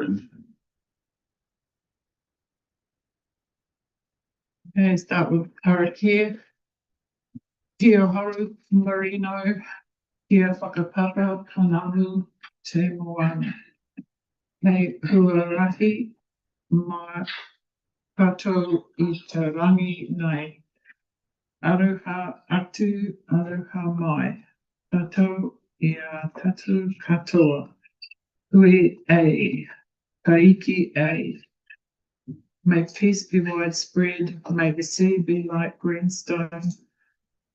friend. Okay, start with karakia. Kia haru marino, kia whakapapa panamu te moana. Kei huarahi ma kato I te rangi nei. Aroha atu, aroha mai. Tato ia tatu katoa. Hui e, kaiki e. May peace be widespread, may the sea be like greenstone.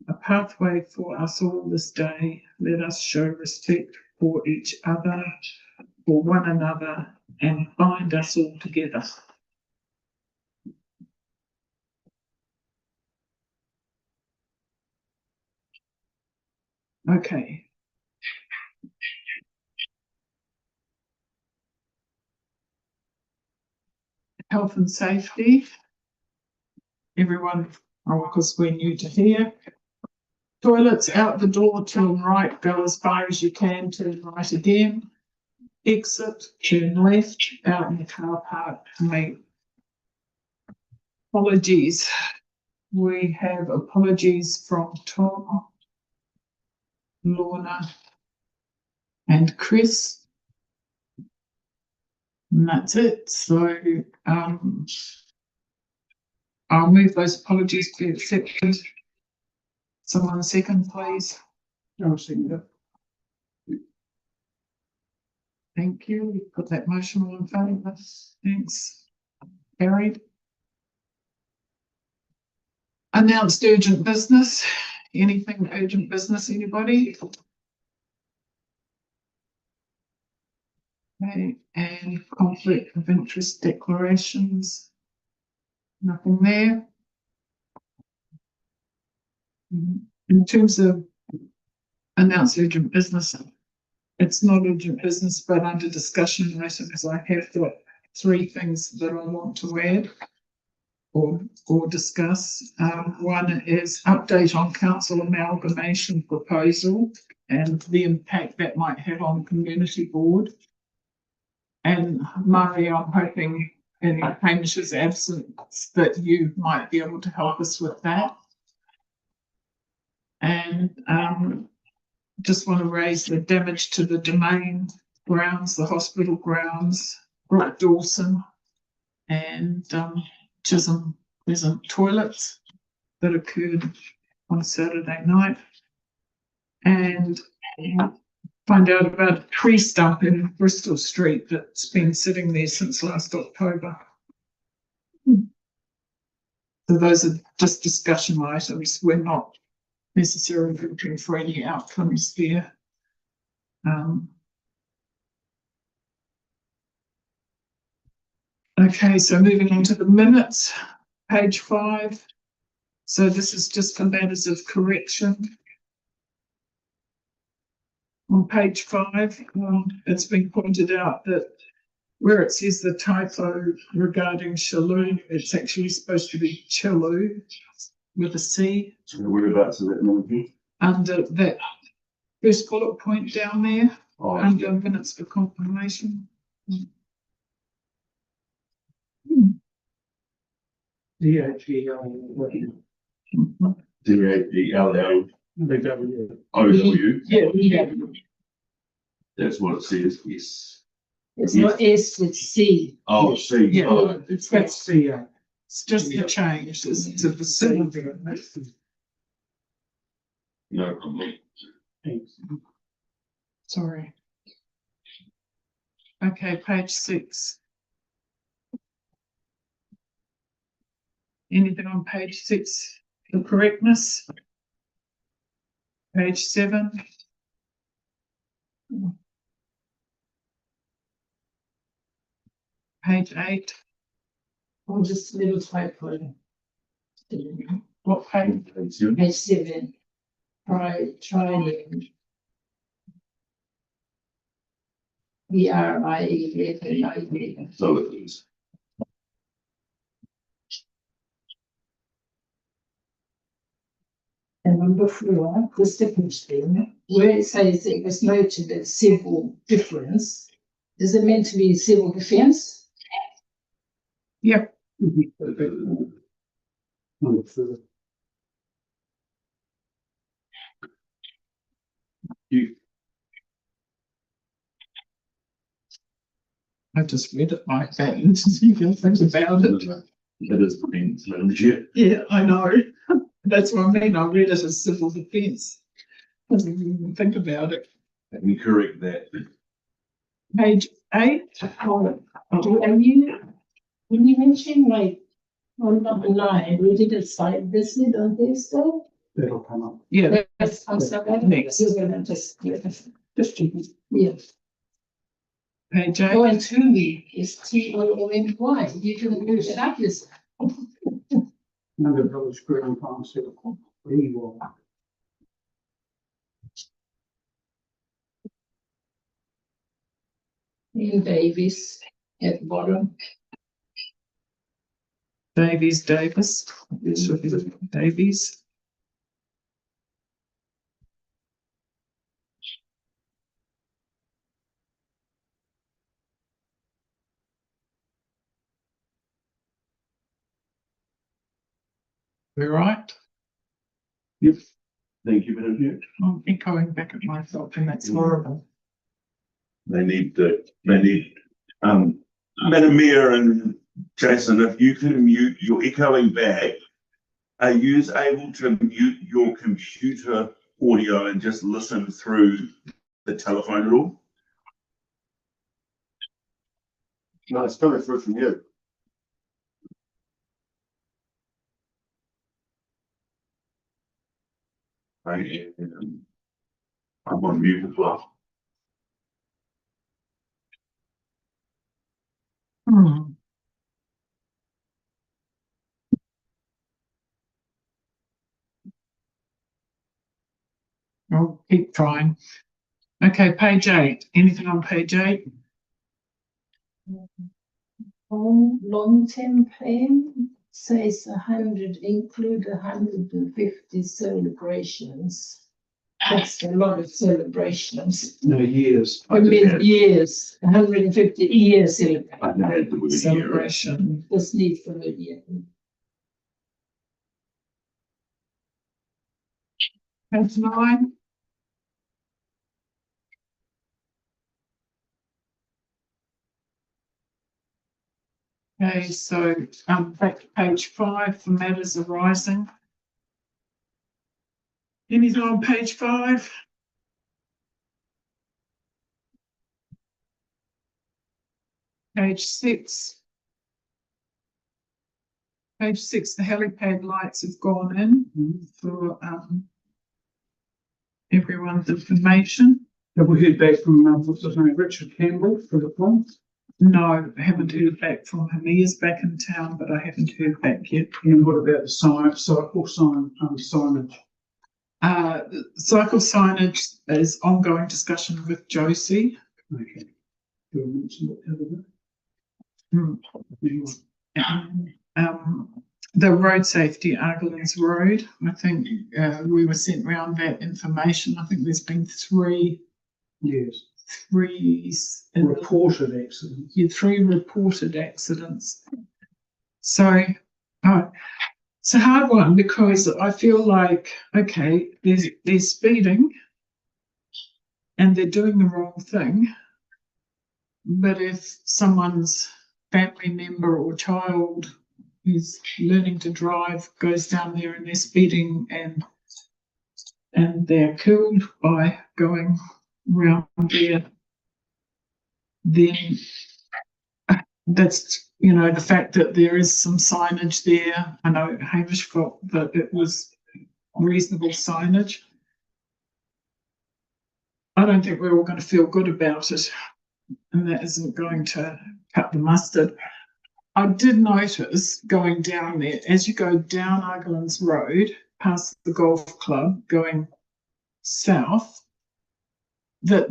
A pathway for us all this day. Let us show respect for each other, for one another, and bind us all together. Okay. Health and safety. Everyone, because we're new to here. Toilets out the door, turn right, go as far as you can, turn right again. Exit, turn left, out in the car park. Make apologies. We have apologies from Tom, Lorna, and Chris. And that's it. So I'll move those apologies to be accepted. Someone second, please. I'll second it. Thank you. Put that motion all in favour. Thanks. Carried. Announced urgent business. Anything urgent business, anybody? Okay, and conflict of interest declarations. Nothing there. In terms of announced urgent business, it's not urgent business, but under discussion items, I have got 3 things that I want to add or discuss. One is update on council amalgamation proposal and the impact that might have on community board. And Murray, I'm hoping in Hamish's absence that you might be able to help us with that. And just want to raise the damage to the domain grounds, the hospital grounds, Brook Dawson, and Chisholm Pleasant toilets that occurred on Saturday night. And find out about a tree stump in Bristol Street that's been sitting there since last October. So those are just discussion items. We're not necessarily looking for any outcomes there. Okay, so moving on to the minutes, page 5. So this is just for matters of correction. On page 5, it's been pointed out that where it says the typo regarding Shalou, it's actually supposed to be Chillu with a C. So whereabouts is that movie? Under that first bullet point down there, under minutes for confirmation. D-A-G-L-L. D-A-G-L-L. W. Yeah. That's what it says, yes. It's not S, it's C. Oh, C. Yeah, Oh, it's just the change to the C. no problem. Sorry. Okay, page 6. Anything on page 6 for correctness? Page 7. Page 8. Or just a little typo. What page? Page 7. Trying. B-R-I-E-F-L-I-E. So it is. And number 4, the second thing, where it says it was noted that civil difference, Is it meant to be civil defence? Yep. You, I just read it like that and you can think about it. that is defence, legit. Yeah, I know. That's what I mean. I read it as civil defence. Doesn't even think about it. Let me correct that. Page 8. Are you, when you mentioned like on number 9, we did a site visit on Thursday? That'll come up. Yeah, That's also Next. You're gonna just district. yeah. Page 8. Oh, and Tumi is TOOMY. You can move it up this. Number village green pharmaceutical. Evil. In Davis at the bottom. Davies. It should be Davies. We're right. Thank you, Madam Chair. I'm echoing back at myself and that's horrible. Madam Mayor and Jason, if you can mute, you're echoing back. Are you able to mute your computer audio and just listen through the telephone at all? No, it's coming through from you. I'm on mute as well. Hmm. I'll keep trying. Okay, page 8. Anything on page 8? Long-term plan says 100, include 150 celebrations. That's a lot of celebrations. No, years. I mean, years, 150 years I had the word here. Celebration. this need for a year. Page 9. Okay, so back to page 5 for matters arising. Anything on page 5? Page 6. Page 6, the helipad lights have gone in for everyone's information. Have we heard back from, what's his name, Richard Campbell for the plan? No, I haven't heard back from him. He is back in town, but I haven't heard back yet. And what about the signage? Cycle signage is ongoing discussion with Josie. Okay. Do you mention it the other day? The road safety, Argolands Road, I think we were sent round that information. I think there's been three Reported accidents. Yeah, 3 reported accidents. So it's a hard one because I feel like, okay, they're speeding and they're doing the wrong thing. But if someone's family member or child who's learning to drive goes down there and they're speeding and they're killed by going round there, then that's, the fact that there is some signage there. I know Hamish felt that it was reasonable signage. I don't think we're all going to feel good about it, and that isn't going to cut the mustard. I did notice going down there, as you go down Argolands Road, past the golf club, going south, that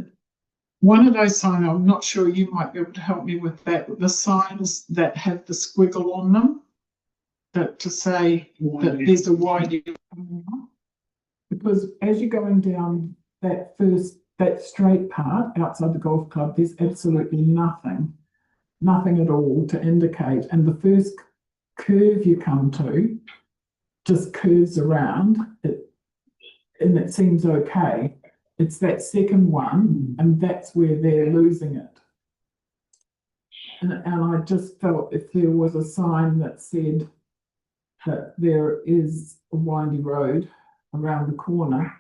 one of those signs, I'm not sure, you might be able to help me with that, the signs that have the squiggle on them, that to say that there's a wide area. Because as you're going down that first that straight part outside the golf club, there's absolutely nothing at all to indicate. And the first curve you come to just curves around it, and it seems okay. It's that second one, and that's where they're losing it. And I just felt if there was a sign that said that there is a windy road around the corner,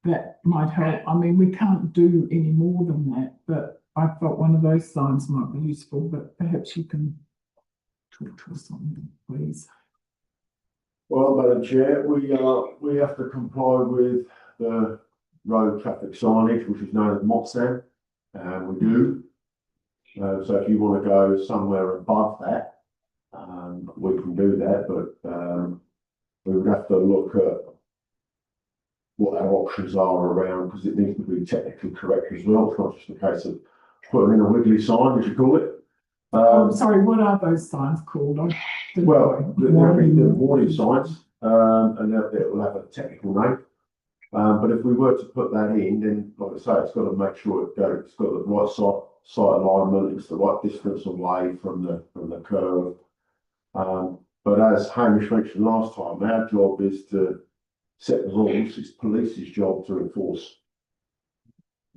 that might help. I mean, we can't do any more than that, but I felt one of those signs might be useful, but perhaps you can talk to us on that, please. Well, Madam Chair, we have to comply with the road traffic signage, which is known as MOTSAM, and we do. So if you want to go somewhere above that, we can do that, but we would have to look at what our options are around, because it needs to be technically correct as well. It's not just a case of putting in a wiggly sign, as you call it. Sorry, what are those signs called? Well, there'll be the warning signs, and that will have a technical name. But if we were to put that in, then, like I say, it's got to make sure it's got the right sight alignment, it's the right distance away from the curve. But as Hamish mentioned last time, our job is to set the rules. It's police's job to enforce.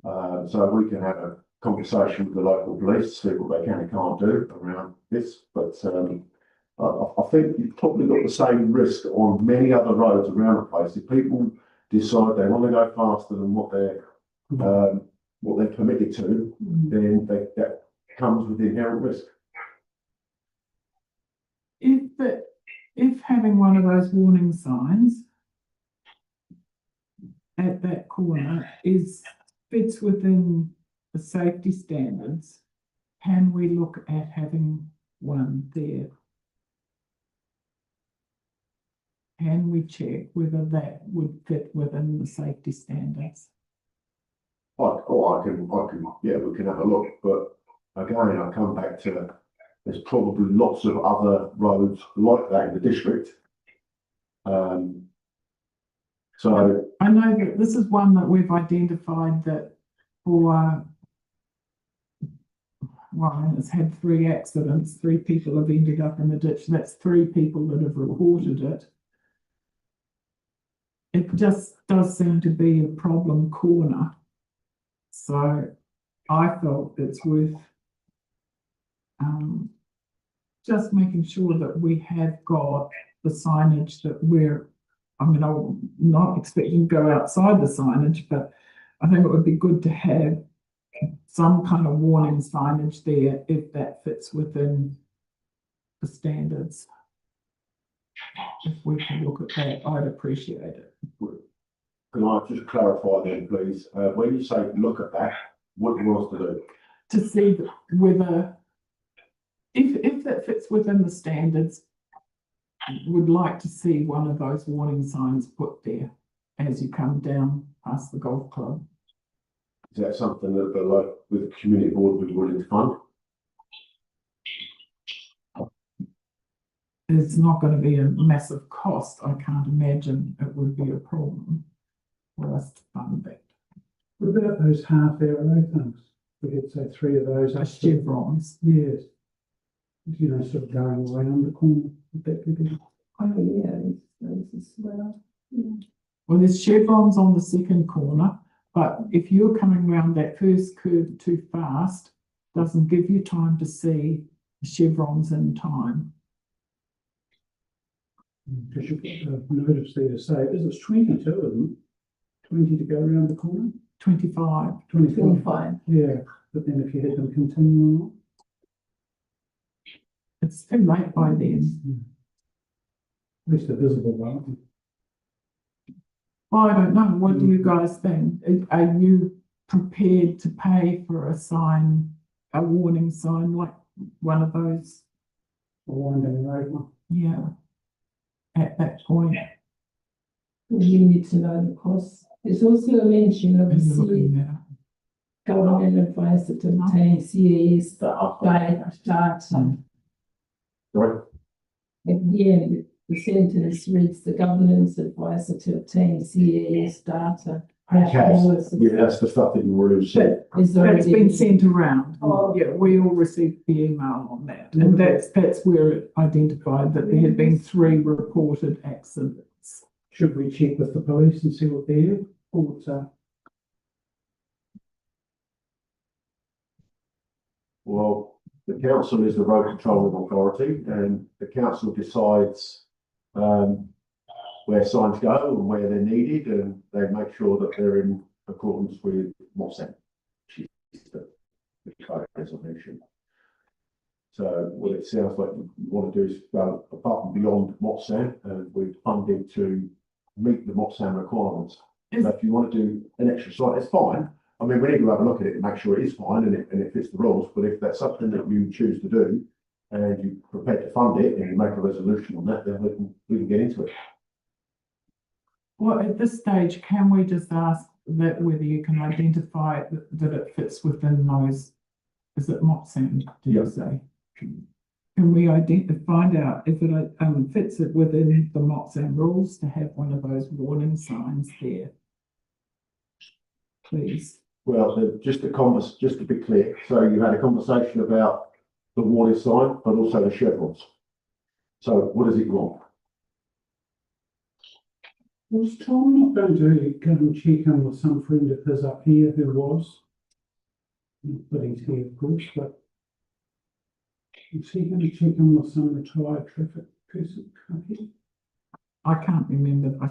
So we can have a conversation with the local police to see what they can and can't do around this. But I think you've probably got the same risk on many other roads around the place. If people decide they want to go faster than what they're permitted to, then that comes with inherent risk. If having one of those warning signs at that corner fits within the safety standards, can we look at having one there? Can we check whether that would fit within the safety standards? Yeah, we can have a look, but again, I come back to there's probably lots of other roads like that in the district. So I know that this is one that we've identified that for, well, it's had 3 accidents, 3 people have ended up in the ditch. That's 3 people that have reported it. It just does seem to be a problem corner. So I felt it's worth just making sure that we have got the signage that I'm not expecting to go outside the signage, but I think it would be good to have some kind of warning signage there if that fits within the standards. If we can look at that, I'd appreciate it. can I just clarify then, please? When you say look at that, what do you want us to do? To see whether, if that fits within the standards, would like to see one of those warning signs put there as you come down past the golf club. Is that something that with the community board would be willing to fund? It's not going to be a massive cost. I can't imagine it would be a problem for us to fund that. What about those half arrow things? We had say 3 of those. The chevrons. Yes. You know, sort of going around the corner. Would that be good? Oh, yeah, those as well. Yeah. Well, there's chevrons on the second corner, but if you're coming around that first curve too fast, doesn't give you time to see the chevrons in time. Because you've got a notice there to say, it's 22 of them, 20 to go around the corner? 25. 25. Yeah, but then if you had them continue on. It's too late by then. At least a visible one. Well, I don't know. What do you guys think? Are you prepared to pay for a sign, a warning sign, like one of those? A winding road one. Yeah. At that point. You need to know the cost. There's also a mention of Are you the looking there? government advisor to obtain CAS for update data. Right. Again, the sentence reads the governance advisor to obtain CAS data has, yeah, that's the stuff that you already said. Is there That's been sent around. Oh. Yeah, we all received the email on that, and that's where it identified that there had been 3 reported accidents. Should we check with the police and see what their thoughts are? Well, the council is the road controlling authority, and the council decides where signs go and where they're needed, and they make sure that they're in accordance with MOSAM, which is the code resolution. So what it sounds like you want to do is go above and beyond MOSAM, and we're funding to meet the MOSAM requirements. So if you want to do an extra site, it's fine. I mean, we need to have a look at it and make sure it is fine and it fits the rules. But if that's something that you choose to do and you're prepared to fund it and you make a resolution on that, then we can get into it. Well, at this stage, can we just ask that whether you can identify that it fits within those, is it MOTSAM, did you say? Can we find out if it fits it within the MOTSAM rules to have one of those warning signs there? Please. Well, just to be clear, so you had a conversation about the warning sign, but also the chevrons. So what does it want? Was Tom not going to go and check in with some friend of his up here who was? Not that he's here, of course, but is he going to check in with some retired traffic person up here? I can't remember. I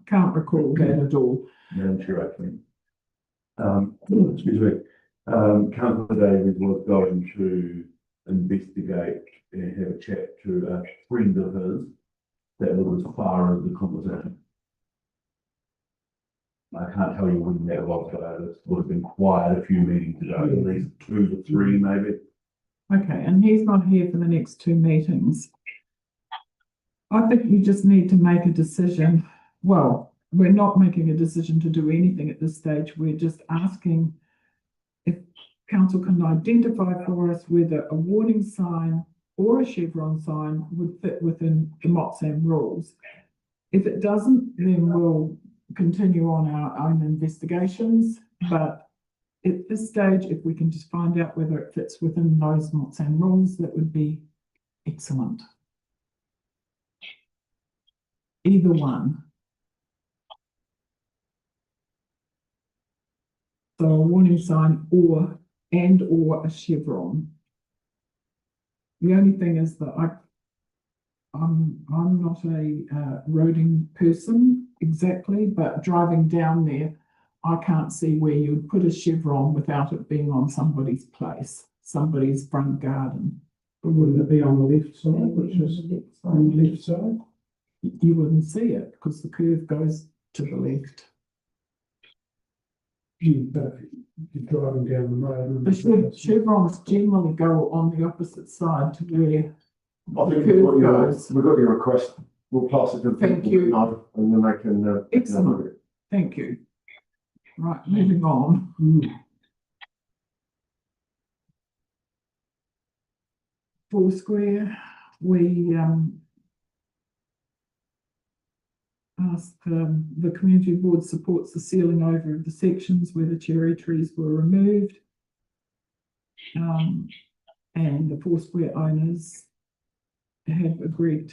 can't recall that at all. Madam Chair, actually. Excuse me. Councillor David was going to investigate and have a chat to a friend of his that was as far as the conversation. I can't tell you when that was, but it would have been quite a few meetings ago, at least 2 to 3 maybe. Okay, and he's not here for the next 2 meetings. I think you just need to make a decision. Well, we're not making a decision to do anything at this stage. We're just asking if council can identify for us whether a warning sign or a chevron sign would fit within the MOTSAM rules. If it doesn't, then we'll continue on our own investigations. But at this stage, if we can just find out whether it fits within those MOTSAM rules, that would be excellent. Either one. So a warning sign or a chevron. The only thing is that I'm not a roading person exactly, but driving down there, I can't see where you would put a chevron without it being on somebody's place, somebody's front garden. But wouldn't it be on the left side, which is on the left side? You wouldn't see it because the curve goes to the left. But if you're driving down the road. The chevrons generally go on the opposite side to where I think we've got your request. We'll pass it to the Thank people you. that know, and then they can. Excellent. Thank you. Right, moving on. Foursquare, we asked the community board supports the sealing over of the sections where the cherry trees were removed. And the Foursquare owners have verbally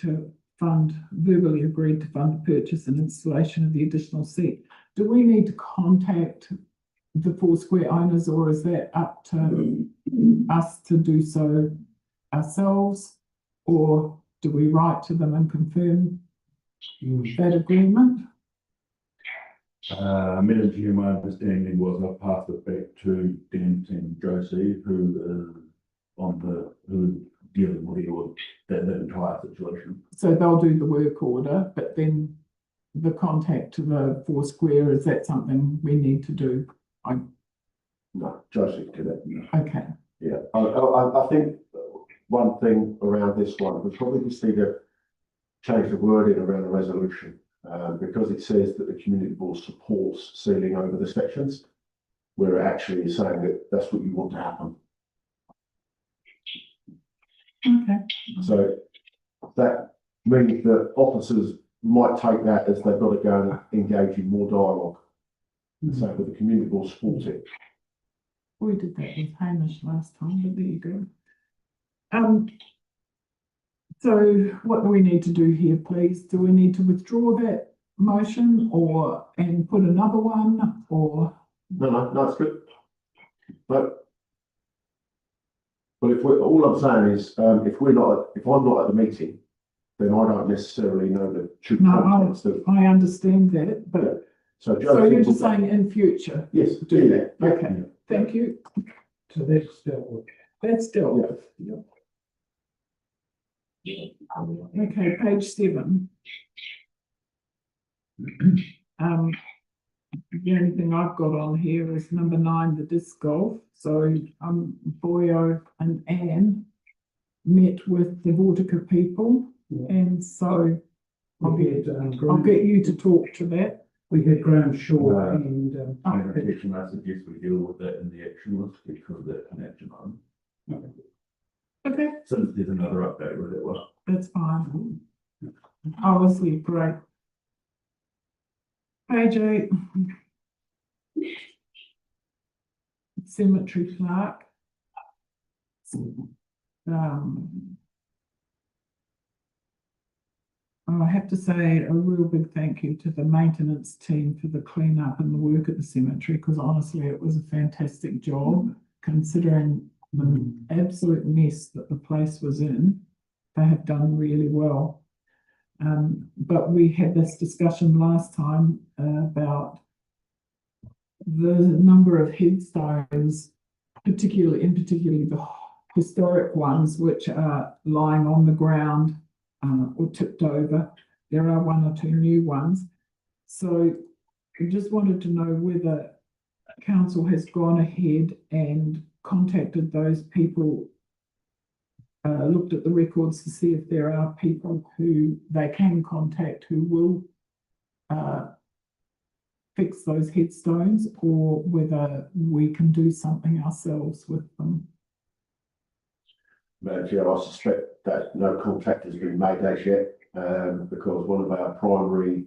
agreed to fund the purchase and installation of the additional seat. Do we need to contact the Foursquare owners, or is that up to us to do so ourselves? Or do we write to them and confirm that agreement? Madam Chair, my understanding was I passed it back to Dent and Josie, who dealing with that entire situation. So they'll do the work order, but then the contact to the Foursquare, is that something we need to do? No, Josie did it. Okay. Yeah, I think one thing around this one, we probably just need to change the wording around the resolution, because it says that the community board supports sealing over the sections, where it actually is saying that that's what you want to happen. Okay. So that means that officers might take that as they've got to go and engage in more dialogue. So with the community will support it. We did that with Hamish last time, but there you go. So what do we need to do here, please? Do we need to withdraw that motion and put another one or? No, it's good. But if all I'm saying is, if I'm not at the meeting, then I don't necessarily know the true No, contents of. I understand that, but So so you're just saying in future? Yes, Do that. Okay, thank you. So that's dealt with. That's dealt with. Okay, page 7. The only thing I've got on here is number 9, the disc golf. So Boyo and Anne met with the Vortica people, and so I'll get you to talk to that. We had Graham Shaw and I'm teaching, I suggest we deal with that in the action list because that's an action item. Okay, Since there's another update with it, well. that's fine. Obviously, great. Page 8. Cemetery plaque. I have to say a real big thank you to the maintenance team for the cleanup and the work at the cemetery, because honestly, it was a fantastic job considering the absolute mess that the place was in. They have done really well. But we had this discussion last time about the number of headstones, particularly the historic ones, which are lying on the ground or tipped over. There are 1 or 2 new ones. So we just wanted to know whether council has gone ahead and contacted those people, looked at the records to see if there are people who they can contact who will fix those headstones, or whether we can do something ourselves with them. Madam Chair, I suspect that no contact has been made as yet, because one of our primary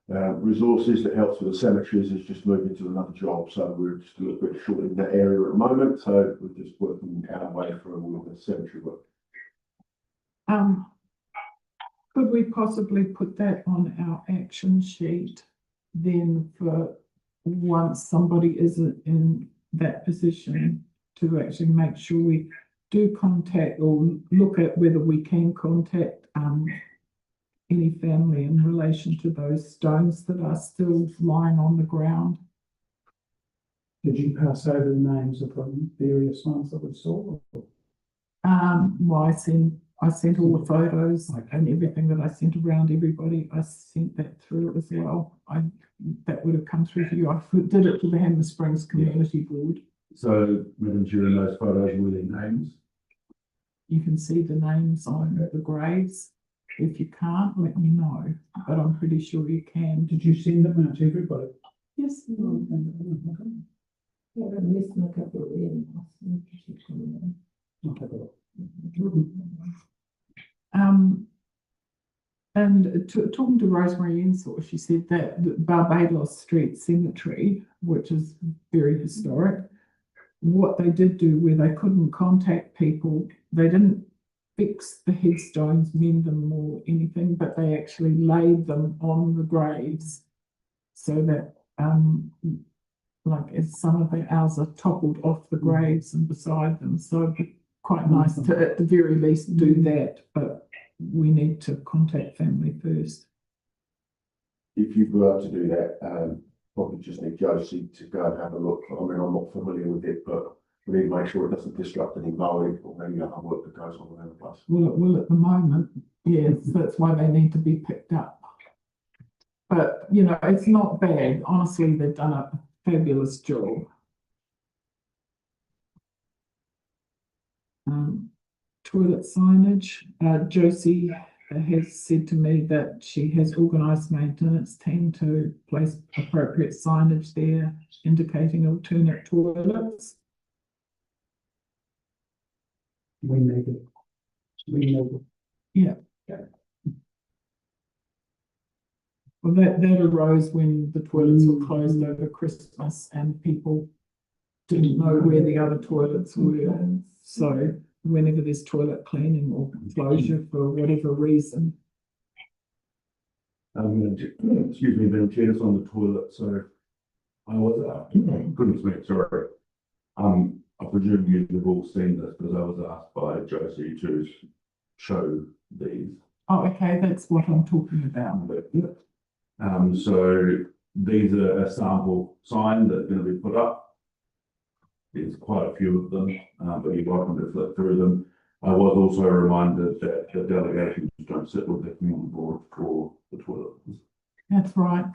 resources that helps with the cemeteries has just moved into another job. So we're just a little bit short in that area at the moment. So we're just working our way through all of the cemetery work. Could we possibly put that on our action sheet then for once somebody is in that position to actually make sure we do contact or look at whether we can contact any family in relation to those stones that are still lying on the ground? did you pass over the names of the various ones that we saw? Well, I sent all the photos and everything that I sent around everybody. I sent that through as well. That would have come through to you. I did it to the Hanmer Springs Community Board. So, Madam Chair, in those photos were their names. You can see the names on the graves. If you can't, let me know, but I'm pretty sure you can. Did you send them out to everybody? Yes. Yeah, I'm missing a couple of them. I'll have a look. And talking to Rosemary Ensor, she said that the Barbados Street Cemetery, which is very historic, what they did do where they couldn't contact people, they didn't fix the headstones, mend them or anything, but they actually laid them on the graves so that like as some of ours are toppled off the graves and beside them. So it'd be quite nice to at the very least do that, but we need to contact family first. If you were to do that, probably just need Josie to go and have a look. I mean, I'm not familiar with it, but we need to make sure it doesn't disrupt any mowing or any other work that goes on around the place. Well, it will at the moment, yes, that's why they need to be picked up. But, you know, it's not bad. Honestly, they've done a fabulous job. Toilet signage, Josie has said to me that she has organised maintenance team to place appropriate signage there indicating alternate toilets. We need it. We need it. Yeah. Well, that arose when the toilets were closed over Christmas and people didn't know where the other toilets were. So whenever there's toilet cleaning or closure for whatever reason. Excuse me, Madam Chair, just on the toilet, so I was, goodness me, sorry. I presume you've all seen this because I was asked by Josie to show these. Oh, okay, that's what I'm talking about. So these are a sample sign that's going to be put up. There's quite a few of them, but you're welcome to flip through them. I was also reminded that the delegations don't sit with the community board for the toilets. That's right.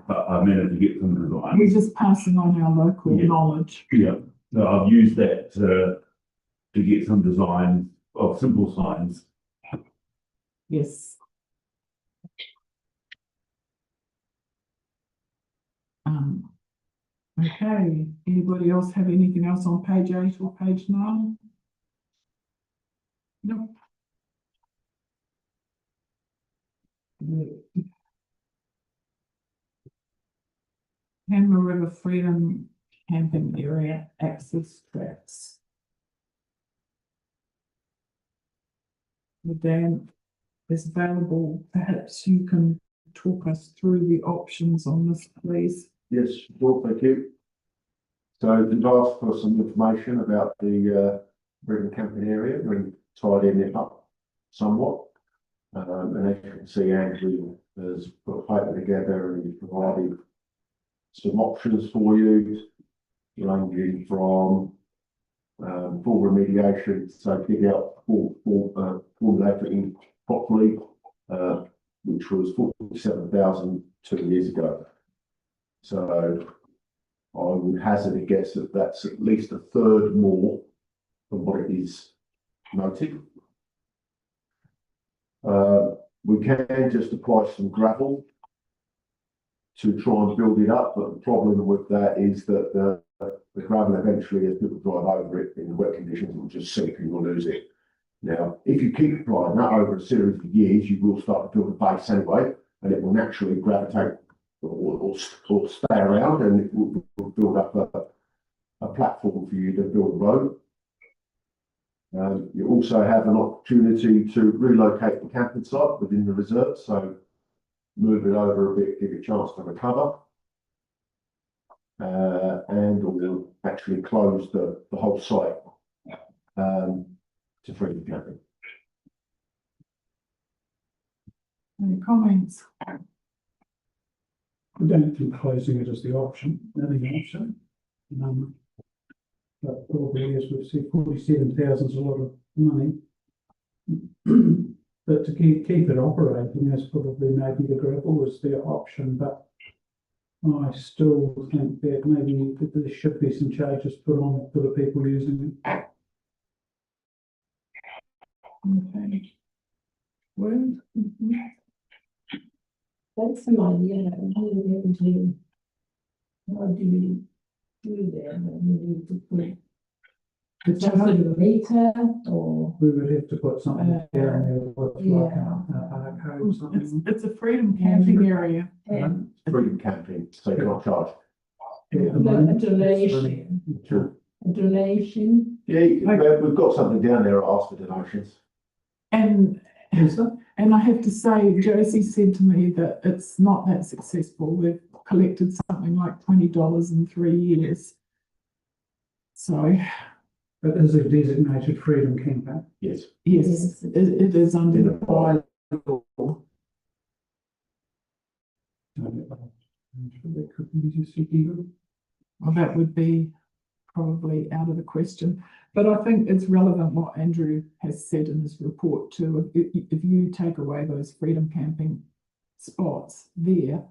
But I managed to get some design. We're just passing on our local knowledge. Yeah, no, I've used that to get some design of simple signs. Yes. Okay, anybody else have anything else on page 8 or page 9? Nope. Hanmer River Freedom Camping Area Access Tracks. The dam is available. Perhaps you can talk us through the options on this, please. Yes, well, thank you. So they've asked for some information about the Britain camping area, and tidying it up somewhat. And as you can see, Andrew has put a paper together and he's provided some options for you, ranging from full remediation, so dig out formulating properly, which was 47,000 2 years ago. So I would hazard a guess that that's at least a third more than what it is noted. We can just apply some gravel to try and build it up, but the problem with that is that the gravel eventually, as people drive over it in wet conditions, will just sink and you'll lose it. Now, if you keep applying that over a series of years, you will start to build a base anyway, and it will naturally gravitate or stay around, and it will build up a platform for you to build a road. You also have an opportunity to relocate the camping site within the reserve, so move it over a bit, give it a chance to recover, and we'll actually close the whole site to freedom camping. Any comments? I don't think closing it is the option, but probably, as we've said, 47,000 is a lot of money. But to keep it operating, as probably maybe the gravel is the option, but I still think that maybe there should be some charges put on for the people using it. Okay. Well, That's an idea. How do you do that? We need to put the charge, something later, or We would have to put something down there with like a code or something. it's a freedom camping area. and Freedom camping, so you can't charge. At the a moment, donation. Sure. A donation. Yeah, we've got something down there at Ask for Donations. And Is that? And I have to say, Josie said to me that it's not that successful. We've collected something like $20 in 3 years. So, But is a designated freedom camper. Yes. yes, it is under the bylaw. That could be just illegal. Well, that would be probably out of the question. But I think it's relevant what Andrew has said in his report too. If you take away those freedom camping spots there,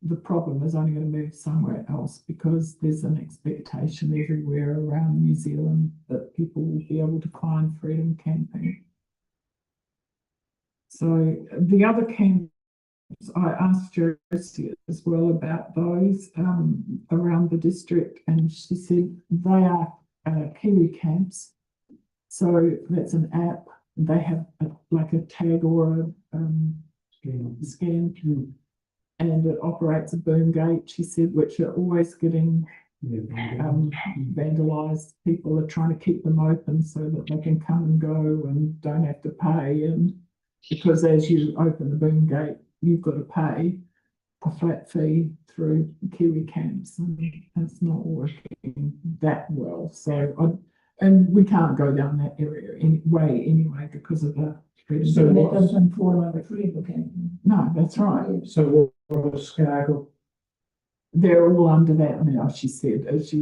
the problem is only going to move somewhere else, because there's an expectation everywhere around New Zealand that people will be able to find freedom camping. So the other camps, I asked Josie as well about those around the district, and she said they are Kiwi camps. So that's an app. They have like a tag or a scan. and it operates a boom gate, she said, which are always getting vandalised. People are trying to keep them open so that they can come and go and don't have to pay. And because as you open the boom gate, you've got to pay a flat fee through Kiwi camps, and it's not working that well. So and we can't go down that area anyway because of the. So that doesn't fall under freedom, okay? No, that's right. So what was Scargill? They're all under that now, she said, as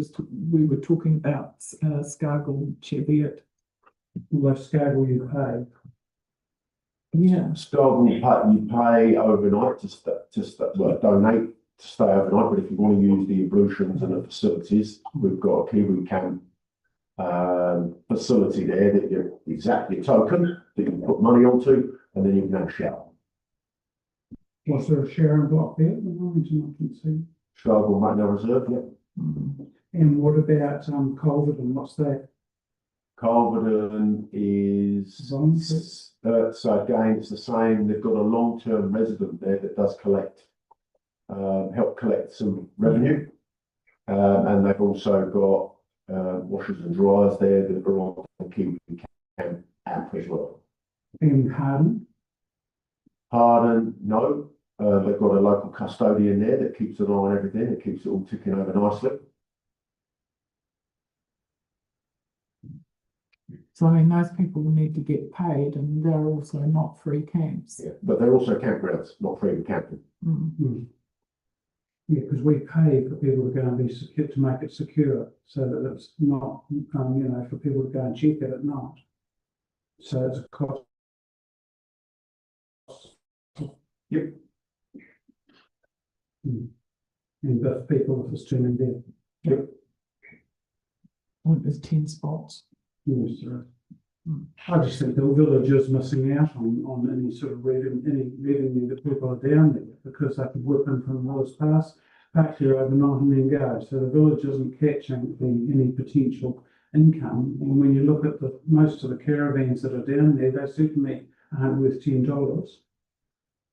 we were talking about Scargill Cheviot. Well, Scargill you pay. Yeah, Scargill, you pay overnight well, donate to stay overnight, but if you want to use the ablutions and the facilities, we've got a Kiwi camp facility there that you're exactly a token that you can put money onto, and then you can have a shower. Was there a sharing block there? I can see. Scargill Magna Reserve, yeah. And what about Culverden? What's that? Culverden is, so again, it's the same. They've got a long-term resident there that does collect, help collect some revenue. And they've also got washers and dryers there that are on the Kiwi camp app as well. In Harden? Harden, no. They've got a local custodian there that keeps an eye on everything. It keeps it all ticking over nicely. so I mean, those people will need to get paid, and they're also not free camps. Yeah, but they're also campgrounds, not free camping. Yeah, because we pay for people to go and be secure, to make it secure, so that it's not, for people to go and check it at night. So it's a cost. Yep. And if people, if it's too many there. Yep. Well, there's 10 spots. Yes, sir. I just think the village is missing out on any sort of revenue that people are down there, because they could whip in from Willis Pass, park here overnight and then go. So the village isn't catching any potential income. And when you look at most of the caravans that are down there, they certainly aren't worth $10.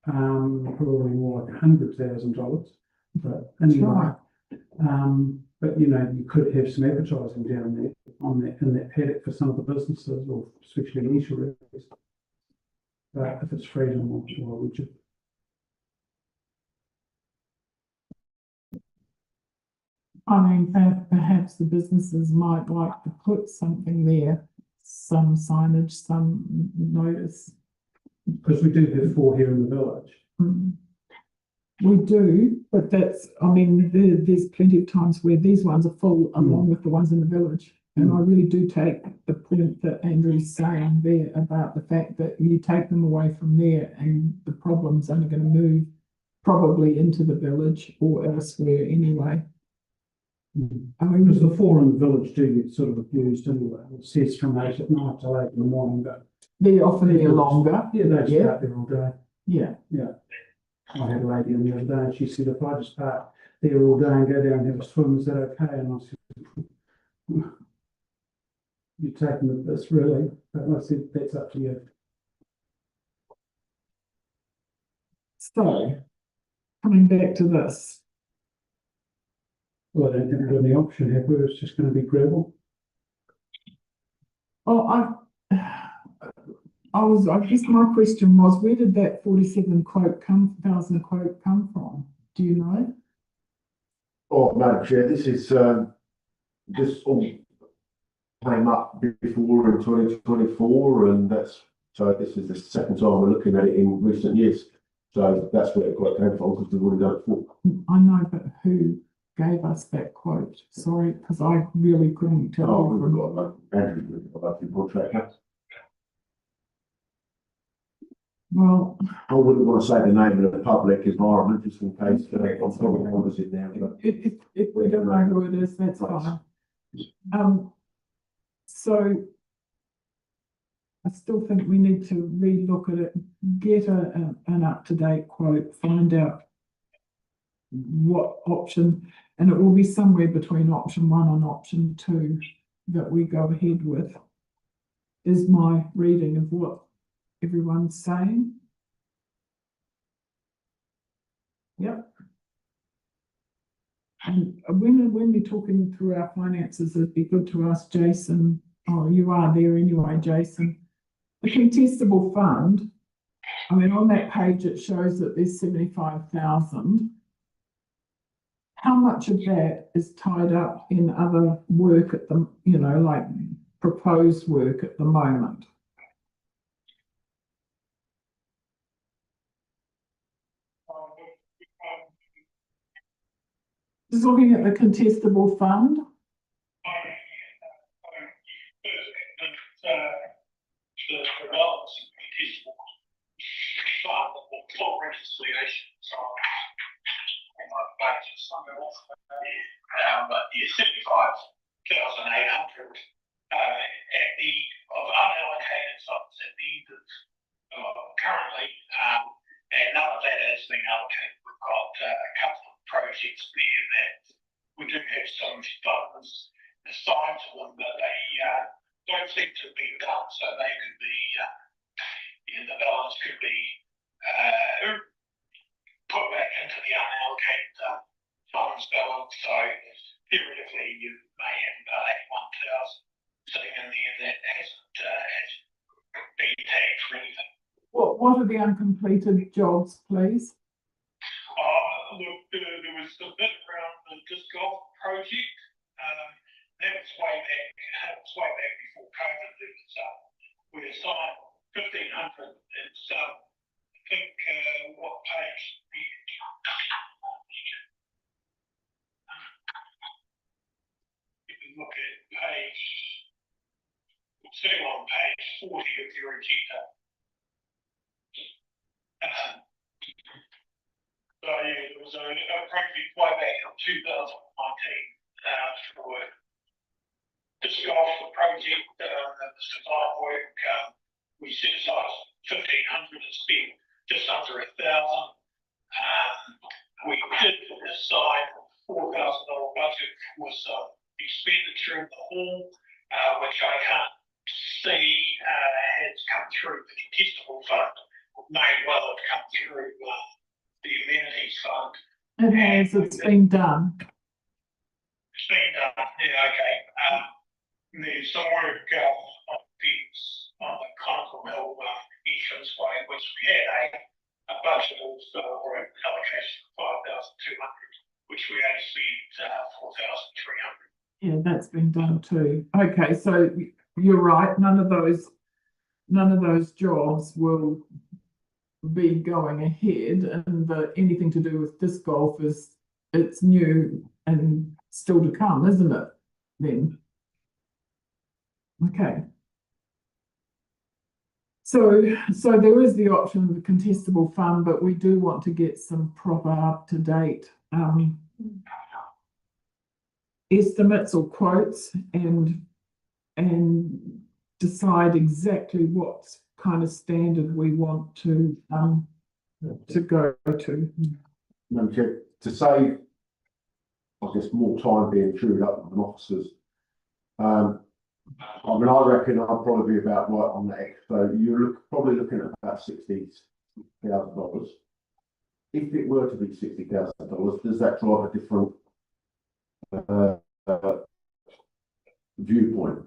Probably more like $100,000. But anyway, but you could have some advertising down there in that paddock for some of the businesses, or especially niche areas. But if it's freedom, why would you? I mean, perhaps the businesses might like to put something there, some signage, some notice. Because we do have 4 here in the village. We do, but I mean, there's plenty of times where these ones are full along with the ones in the village. And I really do take the point that Andrew's saying there about the fact that you take them away from there and the problem's only going to move probably into the village or elsewhere anyway. I mean, because the 4 in the village do get sort of abused anyway. It says from 8 at night till 8 in the morning, but they're often there longer. yeah, they start there all day. Yeah. I had a lady on the other day, and she said, if I just park there all day and go down and have a swim, is that okay? And I said, you're taking the piss, really? But I said, that's up to you. So, coming back to this. Well, I don't think we've got any option, have we? It's just going to be gravel. Oh, I guess my question was, where did that 47,000 quote come from? Do you know? Oh, Madam Chair, this is this all came up before in 2024, and this is the second time we're looking at it in recent years. So that's where the quote came from, because we've already done it before. I know, but who gave us that quote? Sorry, because I really couldn't tell. Oh, we've got Andrew, we've got a contractor. Well, I wouldn't want to say the name of the public environment, just in case I'm probably numbers in there. But if we don't know who it is, that's fine. So I still think we need to relook at it, get an up-to-date quote, find out what option, and it will be somewhere between option 1 and option 2 that we go ahead with, is my reading of what everyone's saying. Yep. And when we're talking through our finances, it'd be good to ask Jason, oh, you are there anyway, Jason. The contestable fund, I mean, on that page, it shows that there's 75,000. How much of that is tied up in other work at the, you know, like proposed work at the moment? Just looking at the contestable fund. The developments in contestable fund or full reconciliation. So on my budget somewhere else. But yeah, 75,800 at the of unallocated funds at the end of currently, and none of that has been allocated. We've got a couple of projects there that we do have some funds assigned to them, but they don't seem to be done, so they could be, the balance could be put back into the unallocated funds balance. So theoretically, you may have 81,000 sitting in there that hasn't been tagged for anything. What are the uncompleted jobs, please? Look, there was a bit around the disc golf project. That was way back before COVID. We assigned 1,500. It's I think what page? If you look at page, it's sitting on page 40 of your agenda. So yeah, there was a project way back in 2019 for disc golf project, the design work. We set aside 1,500 and spent just under 1,000. We did assign $4,000 budget for some expenditure in the hall, which I can't see has come through the contestable fund. May well have come through the amenities fund. It has, it's been done. It's been done, yeah, okay. There's some work on fence on the Conical Mill entrance way, which we had a budget of or an allocation of 5,200, which we only spent 4,300. Yeah, that's been done too. Okay, so you're right, none of those jobs will be going ahead, and anything to do with disc golf it's new and still to come, isn't it? Then. Okay. So there is the option of the contestable fund, but we do want to get some proper up-to-date estimates or quotes and decide exactly what kind of standard we want to go to. To save, I guess, more time being chewed up with officers. I mean, I reckon I'll probably be about right on the X. So you're probably looking at about $60,000. If it were to be $60,000, does that drive a different viewpoint?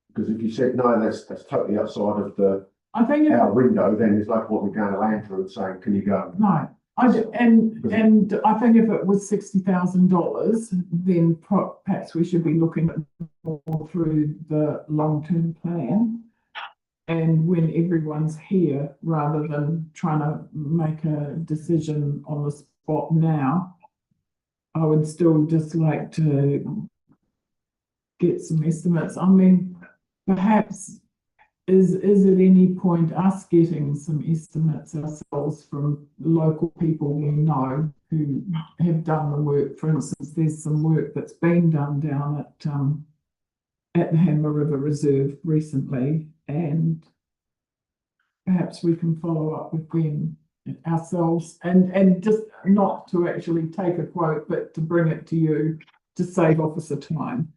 Because if you said no, that's totally outside of I think our window, then it's like what we're going to Andrew and saying, can you go? No, and I think if it was $60,000, then perhaps we should be looking at more through the long-term plan. And when everyone's here, rather than trying to make a decision on the spot now, I would still just like to get some estimates. I mean, perhaps is at any point us getting some estimates ourselves from local people we know who have done the work. For instance, there's some work that's been done down at the Hanmer River Reserve recently, and perhaps we can follow up with them ourselves and just not to actually take a quote, but to bring it to you to save officer time.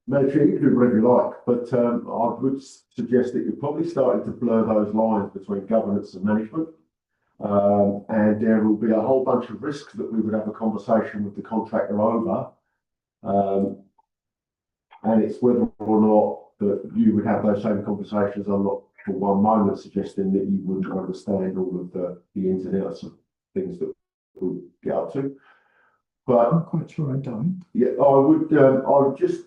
Madam Chair, you can do whatever you like, but I would suggest that you're probably starting to blur those lines between governance and management. And there will be a whole bunch of risks that we would have a conversation with the contractor over. And it's whether or not that you would have those same conversations. I'm not for one moment suggesting that you wouldn't understand all of the ins and outs of things that we'll get up to. But I'm quite sure I don't. yeah, I would just,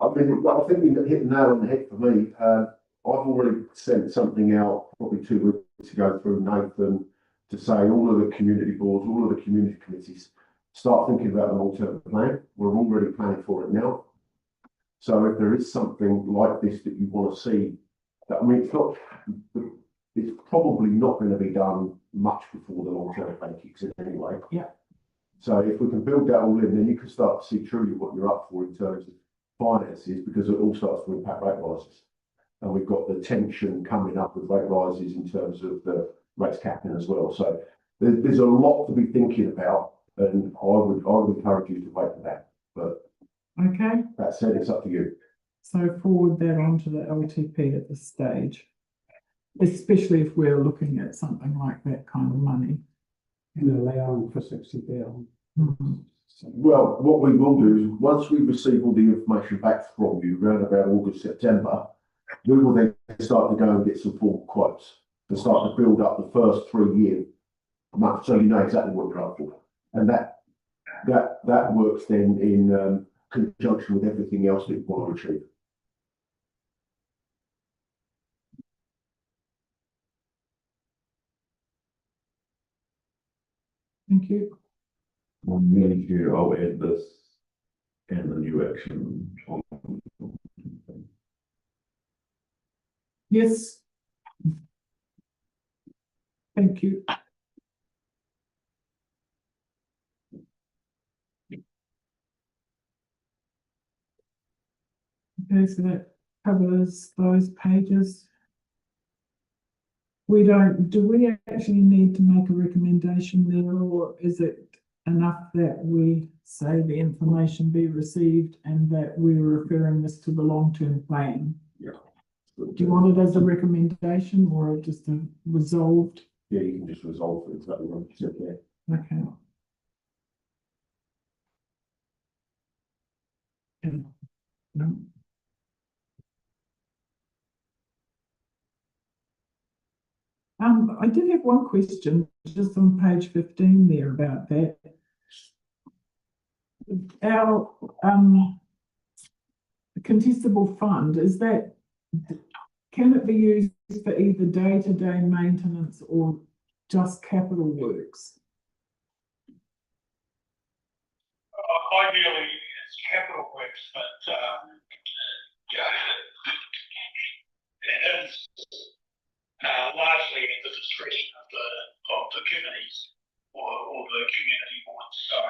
I mean, I think you hit the nail on the head for me. I've already sent something out probably 2 weeks ago through Nathan to say all of the community boards, all of the community committees, start thinking about the long-term plan. We're already planning for it now. So if there is something like this that you want to see, I mean, it's probably not going to be done much before the long-term plan kicks in anyway. Yeah. So if we can build that all in, then you can start to see truly what you're up for in terms of finances, because it all starts to impact rate rises. And we've got the tension coming up with rate rises in terms of the rates capping as well. So there's a lot to be thinking about, and I would encourage you to wait for that. But Okay, that said, it's up to you. so forward that on to the LTP at this stage, especially if we're looking at something like that kind of money. And allowing for 60,000. Mhm. Well, what we will do is once we receive all the information back from you around about August, September, we will then start to go and get some formal quotes to start to build up the first 3 year month, so you know exactly what you're up for. And that works then in conjunction with everything else that you want to achieve. Thank you. Madam Chair, I'll add this and the new action on. Yes. Thank you. Okay, so that covers those pages. Do we actually need to make a recommendation there, or is it enough that we say the information be received and that we're referring this to the long-term plan? Yeah. Do you want it as a recommendation or just a resolved? Yeah, you can just resolve it exactly what you said there. Okay. Yeah. No. I did have one question just on page 15 there about that. Our contestable fund, can it be used for either day-to-day maintenance or just capital works? Ideally, it's capital works, but yeah, it is largely at the discretion of the committees or the community boards. So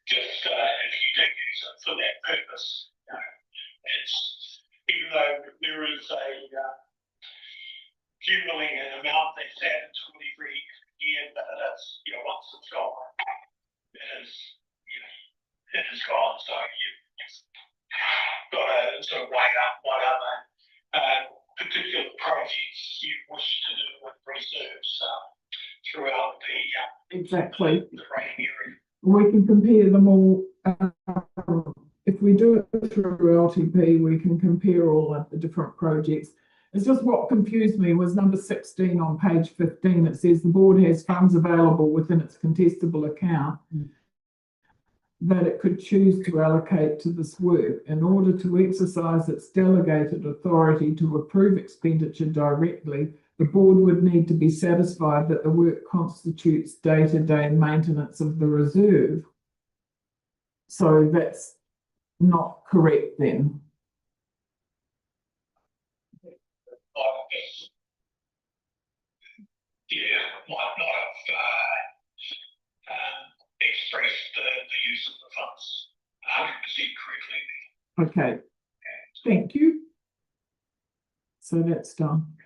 just if you do use it for that purpose, it's, even though there is a generally an amount that's added to it every year, but that's once it's gone, it is gone. So you've got to sort of weigh up what other particular projects you wish to do with reserves throughout Exactly. the rating area. We can compare them all. If we do it through LTP, we can compare all of the different projects. It's just what confused me was number 16 on page 15. It says the board has funds available within its contestable account that it could choose to allocate to this work. In order to exercise its delegated authority to approve expenditure directly, the board would need to be satisfied that the work constitutes day-to-day maintenance of the reserve. So that's not correct then. Might not have expressed the use of the funds 100% correctly. Okay, thank you. So that's done.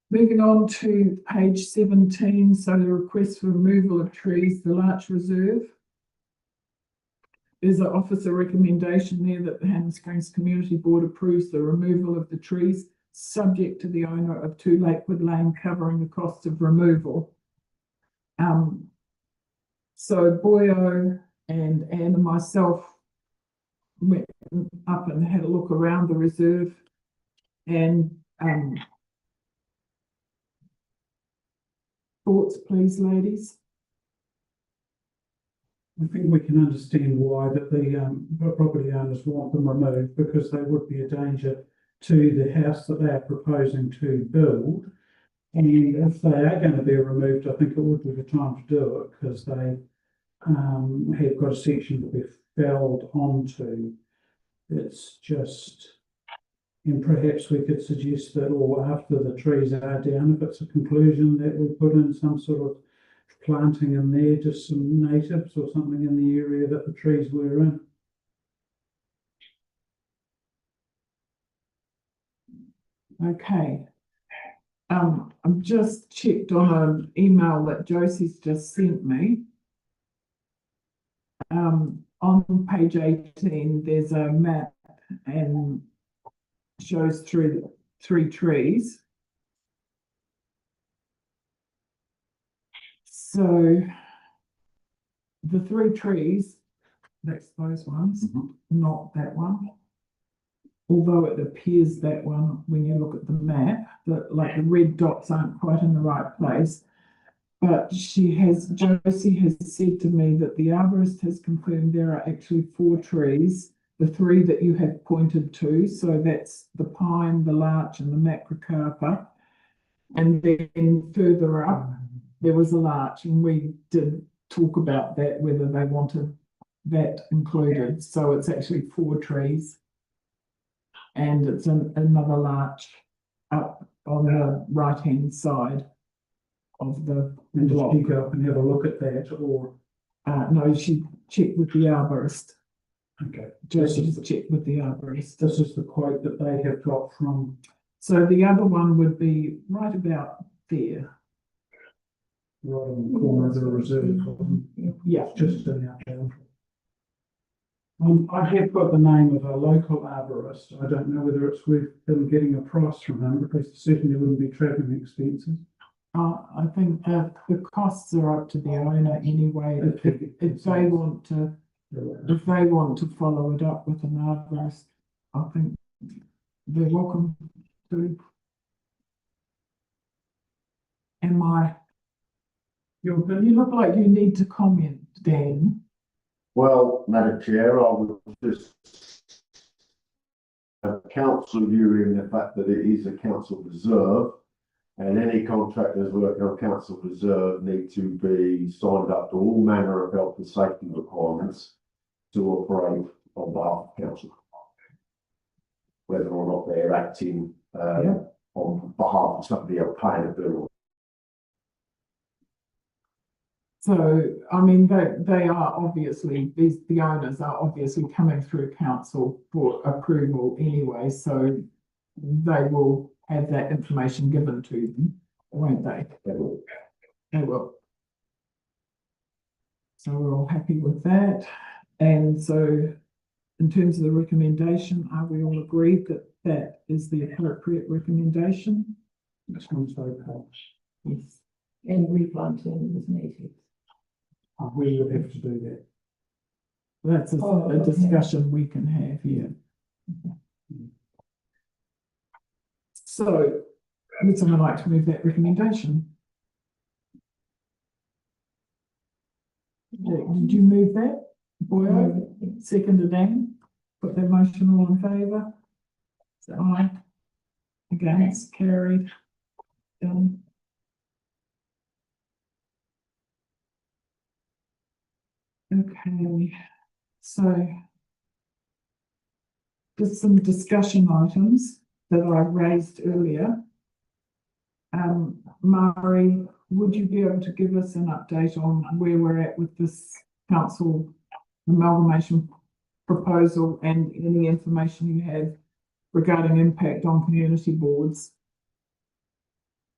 Moving on to page 17, so the request for removal of trees, the Larch Reserve. there's an officer recommendation there that the Hanmer Springs Community Board approves the removal of the trees, subject to the owner of 2 Lakewood Lane covering the cost of removal. So Boyo and Anne and myself went up and had a look around the reserve, and thoughts, please, ladies. I think we can understand why that the property owners want them removed, because they would be a danger to the house that they are proposing to build. And if they are going to be removed, I think it would be the time to do it, because they have got a section to be felled onto. It's just, and perhaps we could suggest that, or after the trees are down, if it's a conclusion, that we put in some sort of planting in there, just some natives or something in the area that the trees were in. Okay. I've just checked on an email that Josie's just sent me. On page 18, there's a map and shows through 3 trees. So the 3 trees, that's those ones, not that one. Although it appears that one, when you look at the map, that like the red dots aren't quite in the right place. But Josie has said to me that the arborist has confirmed there are actually 4 trees, the 3 that you have pointed to. So that's the pine, the larch, and the macrocarpa. And then further up, there was a larch, and we did talk about that, whether they wanted that included. So it's actually 4 trees. And it's another larch up on the right-hand side of the And block. just pick up and have a look at that, or No, she checked with the arborist. okay, Just checked with the arborist. this is the quote that they have got from. So the other one would be right about there. Right on the corner of the reserve. Yeah. Just in our boundary. I have got the name of a local arborist. I don't know whether it's worth them getting a price from him, because certainly wouldn't be travelling expenses. I think that the costs are up to the owner anyway. If they want to follow it up with an arborist, I think they're welcome to. You look like you need to comment, Dan. Well, Madam Chair, I would just council viewing the fact that it is a council reserve, and any contractors working on council reserve need to be signed up to all manner of health and safety requirements to operate on behalf of council, whether or not they're acting on behalf of somebody else paying a bill. So, I mean, they are obviously, the owners are obviously coming through council for approval anyway, so they will have that information given to them, won't they? They will. So we're all happy with that. And so in terms of the recommendation, are we all agreed that that is the appropriate recommendation? This one's okay. Yes. And replanting with natives. We would have to do that. That's a discussion we can have here. So, would someone like to move that recommendation? Did you move that? Boyo, seconded Anne? Put that motion all in favour? So aye. Against, carried. Done. Okay, so just some discussion items that I raised earlier. Mari, would you be able to give us an update on where we're at with this council amalgamation proposal and any information you have regarding impact on community boards?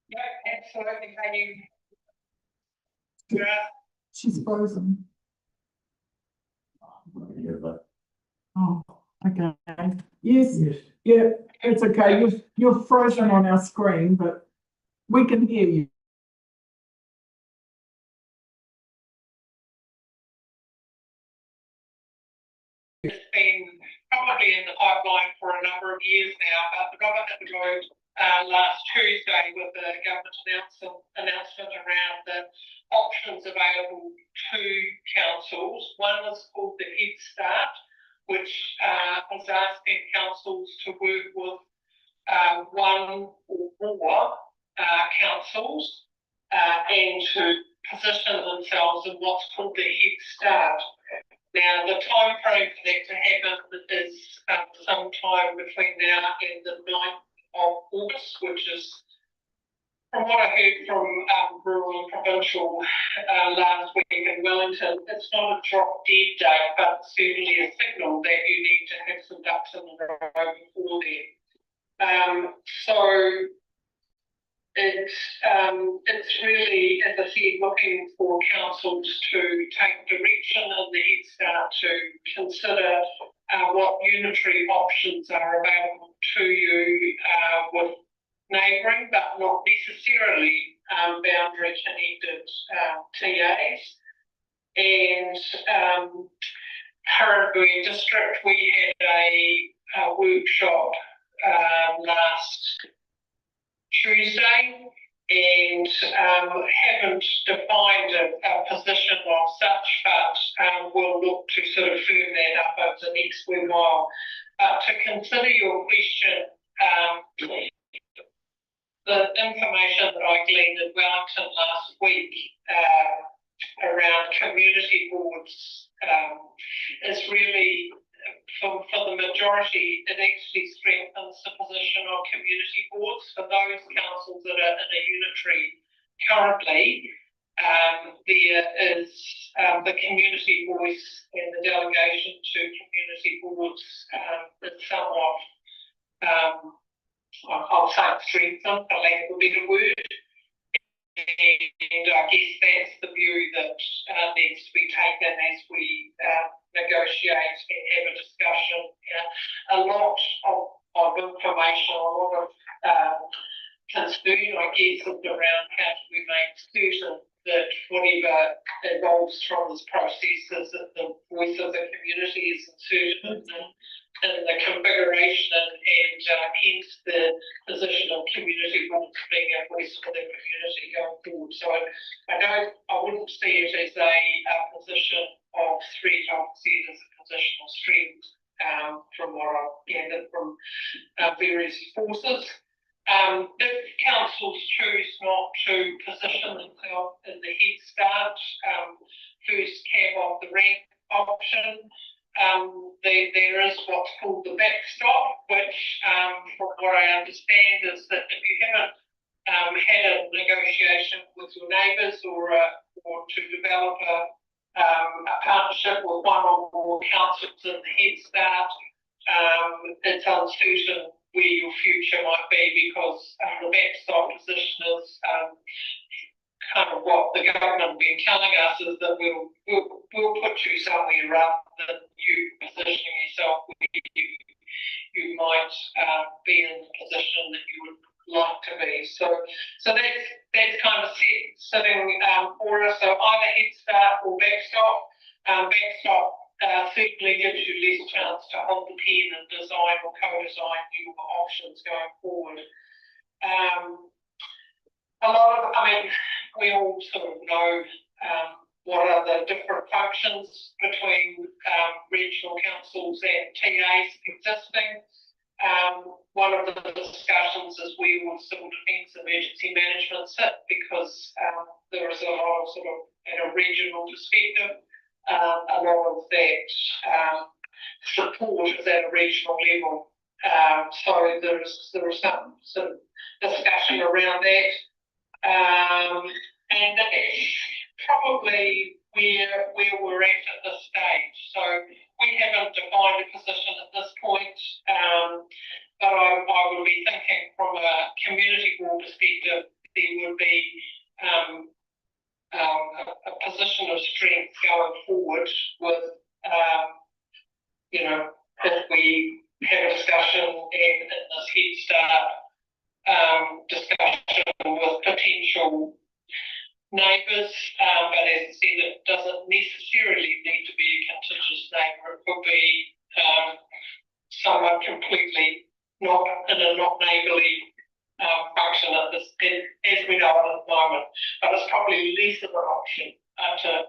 Yeah, absolutely. She's frozen. Oh, okay. Yes, Yes, yeah, it's okay. You're frozen on our screen, but we can hear you. It's been probably in the pipeline for a number of years now, but the government voted last Tuesday with the government announcement around the options available to councils. One is called the Head Start, which is asking councils to work with one or more councils and to position themselves in what's called the Head Start. Now, the time frame for that to happen is sometime between now and the 9th of August, which is, from what I heard from rural and provincial last week in Wellington, it's not a drop dead date, but certainly a signal that you need to have some ducks in the row before then. So it's really, as I said, looking for councils to take direction in the Head Start to consider what unitary options are available to you with neighbouring, but not necessarily boundary connected TAs. And Haringui District, we had a workshop last Tuesday and haven't defined a position of such, but we'll look to sort of firm that up over the next wee while. To consider your question, the information that I gleaned in Wellington last week around community boards is really, for the majority, it actually strengthens the position of community boards. For those councils that are in a unitary currently, there is the community voice and the delegation to community boards is somewhat, I'll say strengthened, for lack of a better word. And I guess that's the view that needs to be taken as we negotiate and have a discussion. A lot of information, a lot of concern, I guess, is around how do we make certain that whatever evolves from this process is that the voice of the community is inserted in the configuration and hence the position of community boards being a voice for the community going forward. So I wouldn't see it as a position of threat. I would see it as a position of strength from what I've gathered from various forces. If councils choose not to position themselves in the Head Start, first cab off the rank option, there is what's called the backstop, which from what I understand is that if you haven't had a negotiation with your neighbours or to develop a partnership with one or more councils in the Head Start, it's uncertain where your future might be, because the backstop position is kind of what the government have been telling us, is that we'll put you somewhere rather than you positioning yourself where you might be in the position that you would like to be. So that's kind of sitting for us. So either Head Start or backstop. Backstop certainly gives you less chance to hold the pen and design or co-design new options going forward. We all sort of know what are the different functions between regional councils and TAs existing. One of the discussions is where will civil defence emergency management sit, because there is a lot of sort of, at a regional perspective, a lot of that support is at a regional level. So there is some sort of discussion around that. And that's probably where we're at this stage. So we haven't defined a position at this point, but I would be thinking from a community board perspective, there would be a position of strength going forward with that we have a discussion and in this Head Start discussion with potential neighbours, but as I said, it doesn't necessarily need to be a contiguous neighbour. It could be someone completely not in a not neighbourly function as we know it at the moment, but it's probably less of an option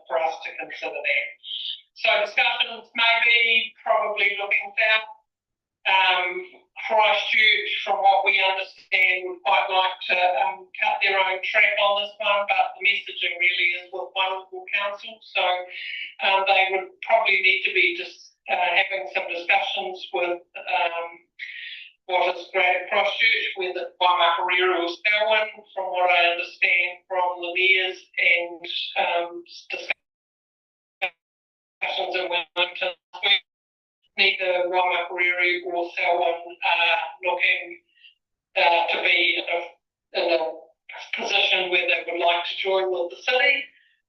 for us to consider that. So discussions maybe probably looking south. Christchurch, from what we understand, would quite like to cut their own track on this one, but the messaging really is with one local council, so they would probably need to be just having some discussions with what is Greater Christchurch, whether Waimakariri or Selwyn, from what I understand from the mayors and discussions in Wellington. Neither Waimakariri or Selwyn are looking to be in a position where they would like to join with the city.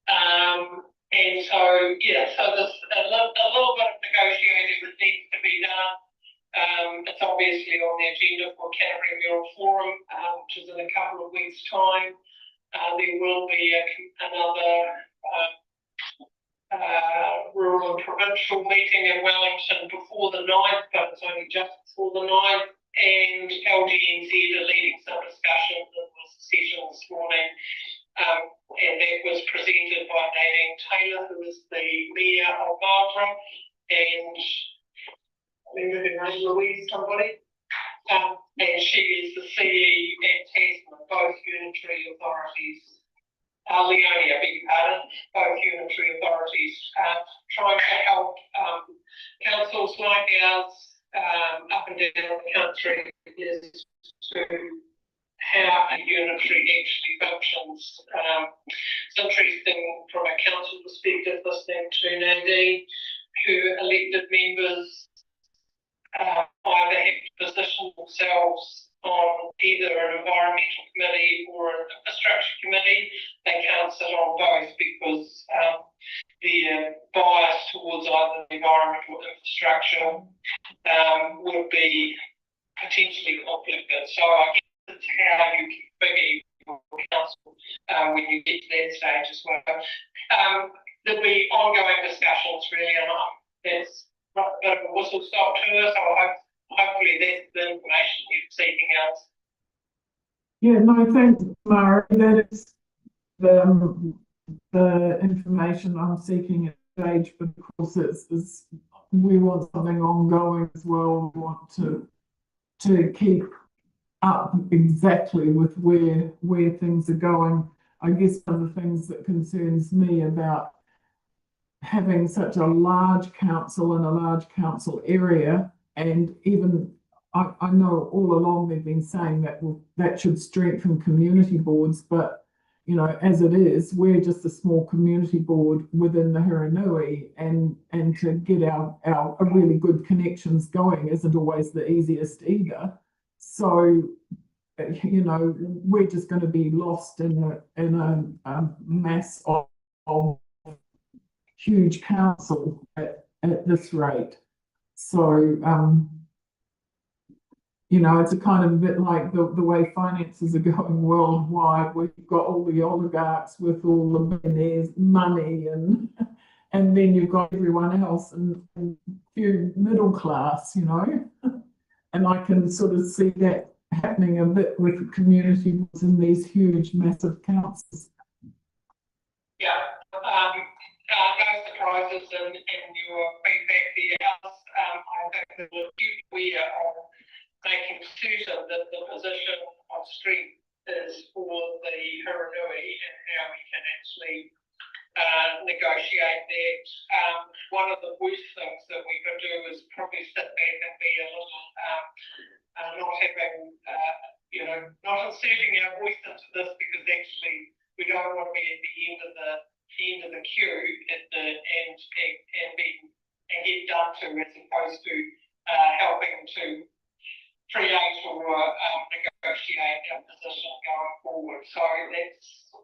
And so, yeah, so there's a little bit of negotiating that needs to be done. It's obviously on the agenda for Canterbury Mural Forum, which is in a couple of weeks' time. There will be another rural and provincial meeting in Wellington before the 9th, but it's only just before the 9th, and LGNZ are leading some discussions in this session this morning, and that was presented by Nadine Taylor, who is the Mayor of Marlborough, and I remember her name, Louise somebody, and she is the CE at Tasman, both unitary authorities. Leonie, I beg your pardon, both unitary authorities, trying to help councils like ours up and down the country is to how a unitary actually functions. It's interesting from a council perspective listening to Nadine, who elected members either have to position themselves on either an environmental committee or an infrastructure committee. They can't sit on both because their bias towards either the environment or infrastructure would be potentially conflicted. So I guess it's how you configure your council when you get to that stage as well. There'll be ongoing discussions really, and that's a bit of a whistle stop tour, so hopefully that's the information you're seeking out. Yeah, no, thanks, Mara. That is the information I'm seeking at this stage, but of course it's we want something ongoing as well. We want to keep up exactly with where things are going. I guess one of the things that concerns me about having such a large council in a large council area, and even I know all along they've been saying that should strengthen community boards, but you know, as it is, we're just a small community board within the Hiranui, and to get our really good connections going isn't always the easiest either. So, you know, we're just going to be lost in a mass of huge council at this rate. So, you know, it's a kind of a bit like the way finances are going worldwide. We've got all the oligarchs with all the millionaires' money, and then you've got everyone else and few middle class, you know. And I can sort of see that happening a bit with communities in these huge, massive councils. Yeah, no surprises in your feedback there. I think that we are making certain that the position of strength is for the Hiranui and how we can actually negotiate that. One of the worst things that we could do is probably sit back and be a little not having, you know, not inserting our voice into this, because actually we don't want to be at the end of the queue and get done to, as opposed to helping to create or negotiate our position going forward. So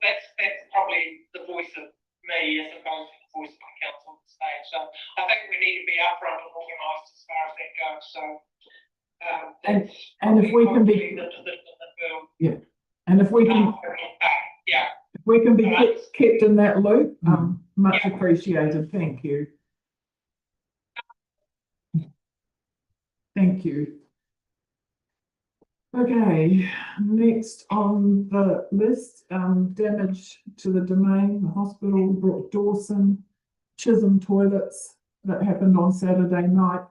that's probably the voice of me as opposed to voiced by council at the stage. So I think we need to be upfront and organised as far as that goes. So and if we can be, and if we can, yeah, if we can be kept in that loop, much appreciated. Thank you. Thank you. Okay, next on the list, damage to the domain, the hospital, Brook Dawson, Chisholm toilets that happened on Saturday night.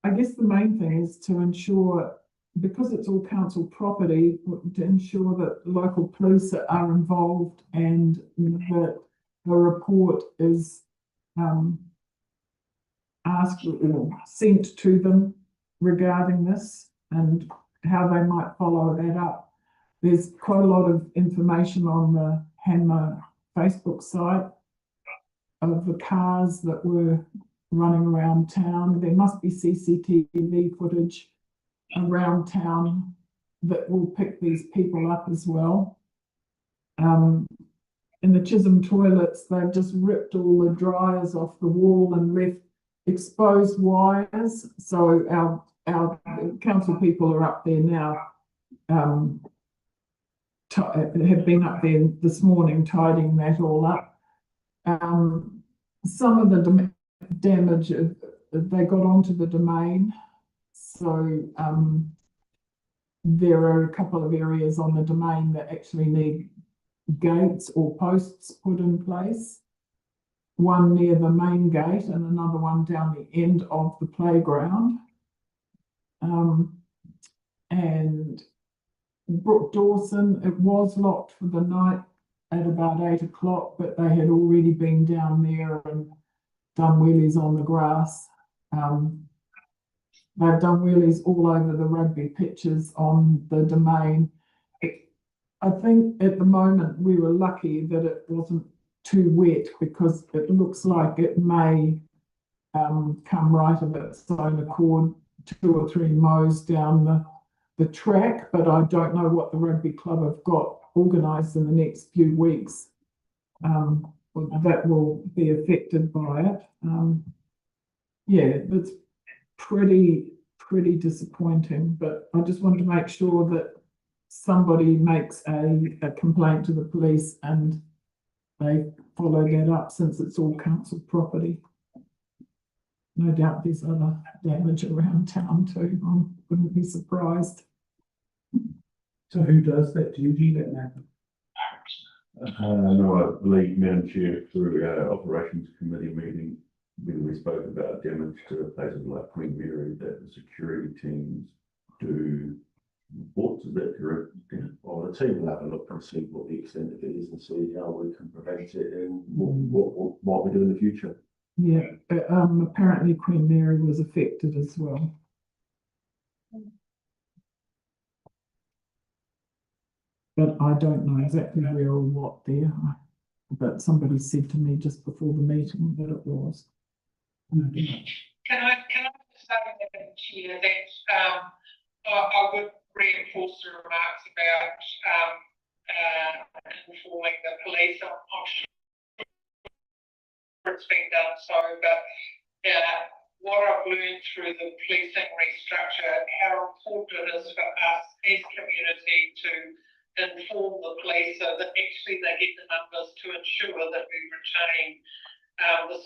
I guess the main thing is to ensure, because it's all council property, to ensure that local police are involved and that the report is asked or sent to them regarding this and how they might follow that up. There's quite a lot of information on the Hanmer Facebook site of the cars that were running around town. There must be CCTV footage around town that will pick these people up as well. In the Chisholm toilets, they've just ripped all the dryers off the wall and left exposed wires. So our council people are up there now, have been up there this morning tidying that all up. Some of the damage, they got onto the domain. So there are a couple of areas on the domain that actually need gates or posts put in place. One near the main gate and another one down the end of the playground. And Brook Dawson, it was locked for the night at about 8 o'clock, but they had already been down there and done wheelies on the grass. They've done wheelies all over the rugby pitches on the domain. I think at the moment we were lucky that it wasn't too wet, because it looks like it may come right of its own accord, 2 or 3 mows down the track, but I don't know what the rugby club have got organised in the next few weeks that will be affected by it. Yeah, it's pretty disappointing, but I just want to make sure that somebody makes a complaint to the police and they follow that up, since it's all council property. No doubt there's other damage around town too. I wouldn't be surprised. So who does that? Do you do that now? No, I believe, Madam Chair, through our operations committee meeting, when we spoke about damage to places like Queen Mary, that the security teams do reports. Is that correct? Yeah. Well, the team will have a look and see what the extent of it is and see how we can prevent it and what we do in the future. Yeah, apparently Queen Mary was affected as well. But I don't know exactly where or what there. But somebody said to me just before the meeting that it was. Can I just say, Madam Chair, that I would reinforce the remarks about informing the police. I'm sure it's been done so, but what I've learned through the policing restructure, how important it is for us as community to inform the police so that actually they get the numbers to ensure that we retain the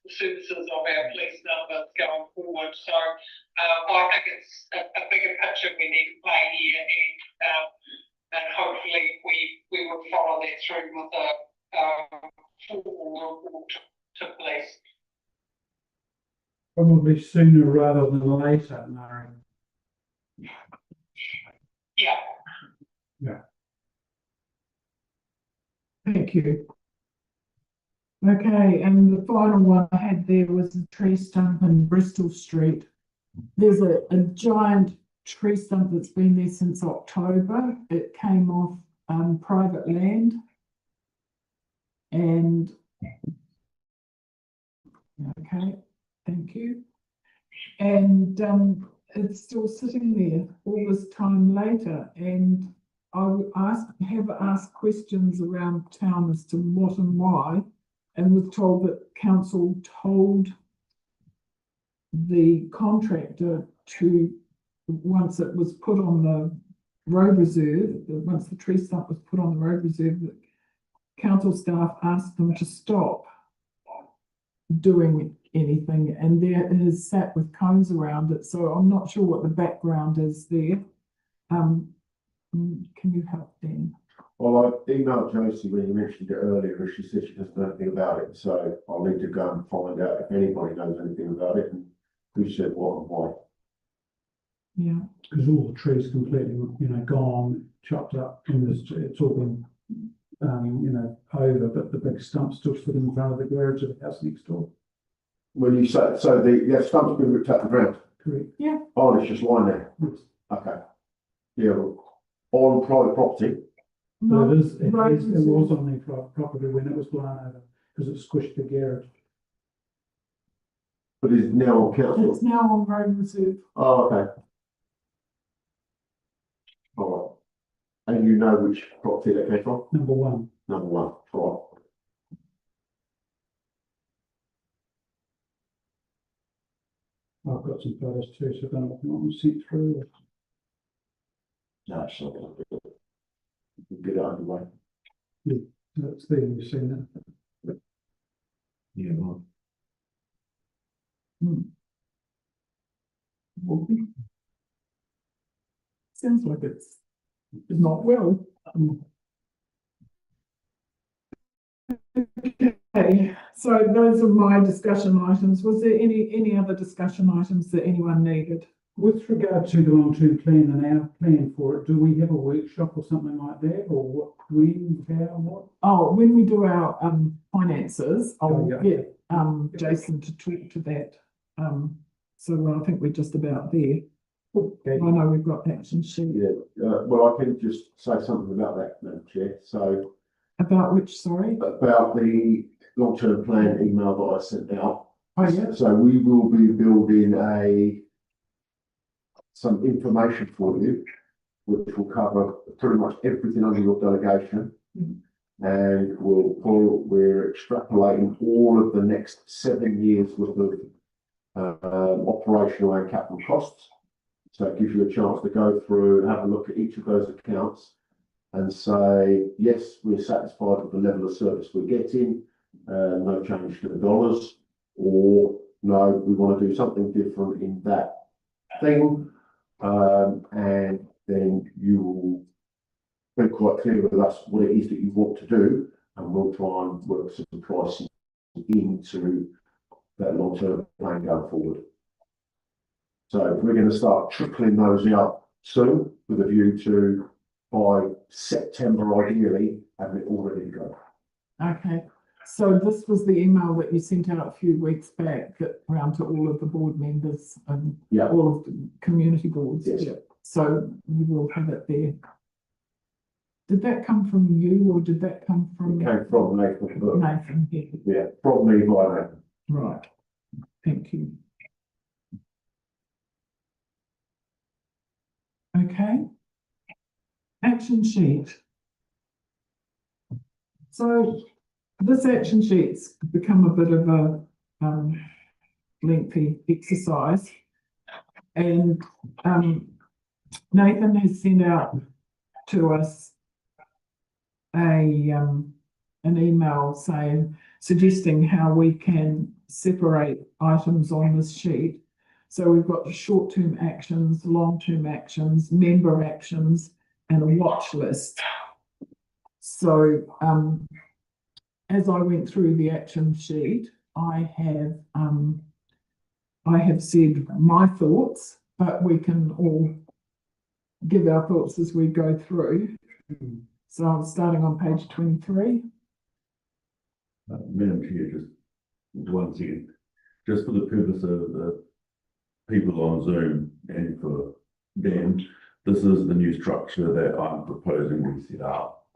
services of our police numbers going forward. So I think it's a bigger picture we need to play here, and hopefully we will follow that through with a formal report to police. Probably sooner rather than later, Murray. Yeah. Yeah. Thank you. Okay, and the final one I had there was a tree stump in Bristol Street. There's a giant tree stump that's been there since October. It came off private land. And okay, thank you. And it's still sitting there all this time later. And have asked questions around town as to what and why, and was told that council told the contractor to, once it was put on the road reserve, once the tree stump was put on the road reserve, that council staff asked them to stop doing anything, and there it is sat with cones around it, so I'm not sure what the background is there. Can you help Dan? Well, I emailed Josie when you mentioned it earlier, and she said she doesn't know anything about it, so I'll need to go and find out if anybody knows anything about it and who said what and why. Yeah, Because all the trees completely, gone, chopped up, and it's all been, over, but the big stump still stood in front of the garage of the house next door. When you say, so the stump's been ripped out the ground? Correct. yeah, Oh, it's just lying there? Yes. Okay. Yeah, well, on private property, But it is, Right, it was on their private property when it was blown over, because it squished the garage. but is now on council. it's now on road reserve. Oh, okay. All right. And you know which property that came from? Number one. Number one, all I've got some photos too, so I don't know if you want them sent through. right. No, it's not gonna be good. You can get it underway. That's there, you've seen it. Yeah, right. Sounds like it's not well. Okay, so those are my discussion items. Was there any other discussion items that anyone needed? With regard to the long-term plan and our plan for it, do we have a workshop or something like that, or what, when, how, what? Oh, when we do our finances, I'll Oh, yeah. get Jason to talk to that. So I think we're just about there. Okay. I know we've got action sheet. Yeah, well, I can just say something about that, Madam Chair. So About which, sorry? about the long-term plan email that I sent out. Oh, yeah. So we will be building some information for you, which will cover pretty much everything under your delegation. And we're extrapolating all of the next 7 years worth of operational and capital costs. So it gives you a chance to go through and have a look at each of those accounts and say, yes, we're satisfied with the level of service we're getting, no change to the dollars, or no, we want to do something different in that thing. And then you will be quite clear with us what it is that you want to do, and we'll try and work some pricing into that long-term plan going forward. So we're going to start trickling those out soon with a view to by September, ideally, having it all ready to go. Okay, so this was the email that you sent out a few weeks back around to all of the board members and Yeah. all of the community boards. Yes. Yeah. So you will have it there. Did that come from you or did that come from It came from Nathan Burke. Nathan here? Yeah, from me by Nathan. Right, thank you. Okay. Action sheet. So this action sheet's become a bit of a lengthy exercise. And Nathan has sent out to us an email suggesting how we can separate items on this sheet. So we've got the short-term actions, long-term actions, member actions, and a watch list. So as I went through the action sheet, I have said my thoughts, but we can all give our thoughts as we go through. So I'm starting on page 23. Madam Chair, just 1 second. Just for the purpose of the people on Zoom and for Dan, this is the new structure that I'm proposing we set up,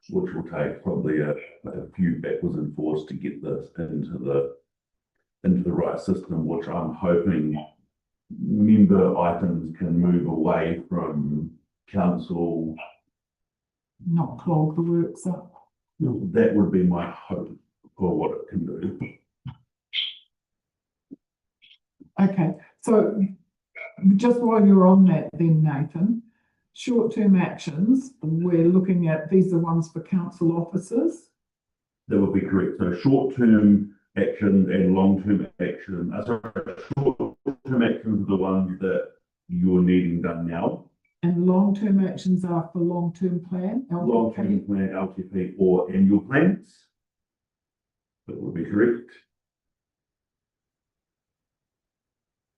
which will take probably a few backwards and forwards to get this into the right system, which I'm hoping member items can move away from council, not clog the works up. that would be my hope for what it can do. Okay, so just while you're on that then, Nathan, short-term actions, we're looking at, these are ones for council officers. That would be correct. So short-term action and long-term action. Short-term actions are the ones that you're needing done now. And long-term actions are for long-term plan, Long-term LTP. plan, LTP, or annual plans. That would be correct.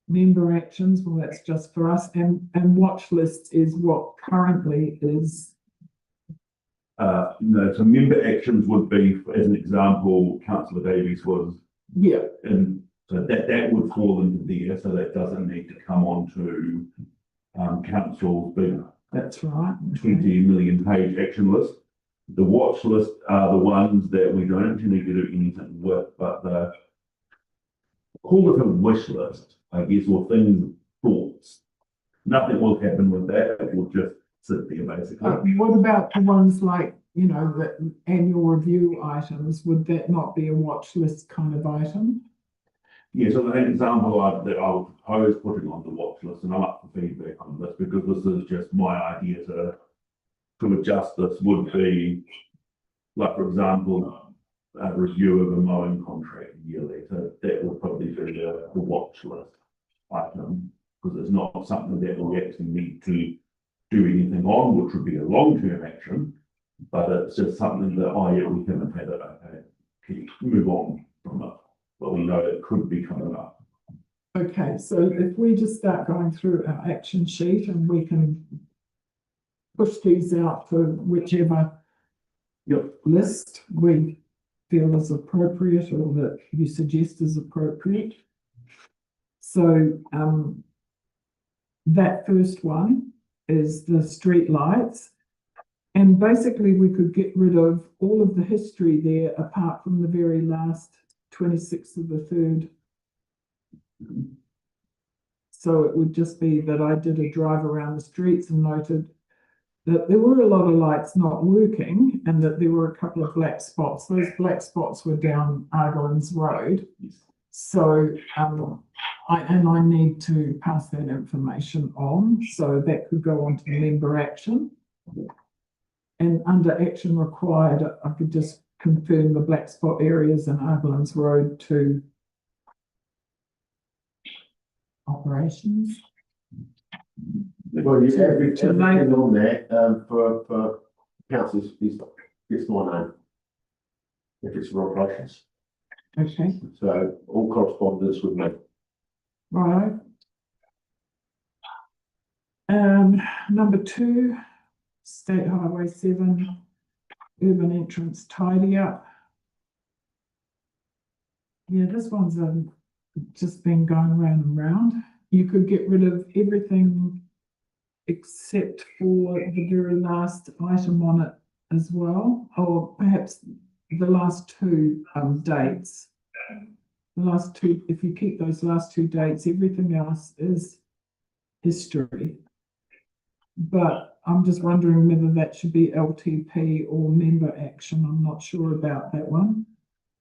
Member actions, well, that's just for us, and watch lists is what currently is. No, so member actions would be, as an example, Councillor Davies was, Yeah, and so that would fall into there, so that doesn't need to come on to council's big that's right. 20 million page action list. The watch list are the ones that we don't actually need to do anything with, but the call it a wish list, I guess, or things, thoughts. Nothing will happen with that, it will just sit there basically. What about the ones like, you know, the annual review items? Would that not be a watch list kind of item? Yeah, so an example that I would propose putting on the watch list, and I'm up for feedback on this because this is just my idea to adjust this, would be, like, for example, a review of a mowing contract yearly. So that would probably be the watch list item, because it's not something that we actually need to do anything on, which would be a long-term action, but it's just something that, oh yeah, we haven't had it, okay, keep move on from it. But we know it could be coming up. Okay, so if we just start going through our action sheet and we can push these out for whichever list we feel is appropriate or that you suggest is appropriate. So that first one is the street lights. And basically we could get rid of all of the history there apart from the very last 26th of the 3rd. So it would just be that I did a drive around the streets and noted that there were a lot of lights not working and that there were a couple of black spots. Those black spots were down Argolan's Road. So I need to pass that information on. So that could go on to the member action. And under action required, I could just confirm the black spot areas in Argolan's Road to operations. Well, you To everything make- on there, for council is it's my name. If it's for operations, Okay, so all correspondence with me. right. Number 2, State Highway 7, urban entrance tidy up. Yeah, this one's just been going round and round. You could get rid of everything except for the very last item on it as well, or perhaps the last 2 dates. The last 2, if you keep those last 2 dates, everything else is history. But I'm just wondering whether that should be LTP or member action. I'm not sure about that one.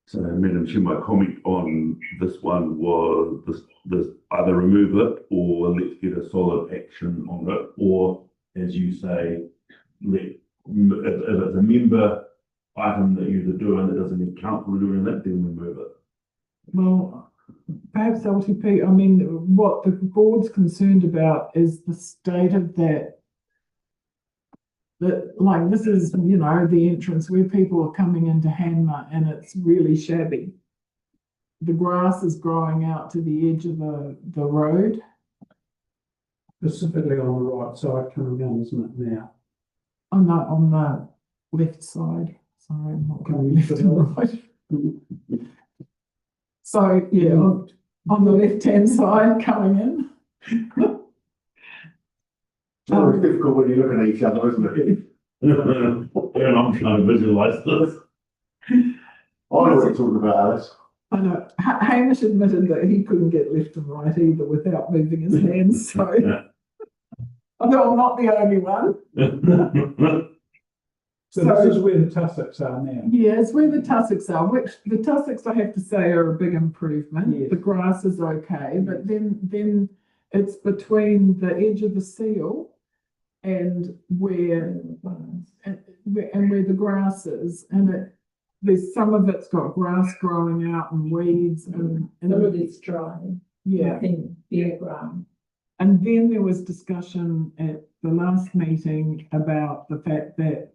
So, Madam Chair, my comment on this one was this either remove it or let's get a solid action on it, or as you say, if it's a member item that you're doing that doesn't need council doing that, then remove it. Well, perhaps LTP, I mean, what the board's concerned about is the state of that, like, this is, you know, the entrance where people are coming into Hanmer and it's really shabby. The grass is growing out to the edge of the road. Specifically on the right side coming down, isn't it now? On the left side. Sorry, I'm not going left and right. So, yeah, on the left-hand side coming in. It's difficult when you're looking at each other, isn't it? And I'm trying to visualize this. I know what you're talking about, Alice. I know, Hamish admitted that he couldn't get left and right either without moving his hands, so. although I'm not the only one. So this is where the tussocks are now. Yeah, it's where the tussocks are, which the tussocks, I have to say, are a big improvement. Yes. The grass is okay, but then it's between the edge of the seal and where the grass is, and there's some of it's got grass growing out and weeds and Some of it's dry, yeah. nothing bare ground. And then there was discussion at the last meeting about the fact that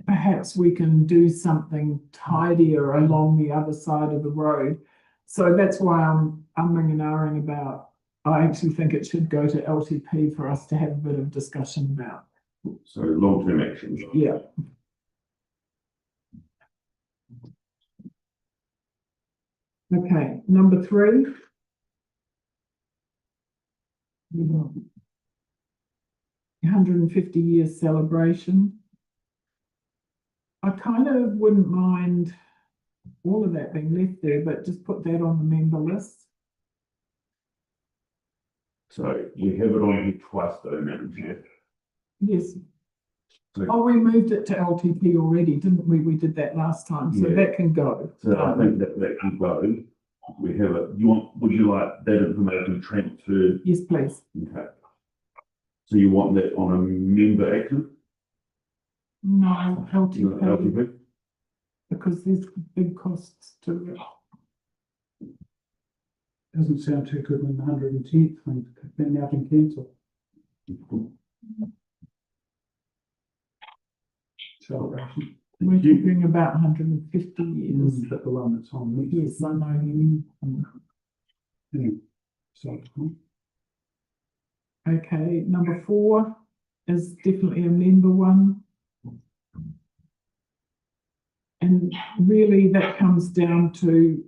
perhaps we can do something tidier along the other side of the road. So that's why I'm umming and ahhing about, I actually think it should go to LTP for us to have a bit of discussion about. So long-term actions. Yeah. Okay, number 3. 150 year celebration. I kind of wouldn't mind all of that being left there, but just put that on the member list. So you have it on here twice though, Madam Chair. Yes. So- Oh, we moved it to LTP already, didn't we? We did that last time, so Yeah. that can go. So I think that can go. We have it. Would you like that information transferred? Yes, please. Okay. So you want that on a member action? No, LTP, LTP? because there's big costs to it. Doesn't sound too good when the 110th one's been out and cancelled. Celebration. We're talking about 150 years. But the one that's on next. Yes, I know. Anyway, so, Okay, number 4 is definitely a member one. And really that comes down to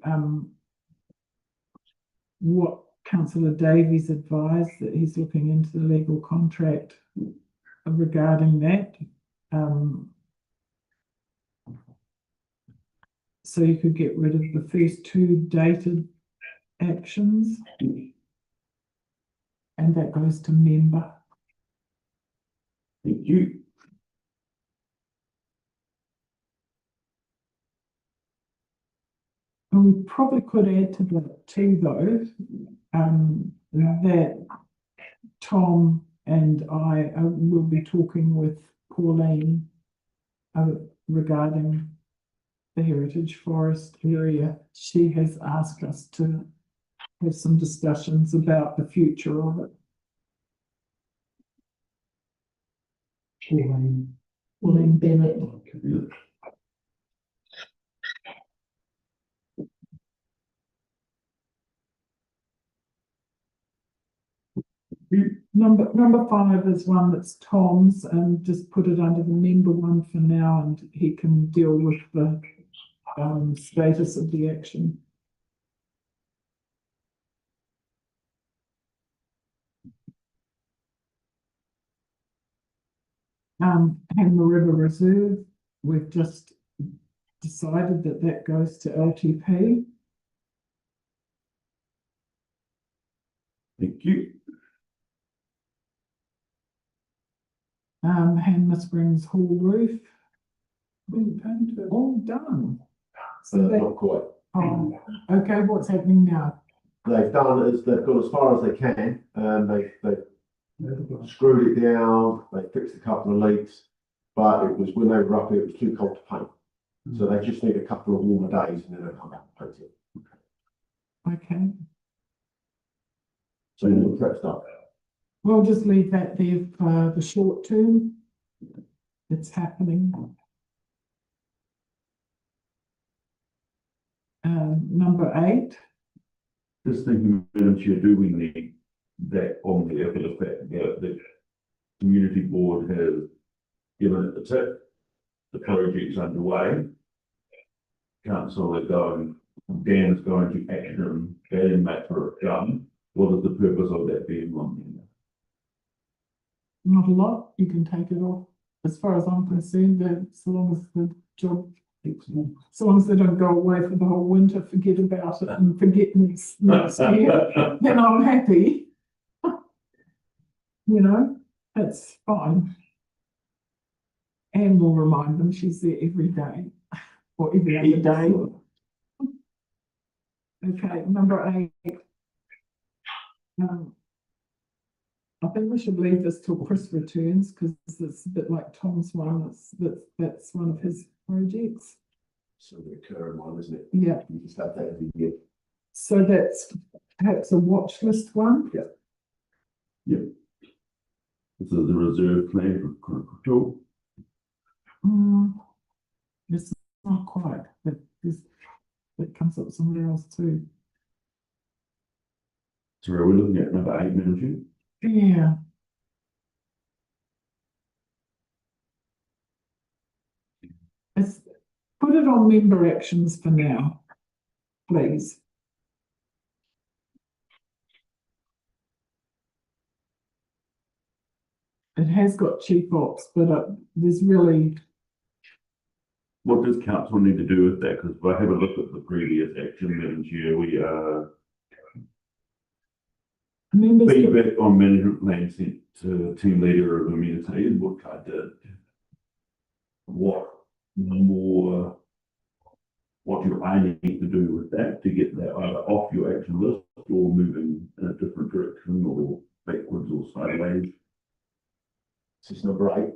what Councillor Davies advised, that he's looking into the legal contract regarding that. So you could get rid of the first 2 dated actions. And that goes to member. Thank you. And we probably could add to that too, though, that Tom and I will be talking with Pauline regarding the Heritage Forest area. She has asked us to have some discussions about the future of it. Pauline Bennett. Number 5 is one that's Tom's, and just put it under the member one for now, and he can deal with the status of the action. Hanmer River Reserve, we've just decided that that goes to LTP. Thank you. Hanmer Springs Hall roof, been painted. all done. So that, Not quite. oh, okay, what's happening now? They've gone as far as they can, and they've screwed it down, they fixed a couple of leaks, but it was when they were up, it was too cold to paint. So they just need a couple of warmer days and then they'll come back and paint it. Okay, So you're all prepped up. we'll just leave that there for the short term. It's happening. Number 8. Just thinking, Madam Chair, do we need that on there for the fact that the community board has given it the tip, the project's underway. Council are going, Dan is going to action, and matter of done. What is the purpose of that being on there? Not a lot, you can take it off. As far as I'm concerned, that so long as the job, so long as they don't go away for the whole winter, forget about it and forget next year, then I'm happy. You know, It's fine. Anne will remind them she's there every day or every other day. Okay, number 8. I think we should leave this till Chris returns because it's a bit like Tom's one. That's one of his projects. So the recurring one, isn't it? Yeah. You just have that every year. So that's perhaps a watch list one. This is the reserve plan for control. It's not quite. That comes up somewhere else too. So we're looking at number 8, managing. Yeah. It's, put it on member actions for now, please. It has got chief ops, but there's really. What does council need to do with that? Because if I have a look at the previous action items here, we are Members feedback on management plan sent to team leader of amenity, and what I did. What do I need to do with that to get that either off your action list or moving in a different direction or backwards or sideways? This is number 8.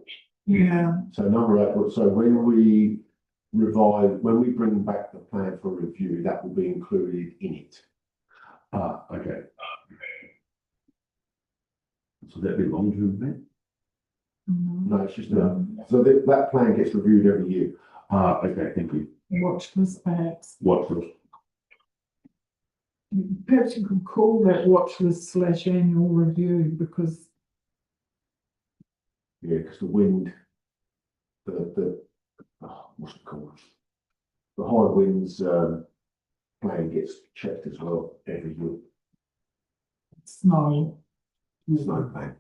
Yeah. So number 8, so when we when we bring back the plan for review, that will be included in it. Okay. So that'd be long-term plan? No, it's just so that plan gets reviewed every year. Okay, thank you. Watch list perhaps. Watch list. Perhaps you could call that watch list / annual review because. Yeah, because the wind, what's it called? The high winds plan gets checked as well every year. Snow. Snow plan.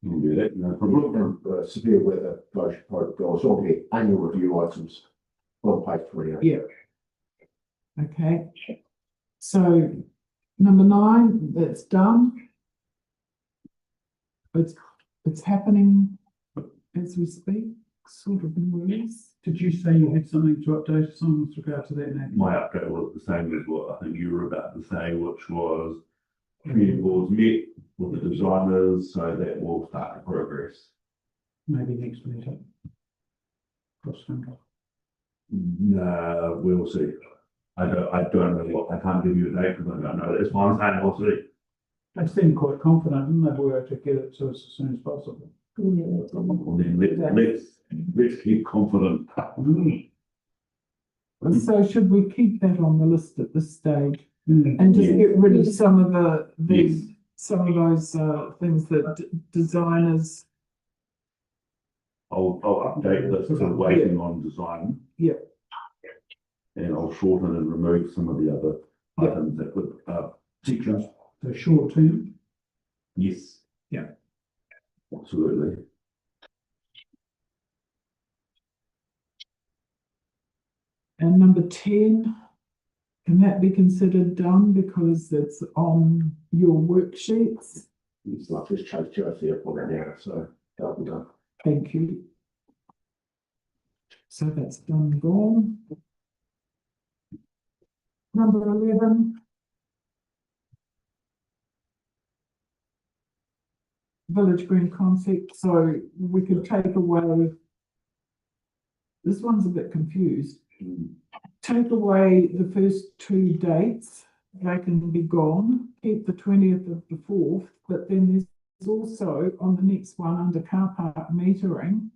We'll do that, no problem. And severe weather closure protocols on the annual review items on page 28. Yeah. Okay. So number 9, that's done. It's happening as we speak, sort of more or less. Did you say you had something to update us on with regard to that now? My update was the same as what I think you were about to say, which was community boards met with the designers, so that will start to progress. Maybe next meeting. Cross country. No, we'll see. I don't know what, I can't give you a date because I don't know. That's why I'm saying we'll see. They seem quite confident, and they were to get it to us as soon as possible. Well, then let's keep confident. So should we keep that on the list at this stage and just get rid of some of some of those things that designers. I'll update this to waiting on design. Yeah. And I'll shorten and remove some of the other items that would sections. So short term. Yes. Yeah. Absolutely. And number 10, can that be considered done because it's on your worksheets? It's like this chose Jersey up on that now, so that'll be done. Thank you. So that's done, gone. Number 11. Village Green concept, so we could take away. This one's a bit confused. Take away the first 2 dates, they can be gone, keep the 20th of the 4th, but then there's also on the next one under car park metering,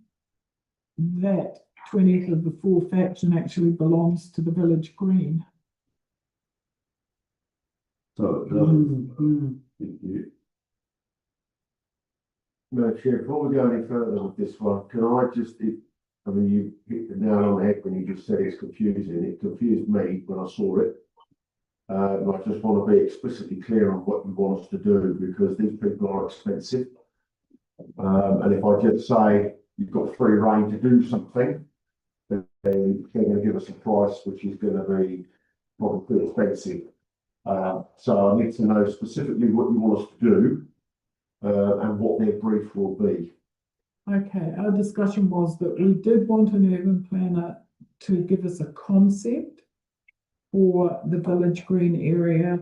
that 20th of the 4th action actually belongs to the Village Green. So it does. Thank you. No, Chair, before we go any further with this one, can I just, I mean, you hit the nail on the head when you just said it's confusing. It confused me when I saw it. And I just want to be explicitly clear on what you want us to do because these people are expensive. And if I just say you've got free rein to do something, then they're going to give us a price which is going to be probably too expensive. So I need to know specifically what you want us to do, and what their brief will be. Okay, our discussion was that we did want an urban planner to give us a concept for the village green area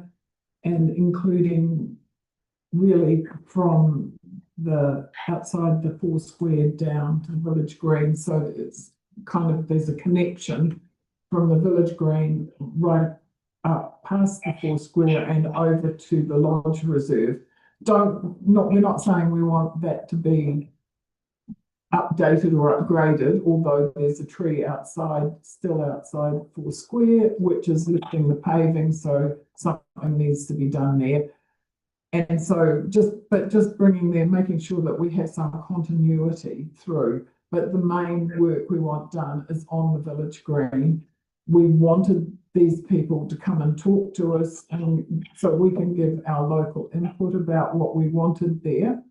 and including really from the outside the 4 square down to the village green. So that it's kind of, there's a connection from the village green right up past the 4 square and over to the lodge reserve. We're not saying we want that to be updated or upgraded, although there's a tree outside, still outside 4 square, which is lifting the paving, so something needs to be done there. And so just bringing there, making sure that we have some continuity through, but the main work we want done is on the village green. We wanted these people to come and talk to us, and so we can give our local input about what we wanted there.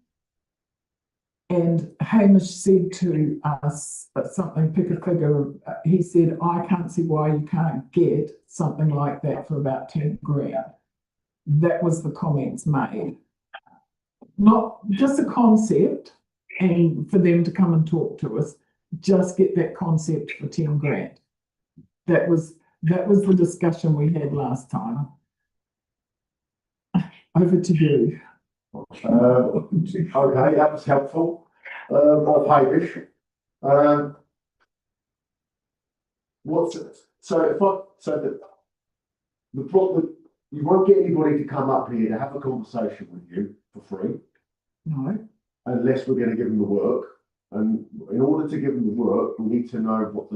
And Hamish said to us something, pick a figure. He said, I can't see why you can't get something like that for about 10 grand. That was the comments made. Not just a concept and for them to come and talk to us, just get that concept for 10 grand. That was the discussion we had last time. Over to you. Okay, that was helpful. Of Hamish. What's it? The problem, you won't get anybody to come up here to have a conversation with you for free. No. Unless we're going to give them the work. And in order to give them the work, we need to know what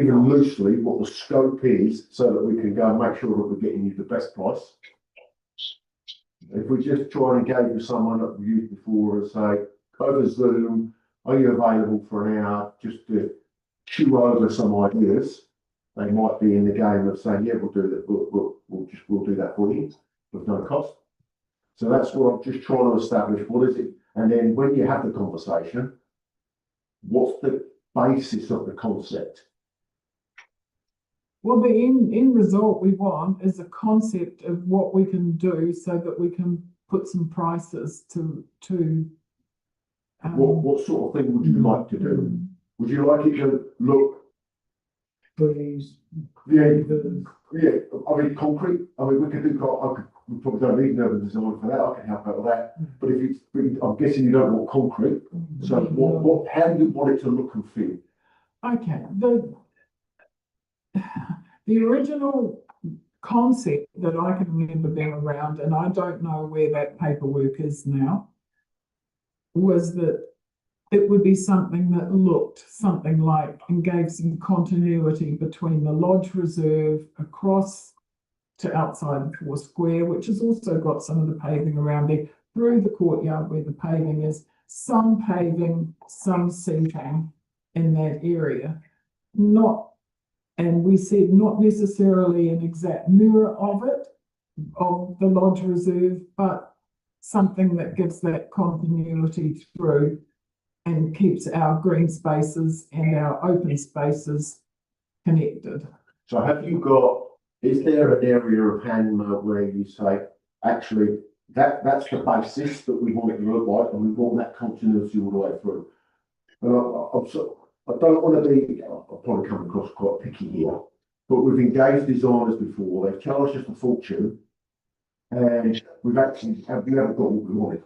even loosely, what the scope is, so that we can go and make sure that we're getting you the best price. If we just try and engage with someone that we used before and say, over Zoom, are you available for an hour just to chew over some ideas? They might be in the game of saying, yeah, we'll do that. We'll do that for you with no cost. So that's what I'm just trying to establish. What is it? And then when you have the conversation, what's the basis of the concept? Well, the end result we want is a concept of what we can do so that we can put some prices to What sort of thing would you like to do? Would you like it to look? Please. Yeah, I mean, concrete. I mean, we could do. We probably don't need an urban design for that. I can help out with that. But I'm guessing you don't want concrete. So how do you want it to look and feel? Okay, the original concept that I can remember being around, and I don't know where that paperwork is now, was that it would be something that looked something like and gave some continuity between the lodge reserve across to outside 4 square, which has also got some of the paving around there, through the courtyard where the paving is, some paving, some seating in that area. And we said not necessarily an exact mirror of it, of the lodge reserve, but something that gives that continuity through and keeps our green spaces and our open spaces connected. So is there an area of Hanmer where you say, actually, that's the basis that we want it to look like, and we want that continuity all the way through? And I don't want to be, I'll probably come across quite picky here, but we've engaged designers before, they've charged us a fortune, and we haven't got what we wanted.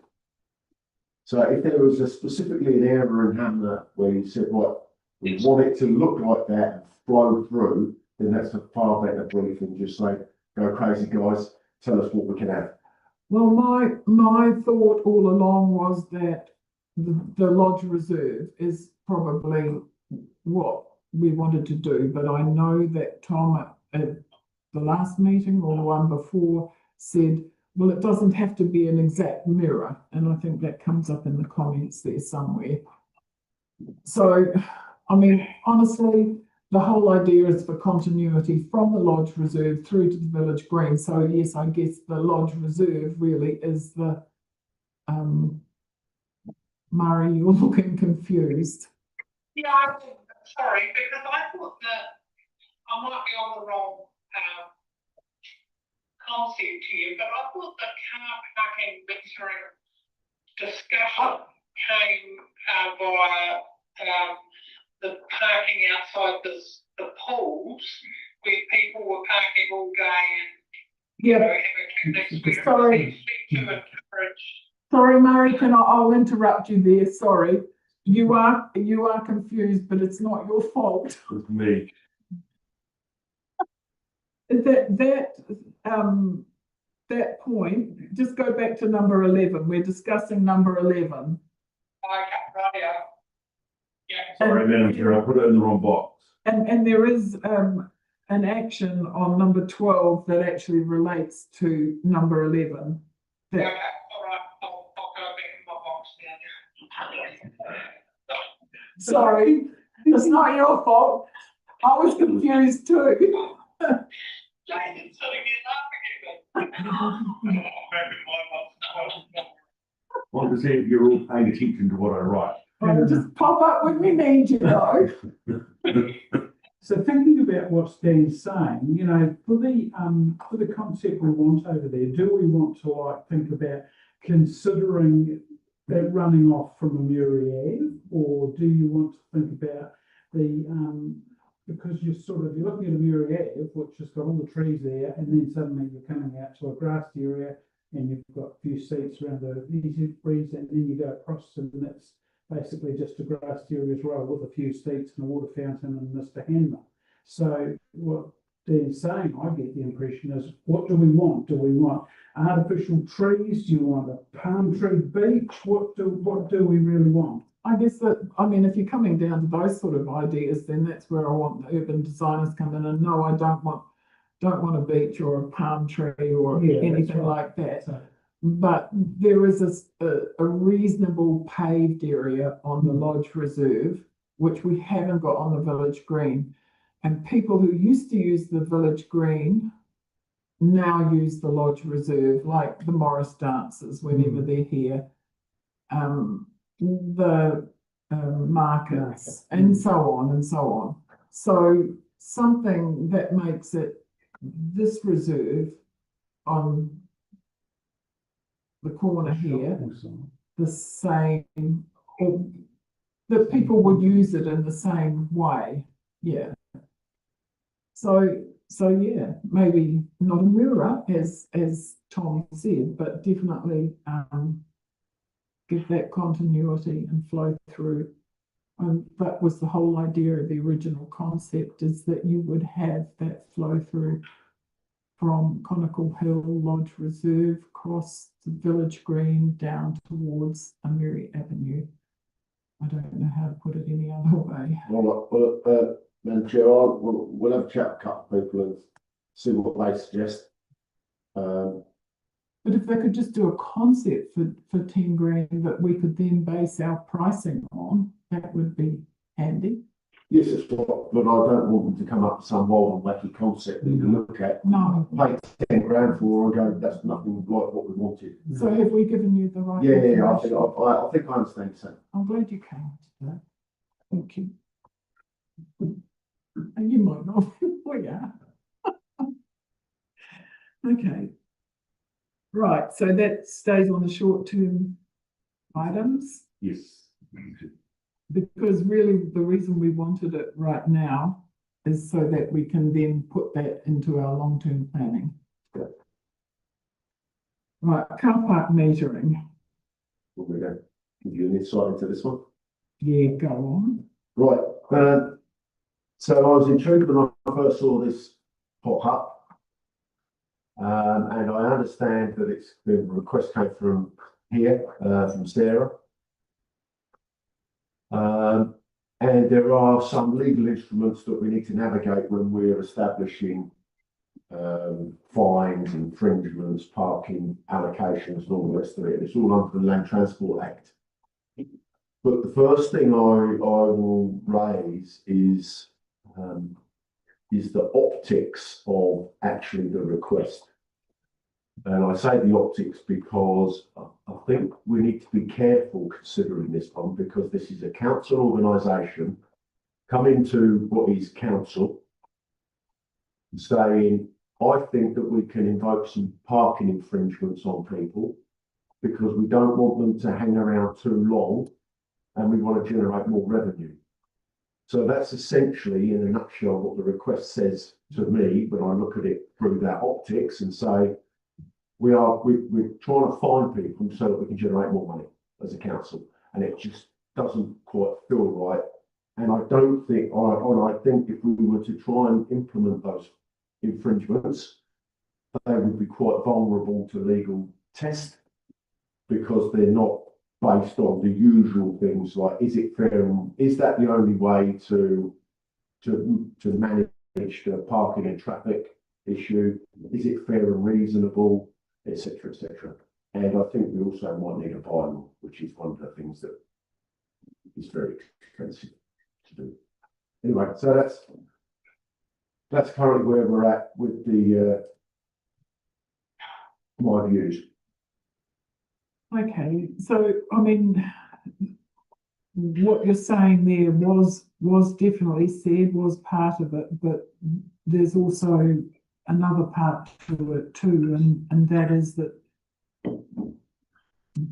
So if there was specifically an area in Hanmer where you said, right, we want it to look like that and flow through, then that's a far better brief than just say, go crazy guys, tell us what we can have. Well, my thought all along was that the lodge reserve is probably what we wanted to do, but I know that Tom at the last meeting or the one before said, well, it doesn't have to be an exact mirror, and I think that comes up in the comments there somewhere. So, I mean, honestly, the whole idea is for continuity from the lodge reserve through to the village green. So yes, I guess the lodge reserve really is the Murray, you're looking confused. Yeah, sorry, because I thought that I might be on the wrong concept here, but I thought the car parking metering discussion came via the parking outside the pools, where people were parking all day and Yeah, having a picnic. Sorry. To encourage. sorry, Murray, I'll interrupt you there, sorry. You are confused, but it's not your fault. With me, That point, just go back to number 11. We're discussing number 11. Okay, right, yeah. sorry, Madam Chair, I put it in the wrong box. And there is an action on number 12 that actually relates to number 11. Okay, That, all right, I'll go back in my box now. sorry, it's not your fault. I was confused too. Jason's sitting here laughing at me. Back in my box. I want to see if you're all paying attention to what I write. Just pop up when we need you, though. So thinking about what Dan's saying, you know, for the concept we want over there, do we want to like think about considering that running off from a Ave, or do you want to think about the because you're looking at a Ave, which has got all the trees there, and then suddenly you're coming out to a grassed area and you've got a few seats around the easy breeze, and then you go across and it's basically just a grassed area as well with a few seats and a water fountain and Mr. Hanmer. So what Dan's saying, I get the impression is, what do we want? Do we want artificial trees? Do you want a palm tree beach? What do we really want? I guess that, I mean, if you're coming down to those sort of ideas, then that's where I want the urban designers come in. And no, I don't want a beach or a palm tree or anything right. like that. So, But there is a reasonable paved area on the Lodge Reserve, which we haven't got on the Village Green. And people who used to use the Village Green now use the Lodge Reserve, like the Morris dancers whenever they're here. The markets and so on and so on. So something that makes it this reserve on the corner here, the same, or that people would use it in the same way. Yeah. So yeah, maybe not a mirror as Tom said, but definitely give that continuity and flow through. That was the whole idea of the original concept, is that you would have that flow through from Conical Hill Lodge Reserve across the Village Green down towards Amery Avenue. I don't know how to put it any other way. All right, well, Madam Chair, we'll have a chat with a couple of people and see what they suggest. But if they could just do a concept for 10 grand that we could then base our pricing on, that would be handy. Yes, it's what, but I don't want them to come up with some wild and wacky concept that you can look at, No. pay 10 grand for and go, that's nothing like what we wanted. So have we given you the right Yeah, I information? think I understand so. I'm glad you came today. Thank you. And you might not. Oh, yeah. Okay. Right, so that stays on the short-term items, Yes. because really the reason we wanted it right now is so that we can then put that into our long-term planning. Right, car park metering. We're going to give you an insight into this one. Yeah, go on. Right, so I was intrigued when I first saw this pop up. And I understand that the request came from here, from Sarah. And there are some legal instruments that we need to navigate when we're establishing fines, infringements, parking allocations, and all the rest of it. It's all under the Land Transport Act. But the first thing I will raise is the optics of actually the request. And I say the optics because I think we need to be careful considering this one, because this is a council organisation coming to what is council, saying I think that we can invoke some parking infringements on people because we don't want them to hang around too long and we want to generate more revenue. So that's essentially, in a nutshell, what the request says to me when I look at it through that optics and say, we're trying to find people so that we can generate more money as a council. And it just doesn't quite feel right. And I don't think, I think if we were to try and implement those infringements, they would be quite vulnerable to legal test because they're not based on the usual things like, is it fair and is that the only way to manage the parking and traffic issue? Is it fair and reasonable, etc., etc. And I think we also might need a bylaw, which is one of the things that is very expensive to do. Anyway, so that's currently where we're at with the my views. Okay, so I mean, what you're saying there was definitely said, was part of it, but there's also another part to it too, and that is that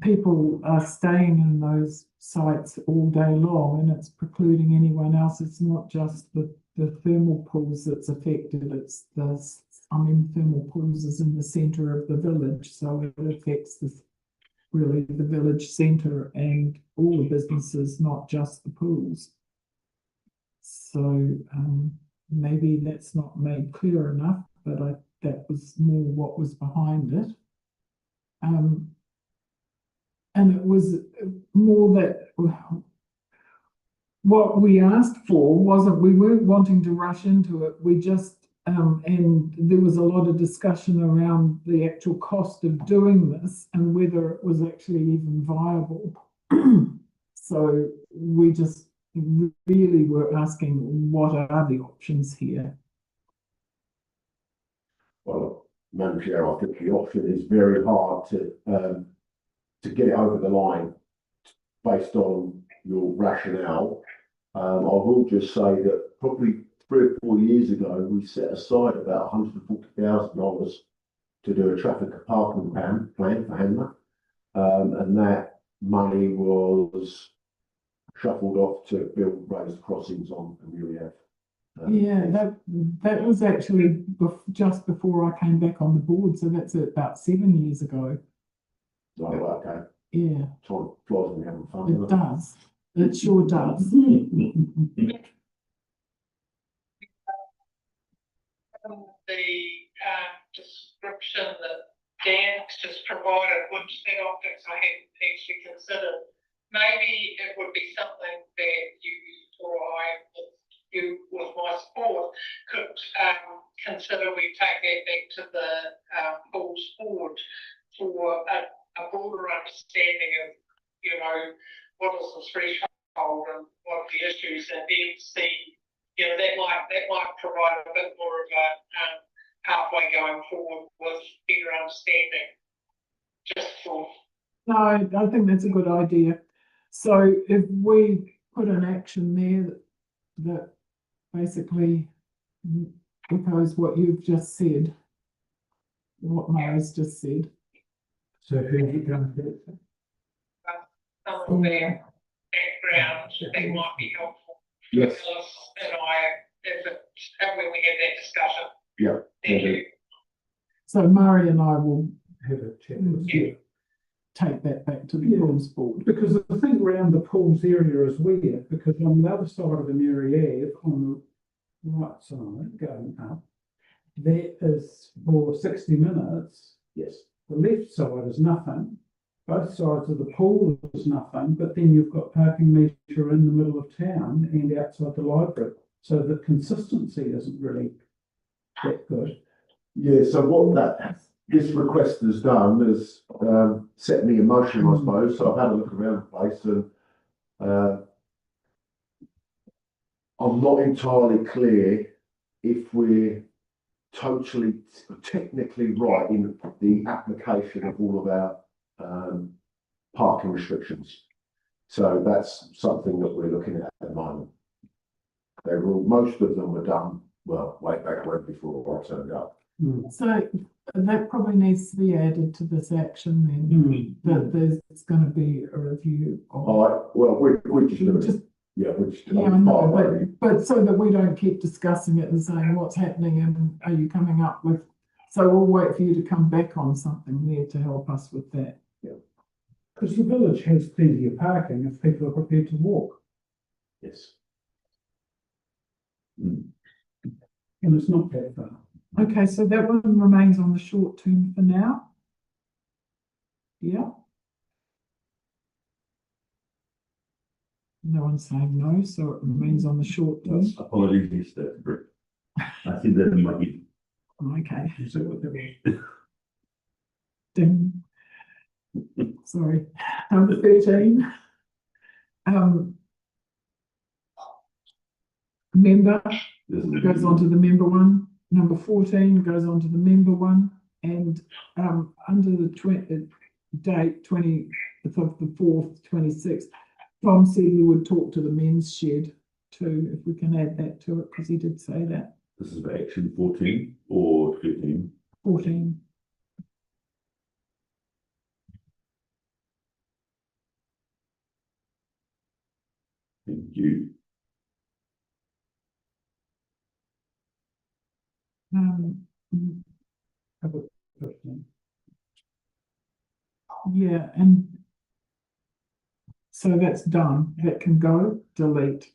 people are staying in those sites all day long and it's precluding anyone else. It's not just the thermal pools that's affected, it's thermal pools is in the centre of the village, so it affects really the village centre and all the businesses, not just the pools. So maybe that's not made clear enough, but that was more what was behind it. And it was more that what we asked for we weren't wanting to rush into it. We just, and there was a lot of discussion around the actual cost of doing this and whether it was actually even viable. So we just really were asking, what are the options here? Well, Madam Chair, I think the option is very hard to get it over the line based on your rationale. I will just say that probably 3 or 4 years ago, we set aside about $140,000 to do a traffic and parking plan for Hanmer. And that money was shuffled off to build raised crossings on Amelia. Yeah, that was actually just before I came back on the board, so that's about 7 years ago. Oh, okay. Yeah. Time flies when you're having fun. It does. It sure does. The description that Dan just provided, which that optics I hadn't actually considered, maybe it would be something that you or I, with my support, could consider. We take that back to the Pools Board for a broader understanding of, what is the threshold and what are the issues, and then see, that might provide a bit more of a pathway going forward with better understanding. Just for. No, I think that's a good idea. So if we put an action there that basically echoes what you've just said, what Murray's just said. So who's it going to be? Some of their background, that might be helpful. Yes. Phyllis and I, when we have that discussion. Yeah. Thank you. So Murray and I will Have a chat with you. take that back to the Yeah. Pools Board. Because the thing around the pools area is weird, because on the other side of the Mary Ave, on the right side going up, there is for 60 minutes, Yes. the left side is nothing, both sides of the pool is nothing, but then you've got parking meter in the middle of town and outside the library. So the consistency isn't really that good. Yeah, so what this request has done is set me in motion, I suppose. So I've had a look around the place and I'm not entirely clear if we're totally technically right in the application of all of our parking restrictions. So that's something that we're looking at the moment. Most of them were done, well, way back when before I turned up. So that probably needs to be added to this action then, that there's gonna be a review All of. right, well, we're just gonna, Just, yeah, we're just. yeah, I know, but so that we don't keep discussing it and saying what's happening and are you coming up with, so we'll wait for you to come back on something there to help us with that. Because the village has plenty of parking if people are prepared to walk, Yes. and it's not that far. Okay, so that one remains on the short term for now. Yeah. No one's saying no, so it remains on the short term. Apologies, yes, that's correct. I see that in my head. Okay, So what they were. ding. Sorry, number 13. Member This is goes on to the member one. Number 14 goes on to the member one, and under the date 20th of the 4th, 26th, Tom said he would talk to the men's shed too, if we can add that to it, because he did say that. This is for action 14 or 15. 14. Thank you. Yeah, and so that's done. That can go, delete.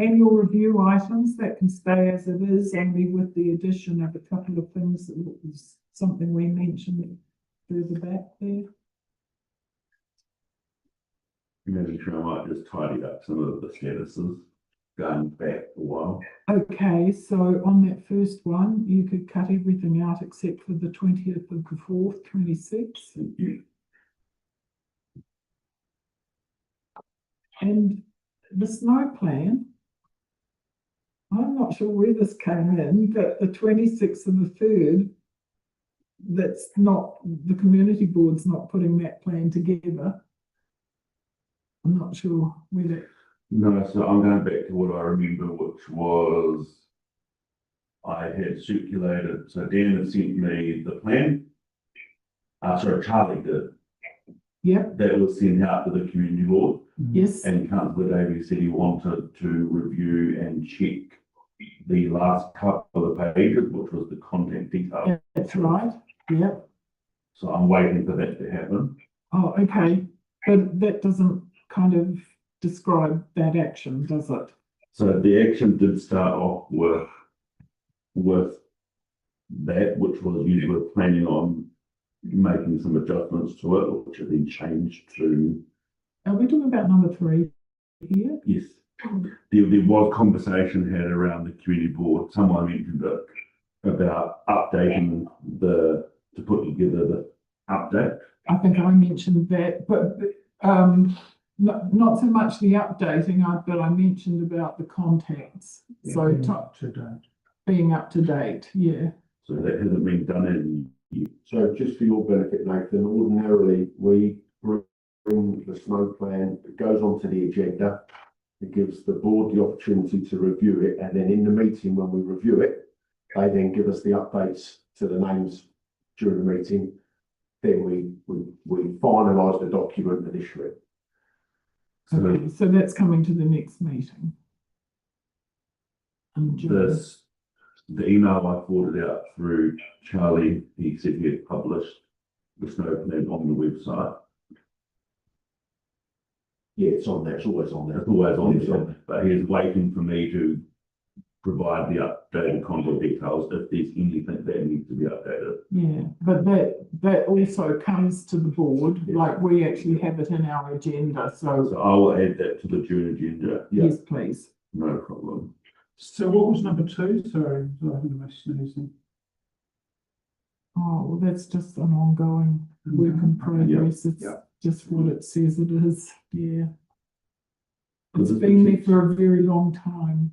Annual review items, that can stay as it is, only with the addition of a couple of things that was something we mentioned further back there. Maybe sure I might just tidy up some of the statuses going back a while. Okay, so on that first one, you could cut everything out except for the 20th of the 4th, 26. Thank you. And the snow plan, I'm not sure where this came in, but the 26th of the 3rd, that's not, the community board's not putting that plan together. I'm not sure where that. No, so I'm going back to what I remember, which was I had circulated, so Dan had sent me the plan. Sorry, Charlie did. Yep, That was sent out to the community board, yes, and Councillor Davies said he wanted to review and check the last couple of pages, which was the contact details. that's right, yep. So I'm waiting for that to happen. Oh, okay, but that doesn't kind of describe that action, does it? So the action did start off with that, which was you were planning on making some adjustments to it, which have been changed to. Are we talking about number 3 here? Yes. There was conversation had around the community board. Someone mentioned it about updating to put together the update. I think I mentioned that, but not so much the updating, but I mentioned about the contacts. So being up to date, yeah. So that hasn't been done in. So just for your benefit, Nathan, ordinarily we bring the snow plan, it goes onto the agenda. It gives the board the opportunity to review it, and then in the meeting when we review it, they then give us the updates to the names during the meeting. Then we finalise the document and issue it. Okay, so that's coming to the next meeting. The email I forwarded out through Charlie, he said he had published the snow plan on the website. Yeah, it's on there. It's always on there. It's always on there, but he is waiting for me to provide the updated contact details if there's anything that needs to be updated. Yeah, but that also comes to the board, like we actually have it in our agenda, So I will add that to the June agenda. yes, please. No problem. So what was number 2? Sorry, I think I sneezing. Oh, well, that's just an ongoing work in progress. It's just what it says it is, yeah. It's been there for a very long time.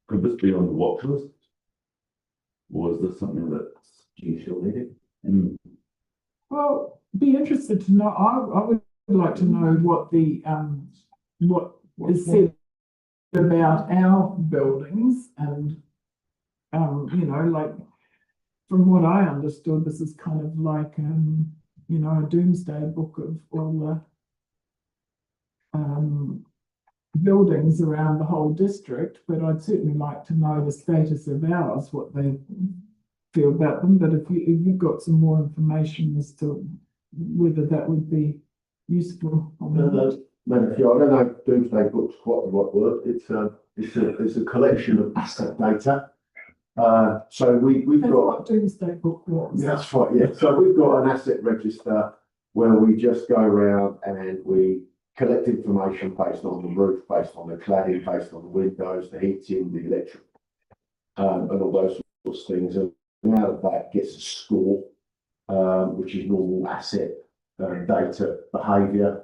Could this be on the watch list? Or is this something that's Still needed. Well, be interested to know, I would like to know what the, what is said about our buildings and, you know, like, from what I understood, this is kind of like, you know, a doomsday book of all the buildings around the whole district, but I'd certainly like to know the status of ours, what they feel about them. But if you've got some more information as to whether that would be useful. Matthew, I don't know if Doomsday Book's quite the right word. It's a collection of asset data. So we've That's got. what Doomsday Book was. That's right, yeah. So we've got an asset register where we just go around and we collect information based on the roof, based on the cladding, based on the windows, the heating, the electric, and all those sorts of things. And out of that gets a score, which is normal asset data behaviour.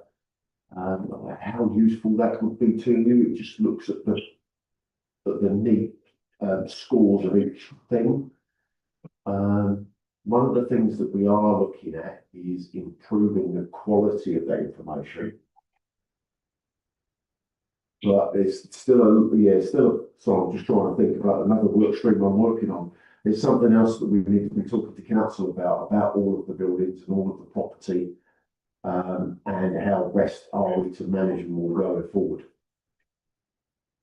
How useful that would be to you, it just looks at the neat scores of each thing. One of the things that we are looking at is improving the quality of that information. But it's still so I'm just trying to think about another work stream I'm working on. It's something else that we need to be talking to council about all of the buildings and all of the property, and how best are we to manage them all going forward.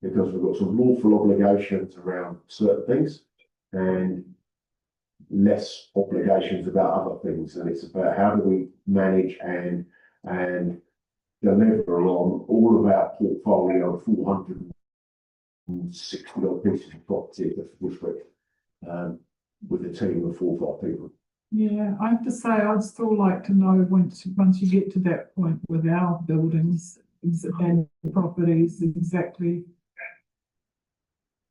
Because we've got some lawful obligations around certain things and less obligations about other things. And it's about how do we manage and deliver on all of our portfolio of 460 odd pieces of property that we with a team of 4 or 5 people. Yeah, I have to say, I'd still like to know once you get to that point with our buildings and properties, exactly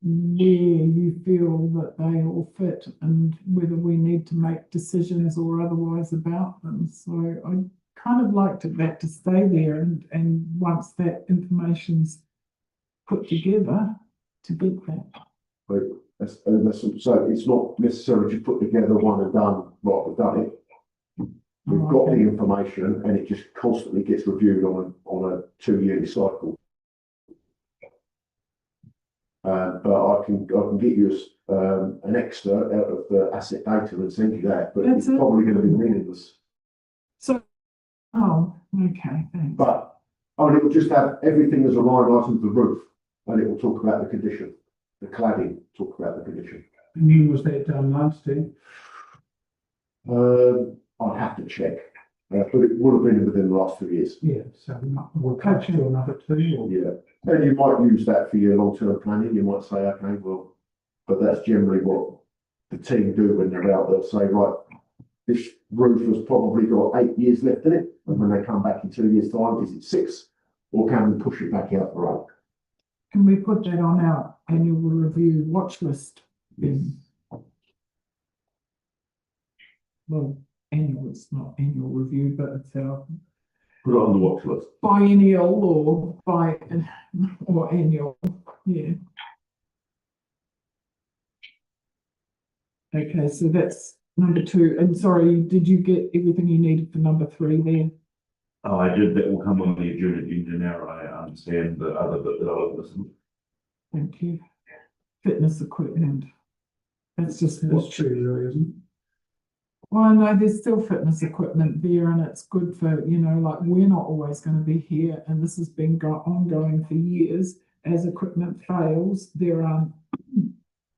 where you feel that they all fit and whether we need to make decisions or otherwise about them. So I kind of liked that to stay there, and once that information's put together, to get that. But so it's not necessarily just put together one and done, right, we've done it. We've got the information and it just constantly gets reviewed on a 2-year cycle. But I can get you an excerpt out of the asset data and send you that, but it's probably going to be meaningless. So, okay, thanks. But it will just have everything as a line item of the roof, and it will talk about the condition. The cladding, talk about the condition. And when was that done last year? I'd have to check, but it would have been within the last 2 years. Yeah, so we'll catch to another 2 or. Yeah, and you might use that for your long-term planning. You might say, okay, well, but that's generally what the team do when they're out. They'll say, right, this roof has probably got 8 years left in it, and when they come back in 2 years' time, is it 6, or can we push it back out for 8? Can we put that on our annual review watch list? Yes. Well, annual, it's not annual review, but it's our Put it on the watch list. biennial or annual, yeah. Okay, so that's number 2. And sorry, did you get everything you needed for number 3 there? Oh, I did. That will come on the agenda now. I understand the other bit that I'll listen. Thank you. Fitness equipment. That's just That's true, really, isn't it? Well, no, there's still fitness equipment there, and it's good for, you know, like, we're not always going to be here, and this has been ongoing for years. As equipment fails, there are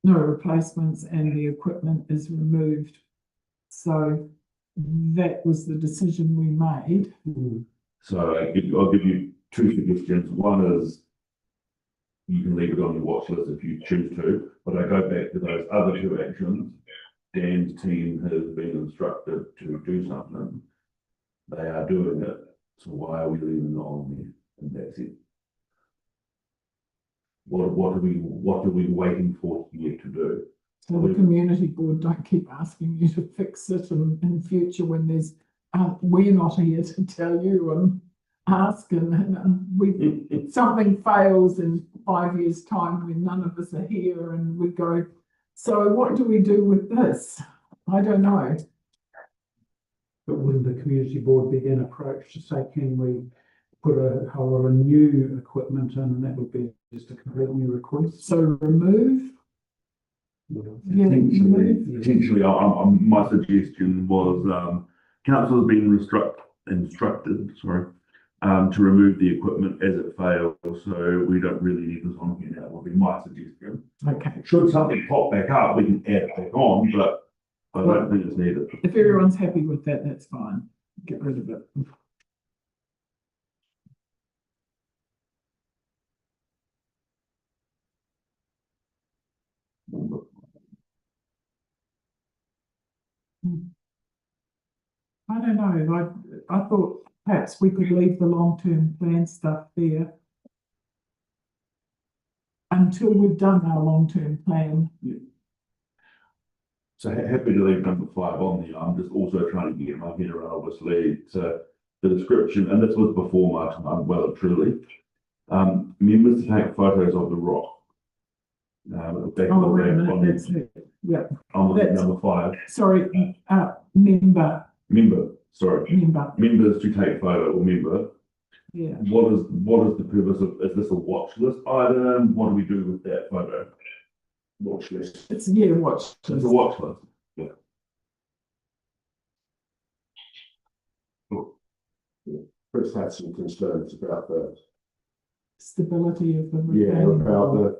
no replacements and the equipment is removed. So that was the decision we made. So I'll give you 2 suggestions. One is you can leave it on your watch list if you choose to, but I go back to those other 2 actions. Dan's team has been instructed to do something. They are doing it. So why are we leaving it on there? And that's it. What are we waiting for here to do? So the community board don't keep asking you to fix it in future when there's, we're not here to tell you and ask, and we something fails in 5 years' time when none of us are here, and we go, so what do we do with this? I don't know. But wouldn't the community board be then approached to say, can we put a whole of new equipment in, and that would be just a complete new request. So remove, yeah, remove. Potentially, my suggestion was, council has been instructed, to remove the equipment as it fails, so we don't really need this on here now, would be my suggestion. Okay, Should something pop back up, we can add it back on, but I don't think it's needed. if everyone's happy with that, that's fine. Get rid of it. I don't know, I thought perhaps we could leave the long-term plan stuff there until we've done our long-term plan. So happy to leave number 5 on there. I'm just also trying to get my head around, obviously, to the description, and this was before my time, well and truly. Members to take photos of the rock. Back Oh, of the wait a ramp minute, on, that's it, yeah, on that's- number 5. sorry, Members to take photo or member. yeah. What is the purpose of, is this a watch list item? What do we do with that photo? Watch list. It's, yeah, watch. It's a watch list. Chris had some concerns about the, Stability of the. yeah, retaining about wall.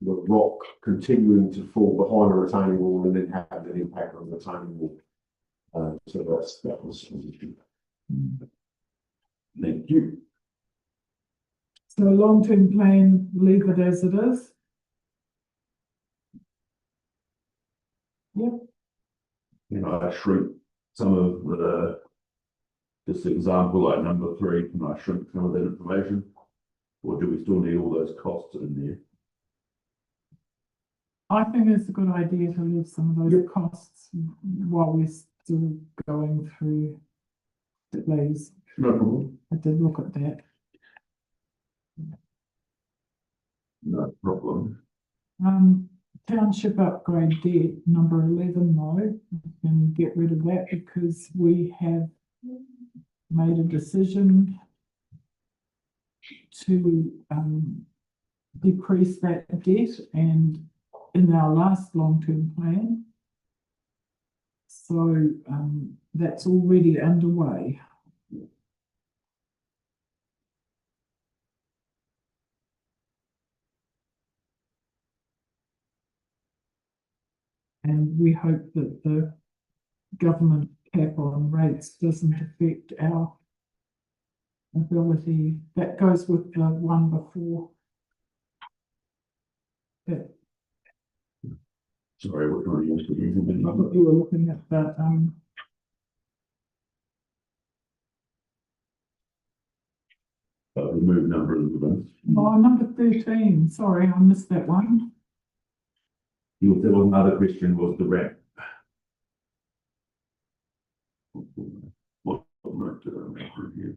the rock continuing to fall behind a retaining wall and then have an impact on the retaining wall. So that was an issue. Thank you. So long-term plan, leave it as it is. You know, I shrink some of the, this example, like number 3, can I shrink some of that information? Or do we still need all those costs in there? I think it's a good idea to leave some of those costs while we're still going through these. No problem. I did look at that. No problem. Township upgrade debt, number 11, though, we can get rid of that because we have made a decision to decrease that debt, and in our last long-term plan. So that's already underway. And we hope that the government cap on rates doesn't affect our ability. That goes with the one before. That, Sorry, what are you I thought you were looking at the remove number of events. oh, number 13. Sorry, I missed that one. There was another question, was the ramp. What note did I make here?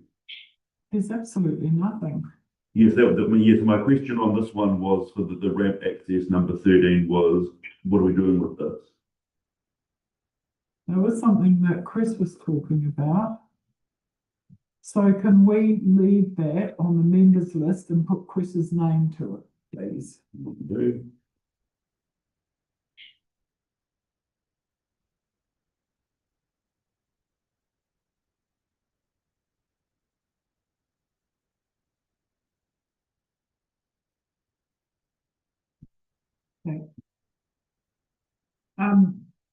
There's absolutely nothing. Yes, yes, my question on this one was for the ramp access, number 13 was, what are we doing with this? There was something that Chris was talking about. So can we leave that on the members list and put Chris's name to it, please? What we do?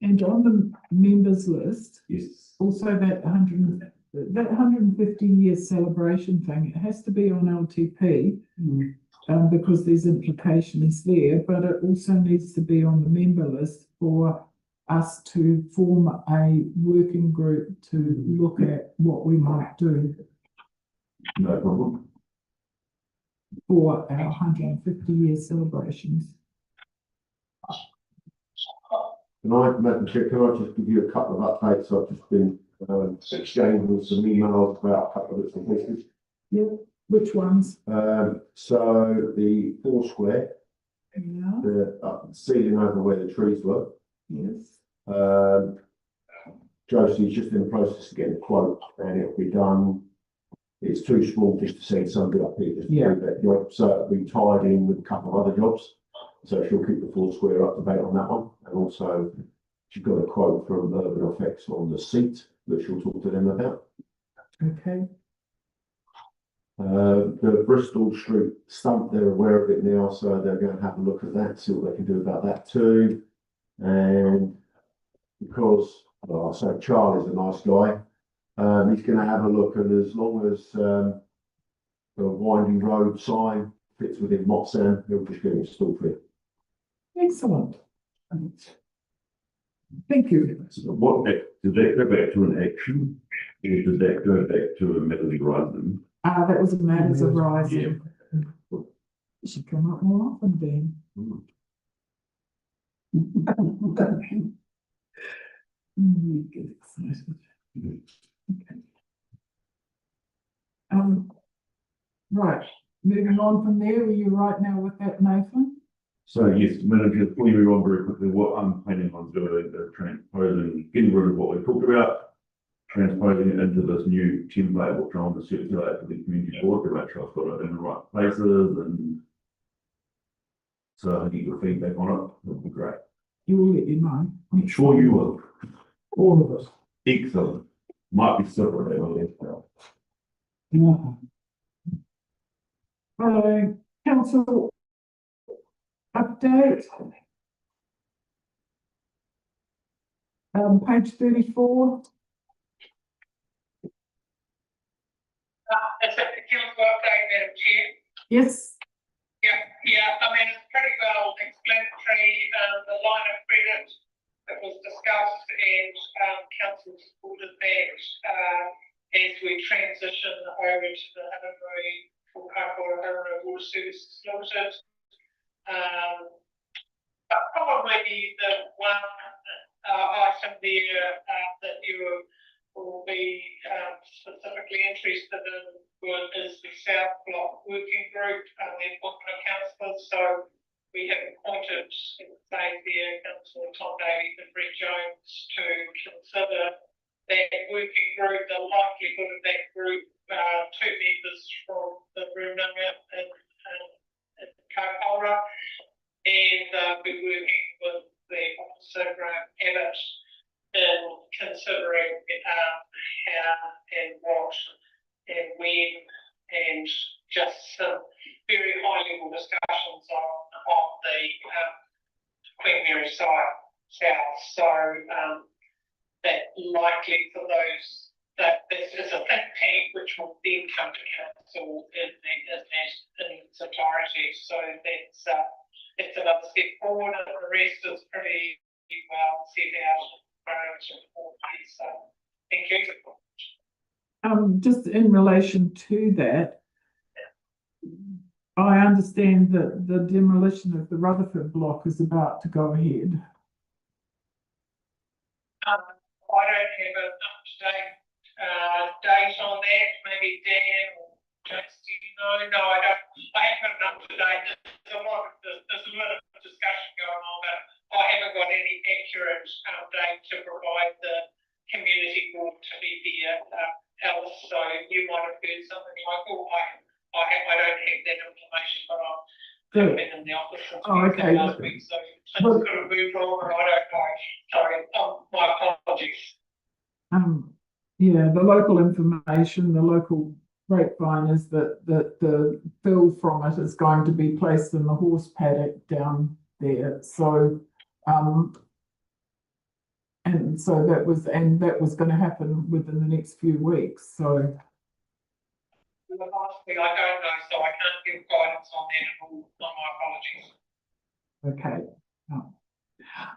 And on the members list, Yes. also that 150-year celebration thing, it has to be on LTP. Because there's implications there, but it also needs to be on the member list for us to form a working group to look at what we might do No problem. for our 150-year celebrations. Madam Chair, can I just give you a couple of updates? I've just been exchanging some emails about a couple of bits and pieces. Yeah, which ones? So the Foursquare, Yeah, the ceiling over where the trees were, yes. Josie's just in the process of getting a quote, and it'll be done. It's too small just to send somebody up here just to do that job, so it'll be tied in with a couple of other jobs. So she'll keep the full square up to date on that one, and also she's got a quote from Urban Effects on the seat that she'll talk to them about. Okay. The Bristol Street stump, they're aware of it now, so they're going to have a look at that, see what they can do about that too. And because, well, I say Charlie's a nice guy, he's going to have a look, and as long as the winding road sign fits within Motsam, he'll just get it installed for you. Excellent. Thank you. So what, did that go back to an action, or did that go back to a matter of rising? That was a matters of rising. You should come up more often, Ben. Get excited. Okay. Right, moving on from there, are you right now with that, Nathan? So yes, manager, before you move on very quickly, what I'm planning on doing is transposing, getting rid of what we talked about, transposing it into this new template, which I want to circulate to the community board to make sure I've got it in the right places, and so I get your feedback on it, that would be great. You will let you know. I'm sure you will. All of us. Excellent. Might be separate, Yeah. Hello, council update. Page 34. Is that the council update, Madam Chair? Yes. Yeah, I mean, it's pretty well explanatory, the line of credit that was discussed, and council supported that as we transition over to the Hanmer Water Services Limited. But probably the one item there that you will be specifically interested in is the South Block Working Group, the appointment of councillors. So we have appointed, say, there, Councillor Tom Davies and Brett Jones to consider that working group. The likelihood of that group, 2 members from the Runanga and Kaikoura, and we're working with the officer Graham Abbott in considering how and what and when, and just some very high level discussions on the Queen Mary side south. So that likely for those that this is a think tank which will then come to council in its entirety. So that's another step forward, and the rest is pretty well set out in so thank you. Just in relation to that, I understand that the demolition of the Rutherford block is about to go ahead. I don't have an up-to-date date on that. Maybe Dan or Jason, no, I don't. I haven't got an up-to-date. There's a lot of discussion going on, but I haven't got any accurate date to provide the community board to be here. Else, so you might have heard something like, oh, I don't have that information, but I've been in the office since last week, so things could have moved on, and I don't know. Sorry, my apologies. Yeah, the local information, the local grapevine is that the fill from it is going to be placed in the horse paddock down there. So, and so that was going to happen within the next few weeks. So, I don't know, so I can't give guidance on that at all. My apologies. okay.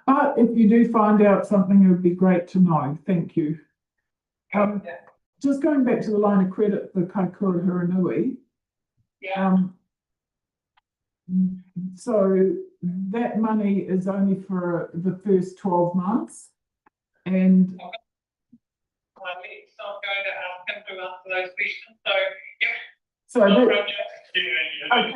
But if you do find out something, it would be great to know. Thank you. Just going back to the line of credit for Kaikoura Huranui. Yeah. So that money is only for the first 12 months. And So I'm going to ask him to answer those questions. So, yeah.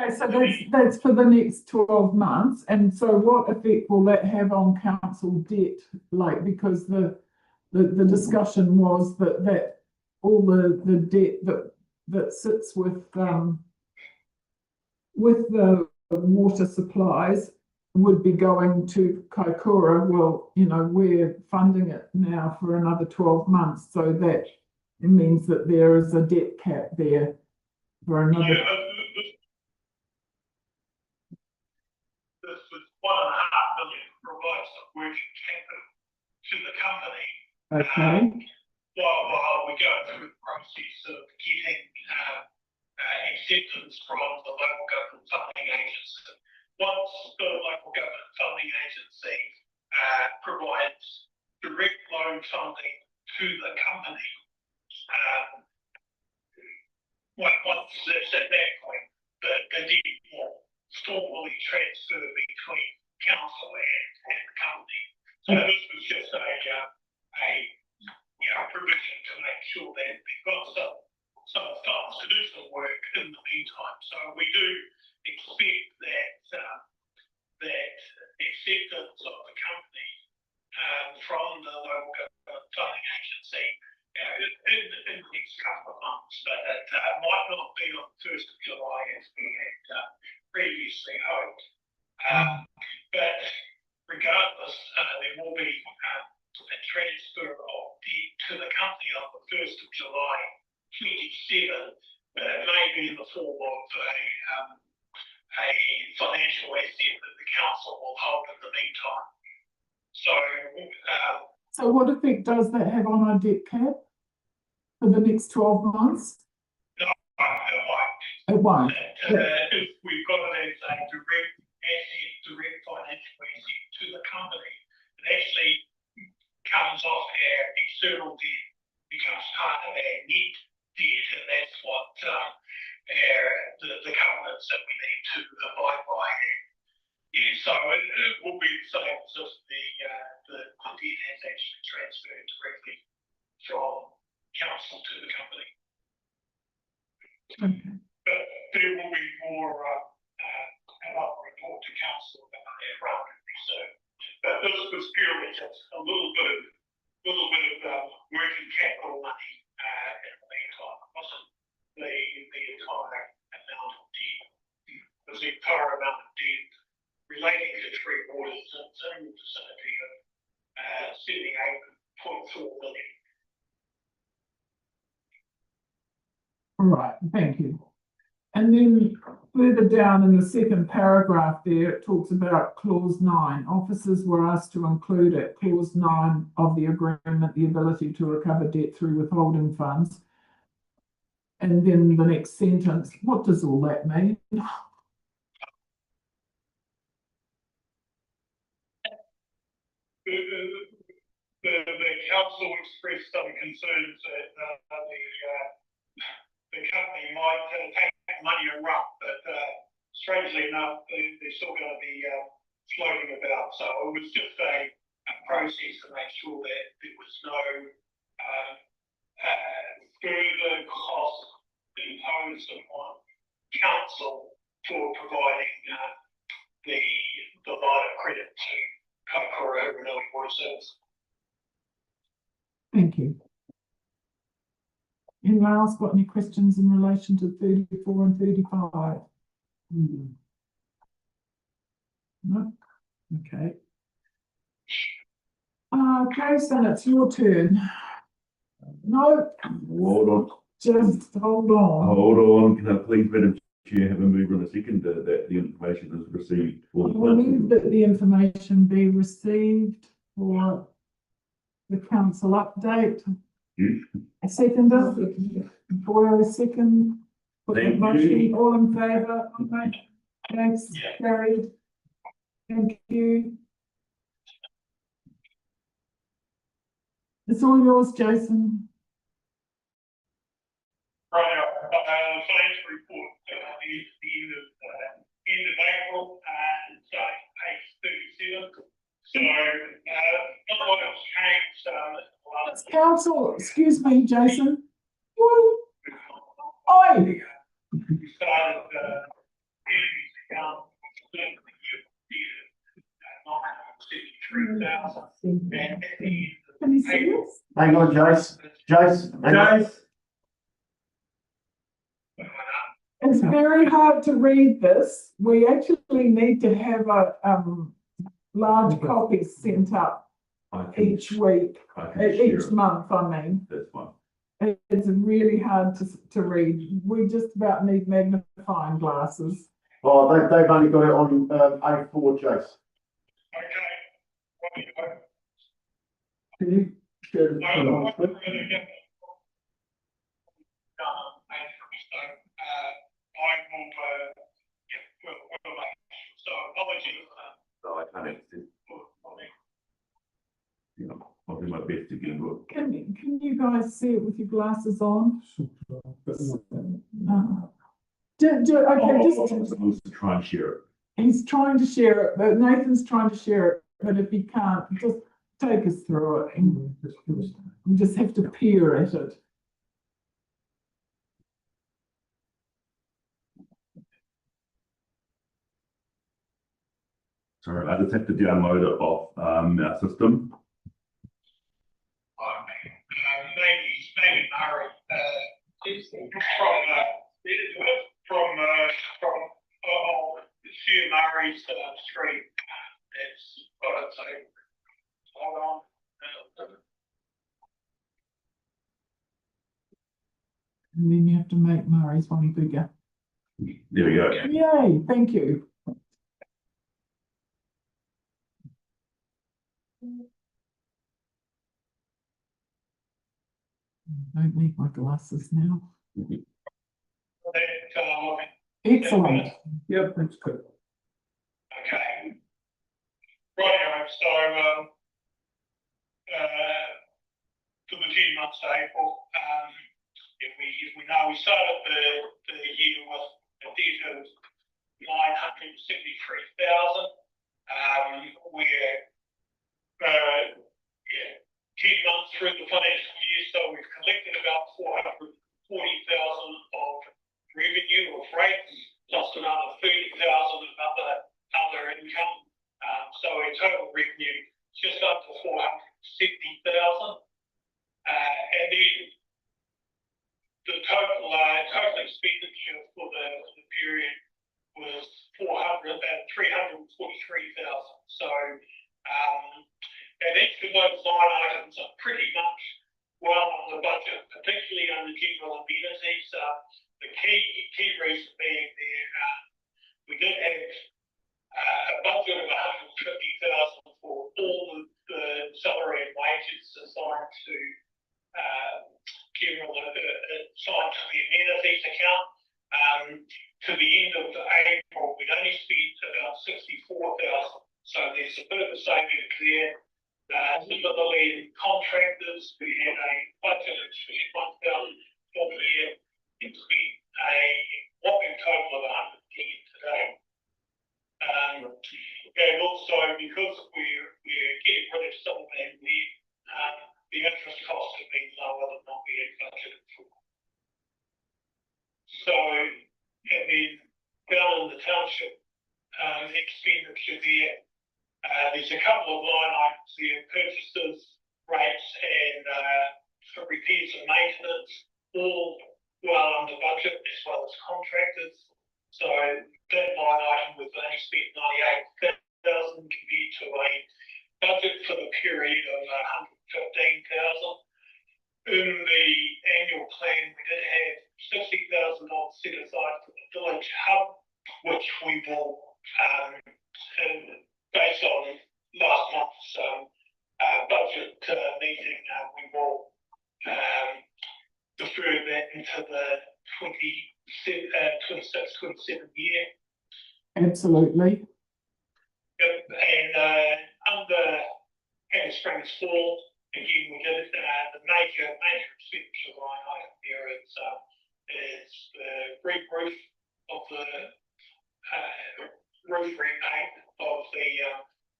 So that's for the next 12 months. And so what effect will that have on council debt? Like, because the the discussion was that all the debt that sits with the water supplies would be going to Kaikoura. Well, you know, we're funding it now for another 12 months, so that it means that there is a debt cap there for another. This was 1.5 million provides some working capital to the company. Okay. While we go through the process of getting acceptance from the local government funding agency. Once the local government funding agency provides direct loan funding to the company, once it's at that point, the debt will formally transfer between council and the company. So this was just a provision to make sure that they've got some funds to do some work in the meantime. So we do expect that acceptance of the company from the local government funding agency in the next couple of months, but it might not be on the 1st of July as we had previously hoped. But regardless, there will be a transfer of debt to the company on the 1st of July 27, but it may be in the form of a financial asset that the council will hold in the meantime. So what effect does that have on our debt cap for the next 12 months? No, it won't. It won't. If we've got it as a direct asset, direct financial asset to the company, it actually comes off our external debt, becomes part of our net debt, and that's what the covenants that we need to abide by. Yeah, so it will be the same as if the debt has actually transferred directly from council to the company. Okay. But there will be more another report to council about our running reserve. But this was purely just a little bit of working capital money in the meantime. It wasn't the entire amount of debt. It was the entire amount of debt relating to Three Waters and its own vicinity of 78.4 million. All right, thank you. And then further down in the second paragraph there, it talks about clause 9. Officers were asked to include at clause 9 of the agreement the ability to recover debt through withholding funds. And then the next sentence, what does all that mean? The council expressed some concerns that the company might take money and run, but strangely enough, they're still going to be floating about. So it was just a process to make sure that there was no further cost imposed upon council for providing the line of credit to Kaikoura Renewable Water Service. Thank you. Anyone else got any questions in relation to 34 and 35? No? Okay. Jason, it's your turn. No, Hold on, just hold on. hold on. Can I please, Madam Chair, have a mover in a second that the information is received I for the believe council? that the information be received for the council update. Yes. A second, for a second. Put the Thank you. motion, all in favour? Okay. Thanks, carried. Thank you. It's all yours, Jason. Right, the financial report at the end of April, and page 37. So, not a lot has changed. It's council, excuse me, Jason. Oi! We started these accounts the year 963,000, and at the end of Can you see us? Hang on, Jace. Jace, hang on. Jace, It's very hard to read this. We actually need to have a, large copies sent up I can, each week, I can share each it. month, I mean. That's fine. It's really hard to read. We just about need magnifying glasses. Oh, they've only got it on A4, Jace. Okay. Can you share the I will, screen? so apologies. No, I can't access. You know, I'll do my best to get into it. Can you guys see it with your glasses on? No. Okay, just, I was to try and share it. he's trying to share it, but Nathan's trying to share it, but if he can't, just take us through it and we just have to peer at it. Sorry, I just have to download it off our system. Maybe Murray, from Hugh Murray's street. It's what I'd say. Hold on. And then you have to make Murray's one bigger. There we go. Yay, thank you. I don't need my glasses now. Excellent. Yep, that's good. Okay. Right, so for the 2 months to April, if we know we started the year with a debt of 973,000. We're 10 months through the financial year, so we've collected about 440,000 of revenue or freight, plus another 30,000 of other income. So our total revenue just up to 470,000. And then the total expenditure for the period was 343,000. So and each of those line items are pretty much well on the budget, particularly on the general amenities. The key reason being there, we did have a budget of 150,000 for all the salary and wages assigned to general assigned to the amenities account. To the end of April, we'd only spent about 64,000. So there's a bit of a savings there. Similarly, in contractors, we had a budget of 1,000 for the year. It's been a whopping total of 110 today. And also, because we're getting rid of some of that debt, the interest costs have been lower than what we had budgeted for. So, and then down in the township expenditure there, there's a couple of line items there, purchases, rates, and for repairs and maintenance, all well under budget, as well as contractors. So that line item was only spent 98,000 compared to a budget for the period of 115,000. In the annual plan, we did have 60,000 set aside for the village hub, which we will, based on last month's budget meeting, we will defer that into the 26-27 year. Absolutely. Yep. And under Hanmer Springs Fall, again, we did the major expenditure line item there. It's the re-roof of the roof repaint of the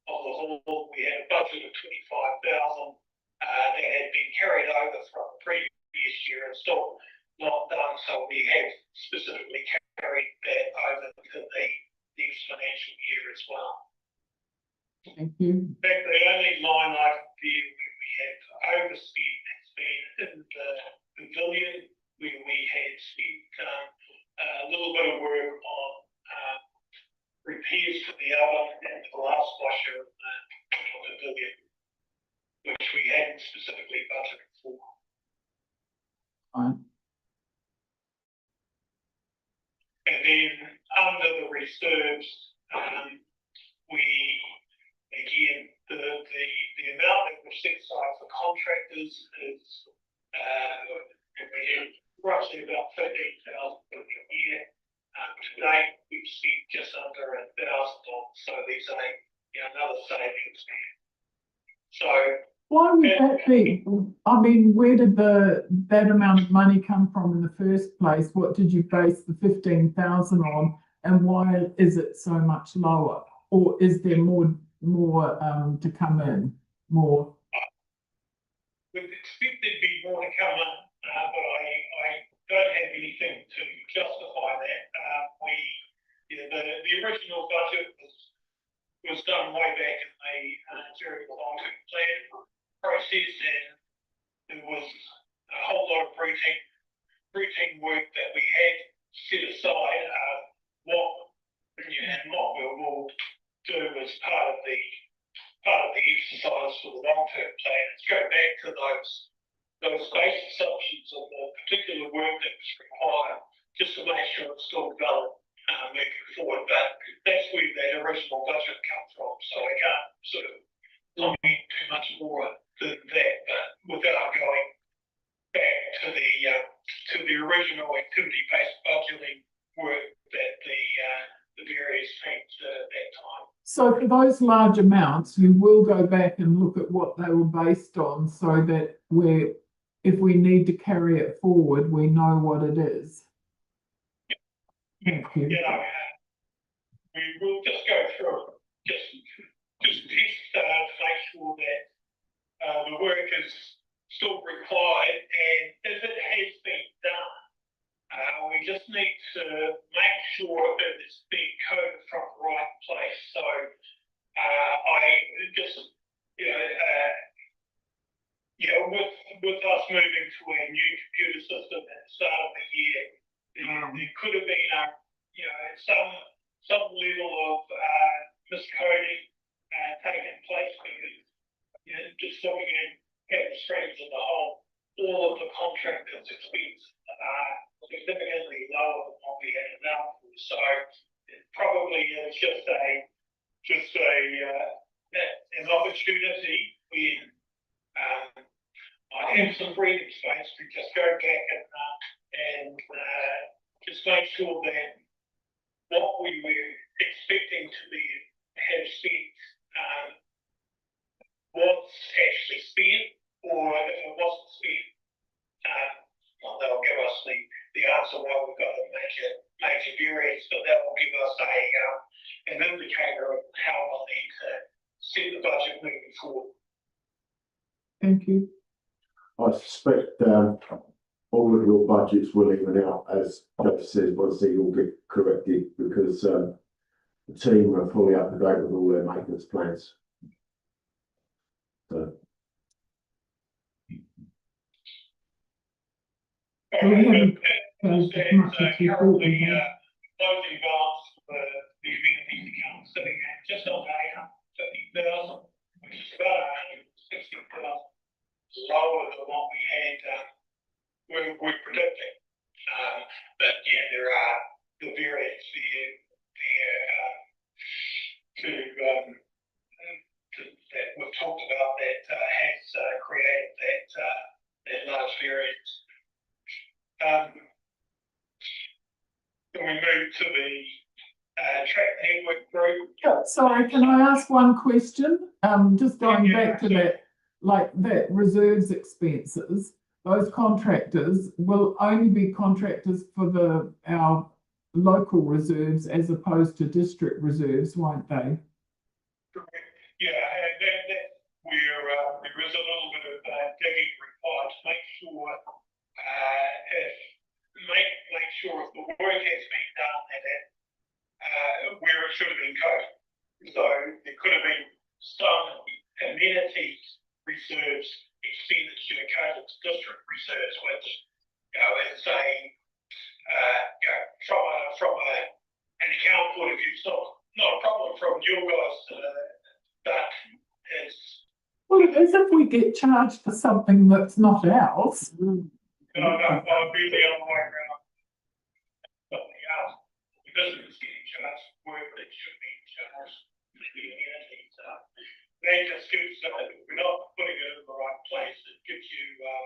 hall. We had a budget of 25,000 that had been carried over from the previous year and still not done. So we have specifically carried that over to the next financial year as well. Thank you. In fact, the only line item there we have overspent has been in the pavilion, where we had spent a little bit of work on repairs to the oven and the glass washer in the pavilion, which we hadn't specifically budgeted for. Fine. And then under the reserves, we, again, the amount that we've set aside for contractors is roughly about 15,000 a year. Today, we've spent just under $1,000, so there's another savings there. So Why would that be? I mean, where did that amount of money come from in the first place? What did you base the 15,000 on, and why is it so much lower? Or is there more to come in? More? we'd expect there'd be more to come in, but I don't have anything to justify that. The original budget was done way back in the during the long-term plan process, and there was a whole lot of routine work that we had set aside. What we will do as part of the exercise for the long-term plan is go back to those base assumptions of the particular work that was required, just to make sure it's still valid moving forward. But that's where that original budget comes from, so I can't sort of comment too much more than that, but without going back to the original activity-based budgeting work that the various teams did at that time. So for those large amounts, you will go back and look at what they were based on, so that if we need to carry it forward, we know what it is. Thank you. We will just go through just test to make sure that the work is still required, and if it has been done, we just need to make sure that it's being coded from the right place. So with us moving to a new computer system at the start of the year, there could have been some level of miscoding taking place, because just looking at the streams as a whole, all of the contractors' expense significantly lower than what we had announced. So it probably is just an opportunity when I have some breathing space to just go back and just make sure that what we were expecting to have spent was actually spent, or if it wasn't spent, that'll give us the answer why we've got a major variance, but that will give us an indicator of how we'll need to set the budget moving forward. Thank you. I suspect all of your budgets will even out, as Jeff says, once they all get corrected, because the team are fully up to date with all their maintenance plans. So. We haven't changed as much as we thought we Currently, had. closing balance for the amenities account sitting at just under 850,000, which is about 160,000 lower than what we had we're predicting. But yeah, there are the variants that we've talked about that has created that large variance. Then we move to the track network group. Sorry, can I ask one question? Just going back to that, like that reserves expenses, those contractors will only be contractors for our local reserves as opposed to district reserves, won't they? Yeah, and that's where there is a little bit of digging required to make sure if the work has been done and where it should have been coded. So there could have been some amenities reserves district reserves, which, is a, from an account point of view, it's not a problem from you guys, but it's, Well, it is if we get charged for something that's not ours. I'd be the other way around. Something else, because it's getting charged for work that should be charged to the community. That just gives, we're not putting it in the right place. It gives you a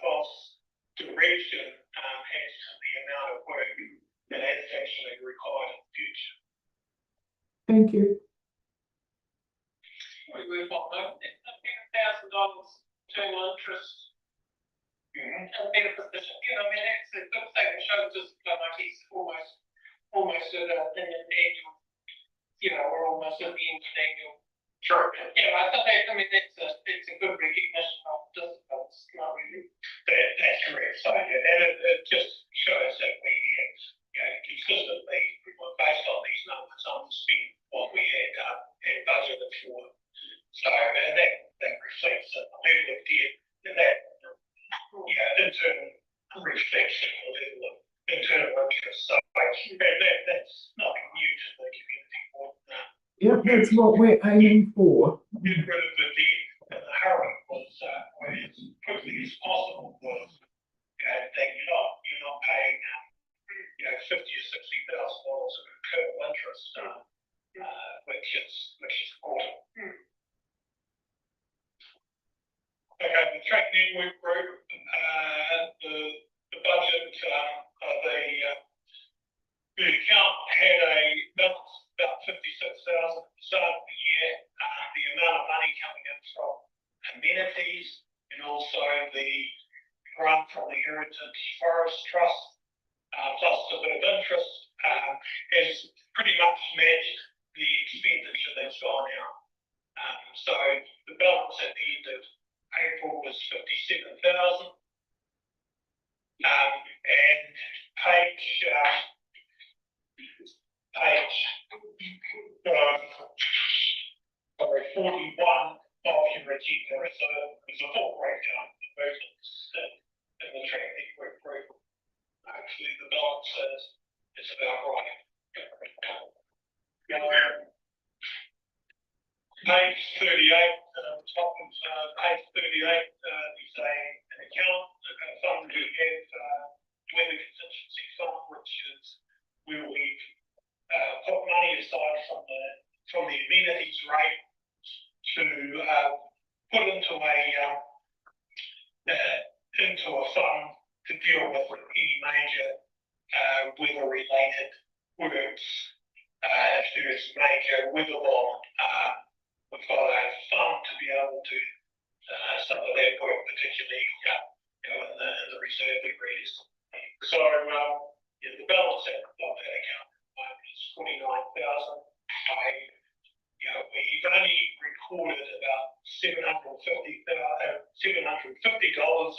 false direction as to the amount of work that is actually required in the future. Thank you. We move on, though. $1,000 turn on interest. And benefit the, I mean, that's a good thing. It shows us like he's almost at an annual, we're almost at the end of the annual. Sure. I think it's a good recognition of disciplines, not really. That's correct. So, and it just shows that we have, consistently, based on these numbers, underspent what we had budgeted for. So, and that reflects the level of debt, and that, internal reflection, the level of internal interest. So, that's nothing new to the community board. Yep, that's what we're aiming for. Get rid of the debt and the hurry was as quickly as possible was that you're not paying $50,000 or $60,000 of incurred interest, which is important. Okay, the track network group, the budget the account had a balance about $56,000 at the start of the year. The amount of money coming in from amenities and also the grant from the Heritage Forest Trust, plus a bit of interest, has pretty much matched the expenditure that's gone out. So the balance at the end of April was $57,000. And page 41 of your agenda is a full breakdown of the movements in the track network group. Actually, the balance is about right. Page 38, top of page 38 is an account, a fund we have, weather contingency fund, which is where we've put money aside from the amenities rate to put into a fund to deal with any major weather-related works. If there's major weather bomb, we've got a fund to be able to some of that work, particularly in the reserve areas. So the balance of that account is $49,000. We've only recorded about $750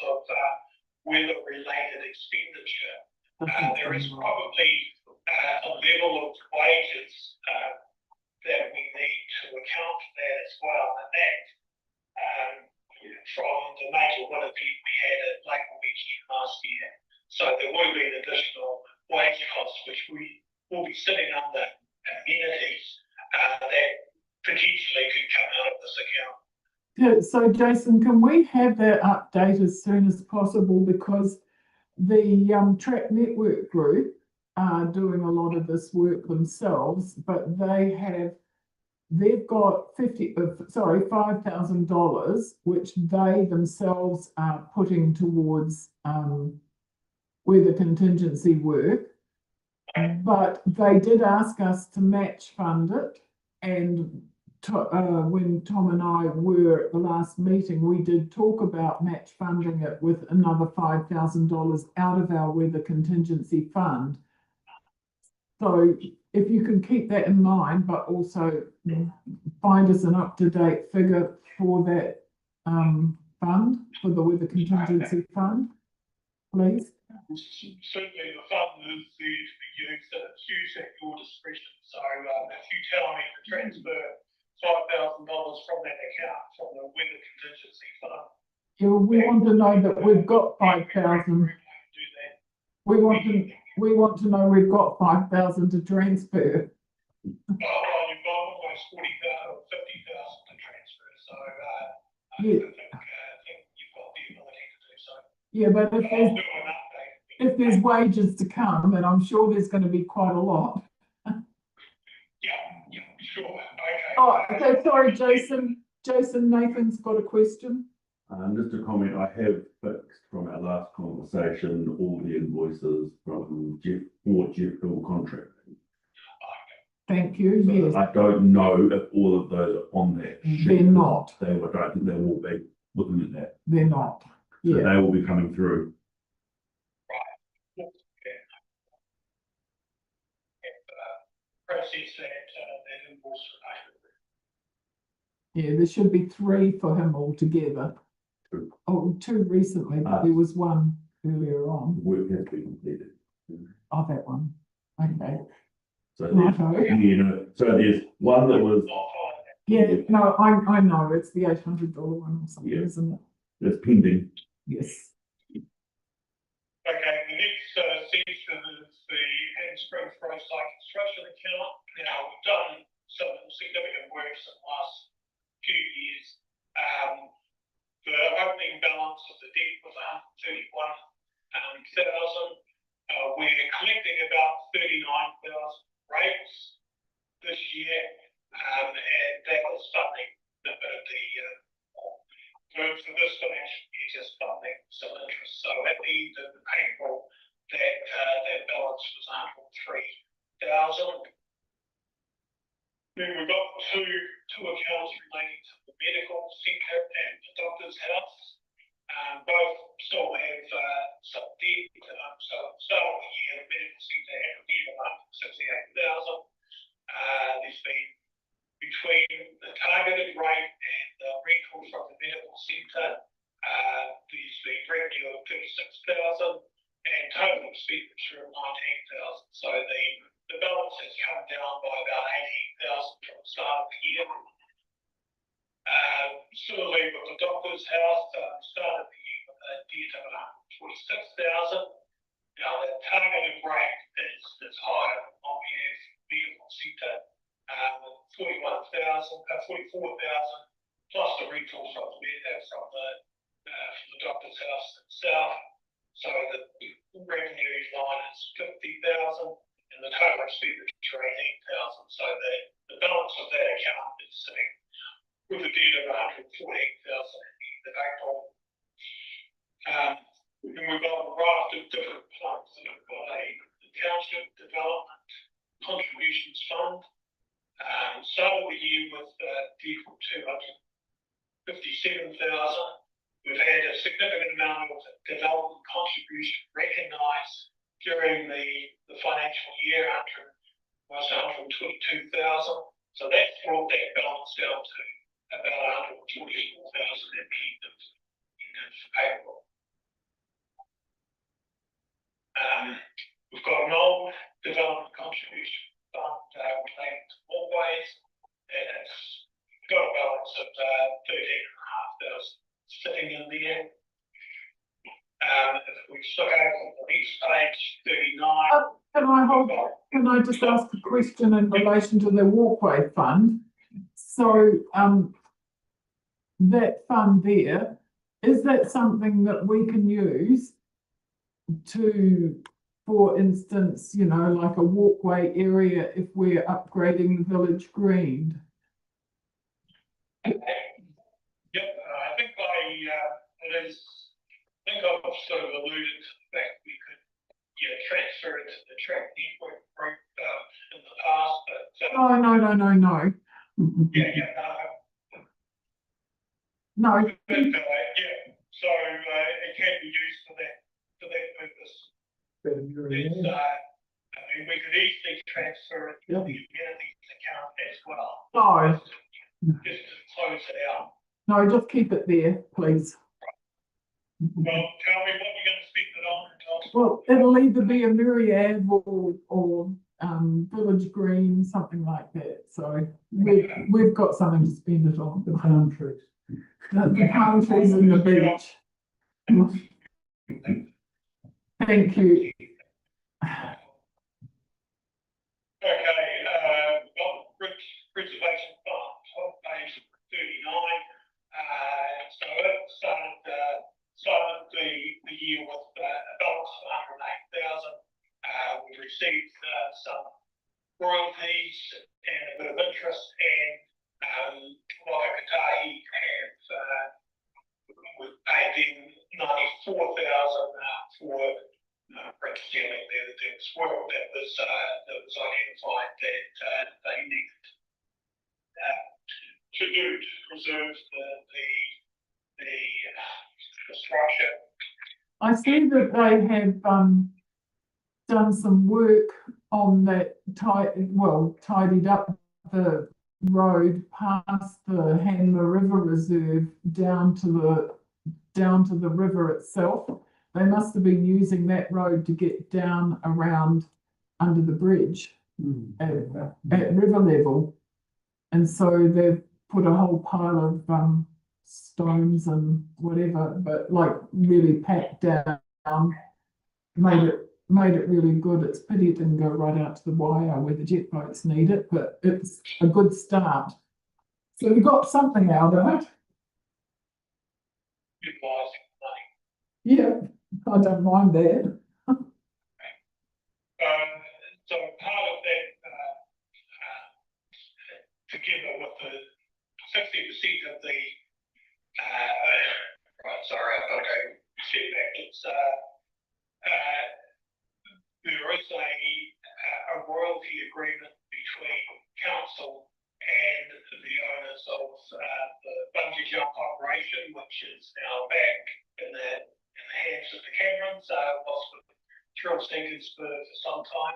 of weather-related expenditure. There is probably a level of wages that we need to account for that as well, and that from the major wind event we had at Lake Weekend last year. So there will be an additional wage cost which we will be sitting under amenities that potentially could come out of this account. So Jason, can we have that update as soon as possible, because the track network group are doing a lot of this work themselves, but they've got $5,000 which they themselves are putting towards weather contingency work, but they did ask us to match fund it, and when Tom and I were at the last meeting, we did talk about match funding it with another $5,000 out of our weather contingency fund. So if you can keep that in mind, but also find us an up-to-date figure for that fund, for the weather contingency fund, please. Certainly the fund is there to be used, and it's used at your discretion. So if you tell me to transfer $5,000 from that account, from the weather contingency fund, Yeah, we want to know that we've got 5,000. Do that. We want to know we've got 5,000 to transfer. Well, you've got almost 40,000, 50,000 to transfer, so, I Yeah. think you've got the ability to do so. Yeah, but I'll do an update. if there's wages to come, then I'm sure there's going to be quite a lot. Yeah, sure, okay. Oh, okay, sorry, Jason. Jason, Nathan's got a question. Just a comment, I have fixed from our last conversation, all the invoices from Jeff Hill contracting. Thank you, So yes. I don't know if all of those are on that sheet. They're not. I don't think they will be looking at that. They're not. So Yeah, they will be coming through. Process that invoice. yeah, there should be 3 for him altogether. Two. Oh, 2 recently, but there was 1 earlier on. The work has been completed. Oh, that one. Okay. So there's, Righto. you know, so there's one that was, Yeah, no, I know, it's the $800 one or something, Yeah. isn't it? that's pending. Yes. Okay, the next section is the Handsprings roadside construction account. Now, we've done some significant works in the last few years. The opening balance of the debt was 131,000. We're collecting about 39,000 rates this year, and that is funding a bit of the for this financial year, just funding some interest. So at the end of April, that balance was 103,000. Then we've got two accounts relating to the medical centre and the doctor's house. Both still have some debt. So at the start of the year, the medical centre had a debt of 168,000. There's been between the targeted rate and the rental from the medical centre, there's been revenue of 36,000 and total expenditure of 19,000. So the balance has come down by about 18,000 from the start of the year. Similarly with the doctor's house, started the year with a debt of 126,000. Now the targeted rate is higher than what we have medical centre. 44,000 plus the rental from the doctor's house itself. So the revenue line is 50,000 and the total expenditure 18,000. So the balance of that account is sitting with a debt of 114,000 at the end of April. And we've got a raft of different funds that have got the township development contributions fund. Started the year with a debt of 257,000. We've had a significant amount of development contribution recognised during the financial year, was 122,000. So that's brought that balance down to about 124,000 at the end of April. We've got an old development contribution fund relating to walkways, and it's got a balance of 13,500 sitting in there. If we look over the next page, 39. Can I just ask a question in relation to the walkway fund? So, that fund there, is that something that we can use to, for instance, you know, like a walkway area if we're upgrading the village green? Yep, I think I've sort of alluded to the fact we could, transfer it to the track network group in the past, but. Oh, no. No. So it can be used for that purpose. It's, we could easily transfer it to the amenities account as well. No. Just to close it out. No, just keep it there, please. Well, tell me what you're going to spend it on, Tom. Well, it'll either be a myriad or village green, something like that. So we've got something to spend it on. The palm trees. The palm trees and the beach. Thank you. Okay, got preservation fund, top page 39. So it started the year with a balance of 108,000. We received some royalties and a bit of interest, and Waikatahi have we paid them 94,000 for reconciling their work that was identified that they needed to do to preserve the structure. I see that they have done some work on that tidied up the road past the Hanmer River Reserve down to the river itself. They must have been using that road to get down around under the bridge at river level. And so they've put a whole pile of stones and whatever, but like really packed down, made it really good. It's pity it didn't go right out to the wire where the jet boats need it, but it's a good start. So we got something out of it. Utilising money. Yeah, I don't mind that. So part of that, together with the 60% of the, right, sorry, I've got to go step back. It's, there is a royalty agreement between council and the owners of the bungee jump operation, which is now back in the hands of the Camerons, was with thrill seekers for some time.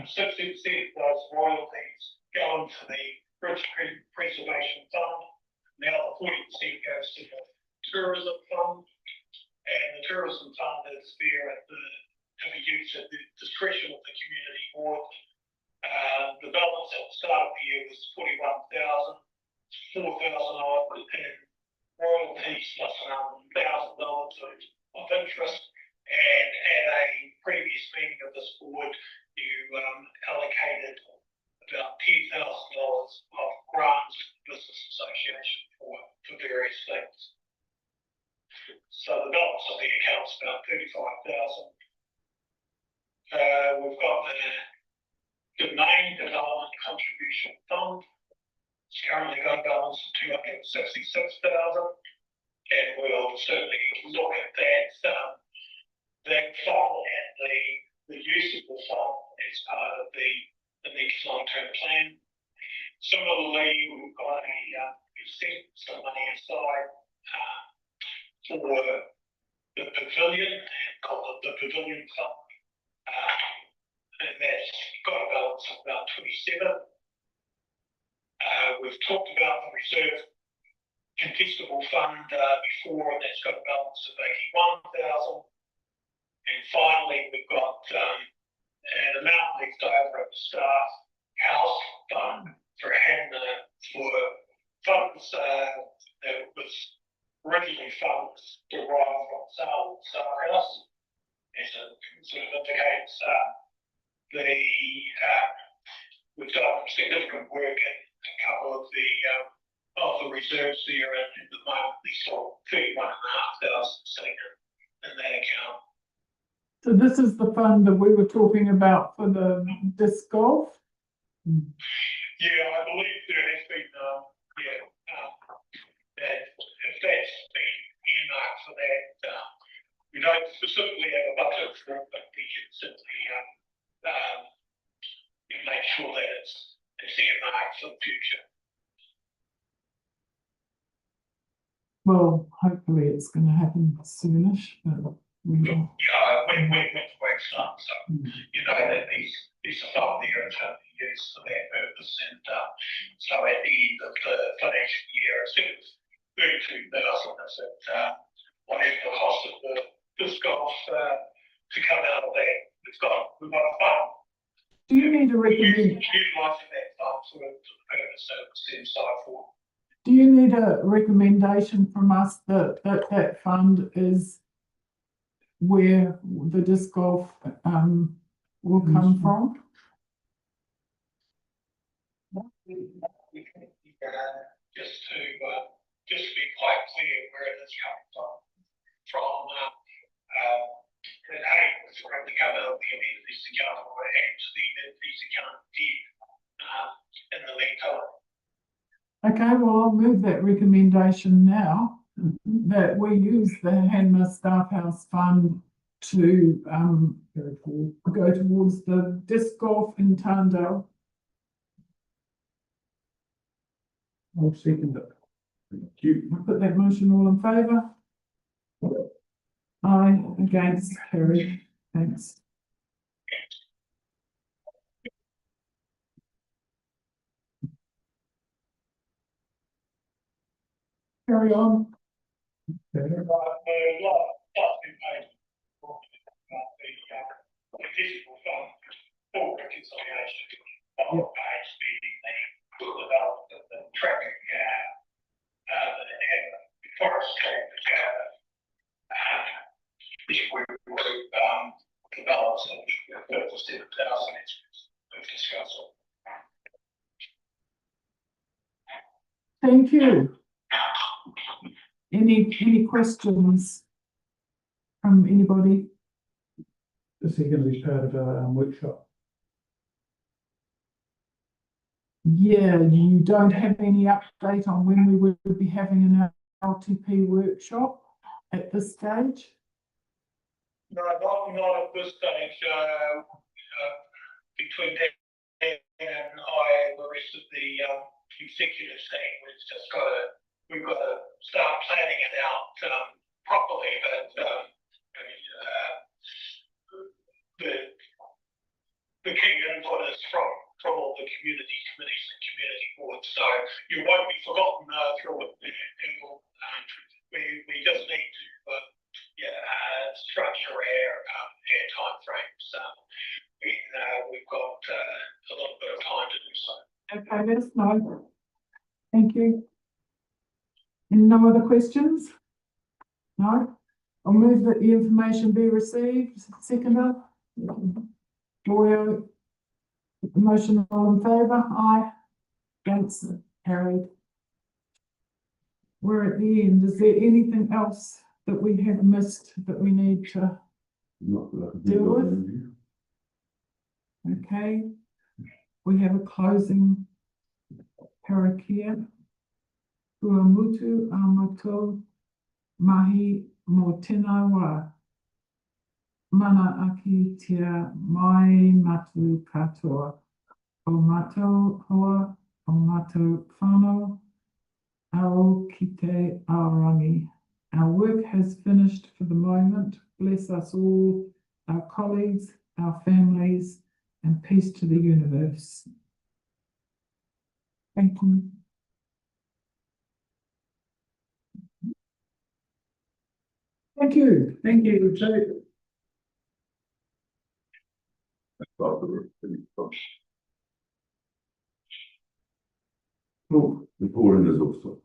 60% of those royalties go into the Bridge Preservation Fund. Now the 40% goes to the Tourism Fund, and the Tourism Fund is there to be used at the discretion of the community board. The balance at the start of the year was 41,000, 4,000 odd in royalties plus $1,000 of interest. And at a previous meeting of this board, you allocated about $10,000 of grants to the business association for various things. So the balance of the account's about 35,000. We've got the domain development contribution fund. It's currently got a balance of 266,000, and we'll certainly look at that fund and the use of the fund as part of the next long-term plan. Similarly, we've got set some money aside for the pavilion, called the Pavilion Fund. And that's got a balance of about 27. We've talked about the reserve contestable fund before, and that's got a balance of 81,000. And finally, we've got an amount left over at the staff house fund for Hanmer for funds that was originally funds derived from sale of the staff house. As it sort of indicates, we've done significant work in a couple of the reserves there, and at the moment we saw 31,500 sitting in that account. So this is the fund that we were talking about for the disc golf? Yeah, I believe there has been, that if that's been earmarked for that, we don't specifically have a budget for it, but we can simply make sure that it's earmarked for the future. Well, hopefully it's going to happen soonish, but we will. Yeah, when the work's done, so you know that these are not there to be used for that purpose, and so at the end of the financial year, it's 32,000 is at whatever the cost of the disc golf to come out of that. We've got a fund. Do you need to recommend? Utilising that fund for the purpose that it was set aside for. Do you need a recommendation from us that that fund is where the disc golf will come from? Just to be quite clear where it is coming from, that hey, it's going to cover the amenities account or actually the amenities account did, in the meantime. Okay, well, I'll move that recommendation now, that we use the Hanmer Staff House Fund to go towards the disc golf in Tarndale. I'll second it. Thank you. I put that motion, all in favour? Aye, against, carried, thanks. Carry on. Additional fund for reconciliation of page speeding the development of the traffic, and forest traffic, which we developed some 37,000 we've discussed. Thank you. Any questions from anybody? Is he going to be part of a workshop? Yeah, you don't have any update on when we would be having an LTP workshop at this stage? No, not at this stage. Between Dan and I and the rest of the executive team, we've got to start planning it out properly. But the key input is from all the community committees and community boards, so you won't be forgotten through it. We just need to structure our time frames. We've got a little bit of time to do so. Okay, let us know. Thank you. And no other questions? No? I'll move that the information be received. Seconder? Gloria, motion, all in favour? Aye. Against, carried. We're at the end. Is there anything else that we have missed that we need to Not that I can deal think of with? anything. Okay. We have a closing parakia. Kua mutu a matou mahi mo tēnā wā. Mana aki tia mai matu katoa. O mātou hoa, o mātou whānau, ao ki te aorangi. Our work has finished for the moment. Bless us all, our colleagues, our families, and peace to the universe. Thank you. Thank you. Thank you. Cool. Recording is also.